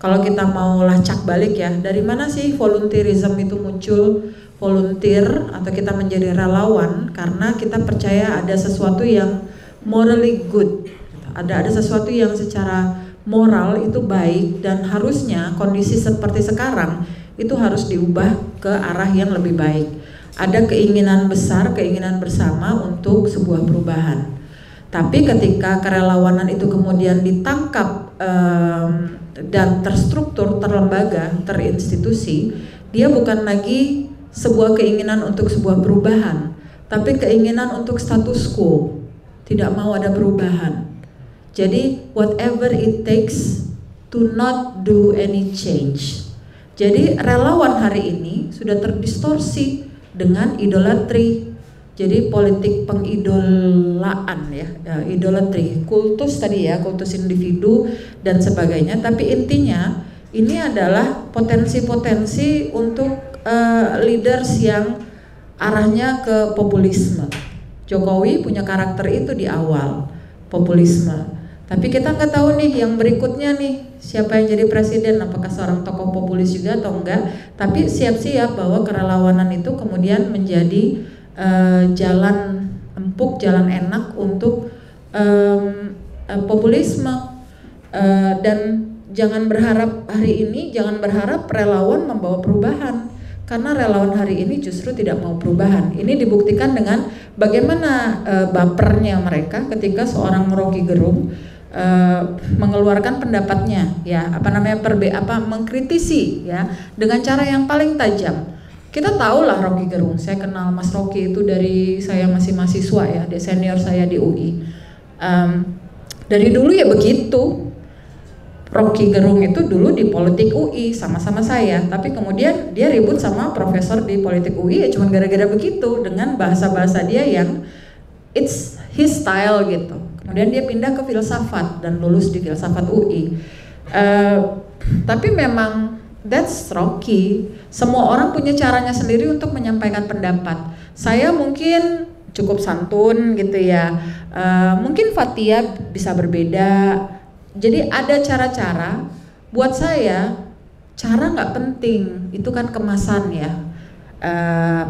Kalau kita mau lacak balik ya, dari mana sih volunteerism itu muncul? Volunteer atau kita menjadi relawan karena kita percaya ada sesuatu yang morally good, ada sesuatu yang secara moral itu baik, dan harusnya kondisi seperti sekarang itu harus diubah ke arah yang lebih baik. Ada keinginan besar, keinginan bersama untuk sebuah perubahan. Tapi ketika kerelawanan itu kemudian ditangkap dan terstruktur, terlembaga, terinstitusi, dia bukan lagi sebuah keinginan untuk sebuah perubahan, tapi keinginan untuk status quo, tidak mau ada perubahan. Jadi whatever it takes to not do any change. Jadi relawan hari ini sudah terdistorsi dengan idolatry. Jadi politik pengidolaan ya, idolatry, kultus tadi ya, kultus individu dan sebagainya. Tapi intinya ini adalah potensi-potensi untuk leaders yang arahnya ke populisme. Jokowi punya karakter itu di awal, populisme. Tapi kita nggak tahu nih yang berikutnya nih siapa yang jadi presiden, apakah seorang tokoh populis juga atau enggak. Tapi siap-siap bahwa kerelawanan itu kemudian menjadi jalan empuk, jalan enak untuk populisme. Dan jangan berharap hari ini, jangan berharap relawan membawa perubahan, karena relawan hari ini justru tidak mau perubahan. Ini dibuktikan dengan bagaimana bapernya mereka ketika seorang Rocky Gerung mengeluarkan pendapatnya ya, mengkritisi ya dengan cara yang paling tajam. Kita tahu lah Rocky Gerung, saya kenal Mas Rocky itu dari saya masih mahasiswa ya, dia senior saya di UI. Dari dulu ya begitu. Rocky Gerung itu dulu di politik UI sama-sama saya, tapi kemudian dia ribut sama profesor di politik UI ya cuman gara-gara begitu dengan bahasa-bahasa dia yang it's his style gitu. Kemudian dia pindah ke filsafat dan lulus di filsafat UI. Tapi memang that's Rocky. Semua orang punya caranya sendiri untuk menyampaikan pendapat. Saya mungkin cukup santun gitu ya. Mungkin Fathia bisa berbeda. Jadi ada cara-cara. Buat saya cara nggak penting. Itu kan kemasan ya.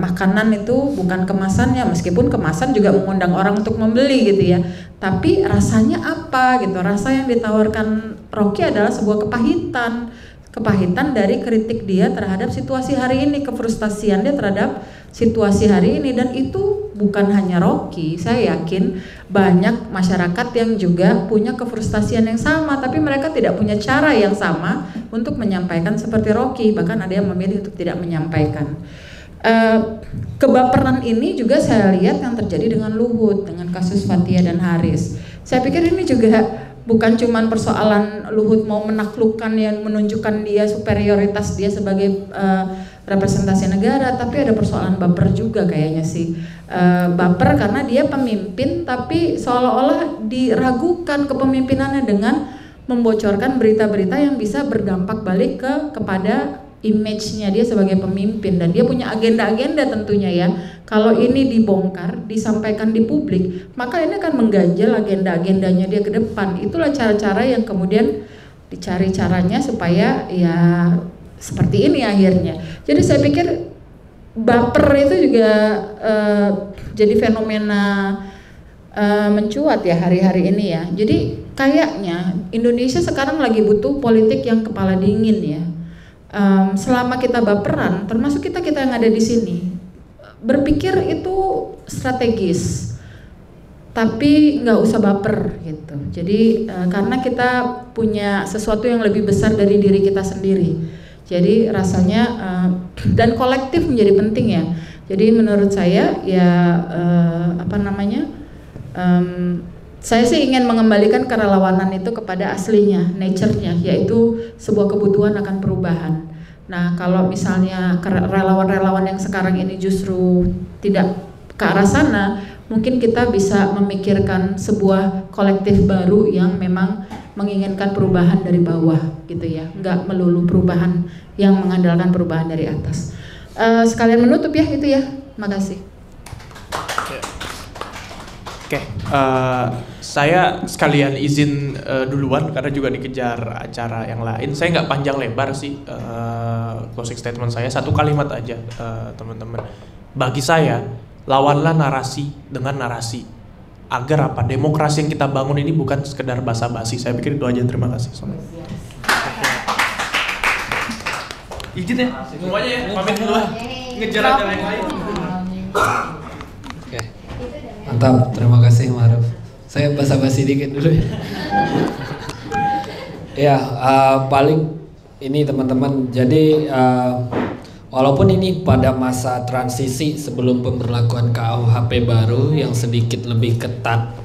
Makanan itu bukan kemasannya, meskipun kemasan juga mengundang orang untuk membeli gitu ya. Tapi rasanya apa gitu? Rasa yang ditawarkan Rocky adalah sebuah kepahitan dari kritik dia terhadap situasi hari ini, kefrustasian dia terhadap situasi hari ini, dan itu bukan hanya Rocky. Saya yakin banyak masyarakat yang juga punya kefrustasian yang sama, tapi mereka tidak punya cara yang sama untuk menyampaikan seperti Rocky. Bahkan ada yang memilih untuk tidak menyampaikan. Kebaperan ini juga saya lihat yang terjadi dengan Luhut, dengan kasus Fathia dan Haris. Saya pikir ini juga bukan cuma persoalan Luhut mau menaklukkan yang menunjukkan dia superioritas dia sebagai representasi negara, tapi ada persoalan baper juga kayaknya sih. Baper karena dia pemimpin tapi seolah-olah diragukan kepemimpinannya dengan membocorkan berita-berita yang bisa berdampak balik kepada image-nya dia sebagai pemimpin, dan dia punya agenda-agenda tentunya ya. Kalau ini dibongkar, disampaikan di publik, maka ini akan mengganjal agenda-agendanya dia ke depan. Itulah cara-cara yang kemudian dicari caranya supaya ya seperti ini akhirnya. Jadi saya pikir baper itu juga jadi fenomena mencuat ya hari-hari ini ya. Jadi kayaknya Indonesia sekarang lagi butuh politik yang kepala dingin ya. Selama kita baperan, termasuk kita yang ada di sini, berpikir itu strategis, tapi nggak usah baper gitu. Jadi karena kita punya sesuatu yang lebih besar dari diri kita sendiri. Jadi rasanya dan kolektif menjadi penting ya. Jadi menurut saya ya saya sih ingin mengembalikan kerelawanan itu kepada aslinya, nature-nya, yaitu sebuah kebutuhan akan perubahan. Nah, kalau misalnya relawan-relawan yang sekarang ini justru tidak ke arah sana, mungkin kita bisa memikirkan sebuah kolektif baru yang memang menginginkan perubahan dari bawah gitu ya, nggak melulu perubahan yang mengandalkan perubahan dari atas. Sekalian menutup ya itu ya, makasih. Oke, saya sekalian izin duluan karena juga dikejar acara yang lain. Saya nggak panjang lebar sih closing statement saya, satu kalimat aja teman-teman. Bagi saya, lawanlah narasi dengan narasi. Agar apa? Demokrasi yang kita bangun ini bukan sekedar basa-basi. Saya pikir itu aja. Terima kasih. Izin ya, semuanya ya, pamit dulu. Ngejar acara yang lain. Mantap, terima kasih Maruf. Saya basa-basi dikit dulu ya. Ya, paling ini teman-teman. Jadi walaupun ini pada masa transisi sebelum pemberlakuan KUHP baru yang sedikit lebih ketat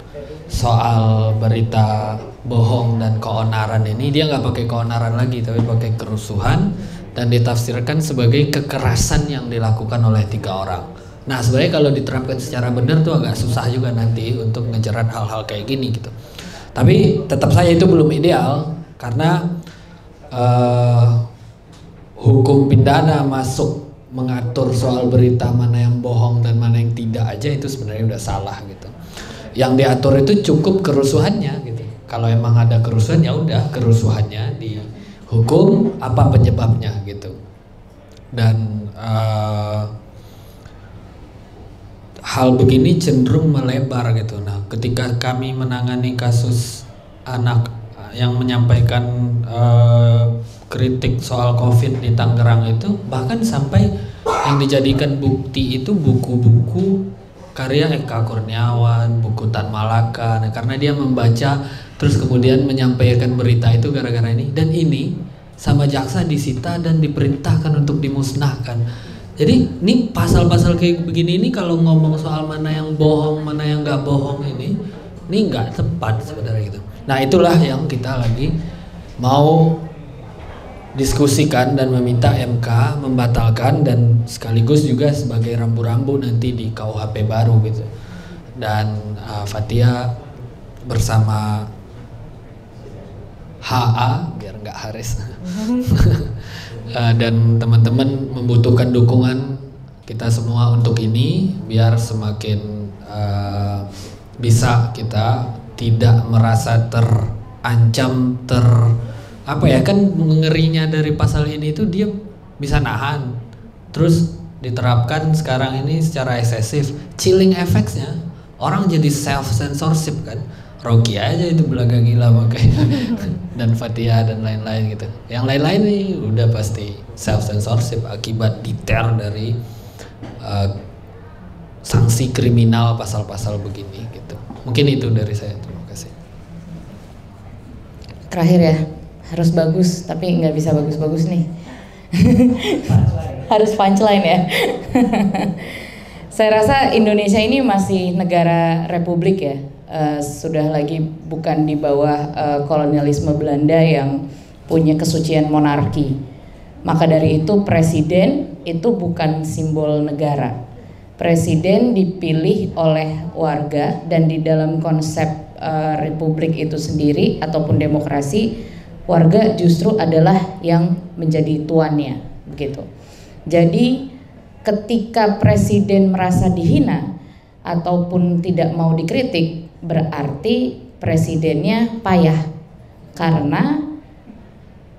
soal berita bohong dan keonaran ini, dia nggak pakai keonaran lagi tapi pakai kerusuhan dan ditafsirkan sebagai kekerasan yang dilakukan oleh 3 orang. Nah sebenarnya kalau diterapkan secara benar tuh agak susah juga nanti untuk ngejerat hal-hal kayak gini gitu. Tapi tetap saja itu belum ideal karena hukum pidana masuk mengatur soal berita mana yang bohong dan mana yang tidak aja itu sebenarnya udah salah gitu. Yang diatur itu cukup kerusuhannya gitu. Kalau emang ada kerusuhan ya udah kerusuhannya dihukum, apa penyebabnya gitu. Dan hal begini cenderung melebar gitu. Nah, ketika kami menangani kasus anak yang menyampaikan kritik soal COVID di Tangerang itu, bahkan sampai yang dijadikan bukti itu buku-buku karya Eka Kurniawan, buku Tan Malaka. Nah, karena dia membaca terus kemudian menyampaikan berita itu gara-gara ini, dan ini sama jaksa disita dan diperintahkan untuk dimusnahkan. Jadi ini pasal-pasal kayak begini ini kalau ngomong soal mana yang bohong, mana yang nggak bohong ini nggak tepat sebenarnya gitu. Nah itulah yang kita lagi mau diskusikan dan meminta MK membatalkan dan sekaligus juga sebagai rambu-rambu nanti di KUHP baru gitu. Dan Fathia bersama HA biar nggak Haris dan teman-teman membutuhkan dukungan kita semua untuk ini biar semakin bisa kita tidak merasa terancam apa ya, kan ngerinya dari pasal ini itu dia bisa nahan terus diterapkan sekarang ini secara eksesif, chilling effects-nya orang jadi self censorship kan. Rocky aja itu belaga gila makanya dan Fathia dan lain-lain gitu. Yang lain-lain nih udah pasti self censorship akibat detail dari sanksi kriminal pasal-pasal begini gitu. Mungkin itu dari saya, terima kasih. Terakhir ya, harus bagus tapi nggak bisa bagus-bagus nih. Harus punchline ya. Saya rasa Indonesia ini masih negara republik ya. Sudah lagi bukan di bawah kolonialisme Belanda yang punya kesucian monarki. Maka dari itu presiden itu bukan simbol negara. Presiden dipilih oleh warga dan di dalam konsep republik itu sendiri ataupun demokrasi, warga justru adalah yang menjadi tuannya, begitu. Jadi ketika presiden merasa dihina ataupun tidak mau dikritik, berarti presidennya payah, karena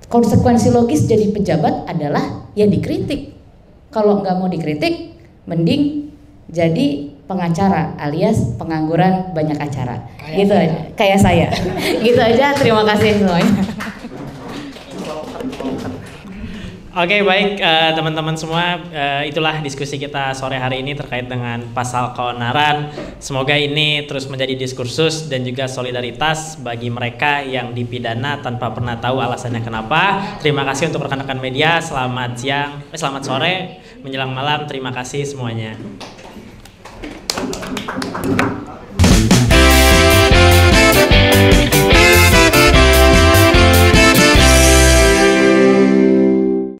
konsekuensi logis jadi pejabat adalah ya dikritik. Kalau nggak mau dikritik, mending jadi pengacara alias pengangguran banyak acara. Gitu aja, kayak saya. Gitu aja, terima kasih semuanya. Oke, baik teman-teman semua, itulah diskusi kita sore hari ini terkait dengan pasal keonaran. Semoga ini terus menjadi diskursus dan juga solidaritas bagi mereka yang dipidana tanpa pernah tahu alasannya kenapa. Terima kasih untuk rekan-rekan media. Selamat siang, selamat sore, menjelang malam. Terima kasih semuanya.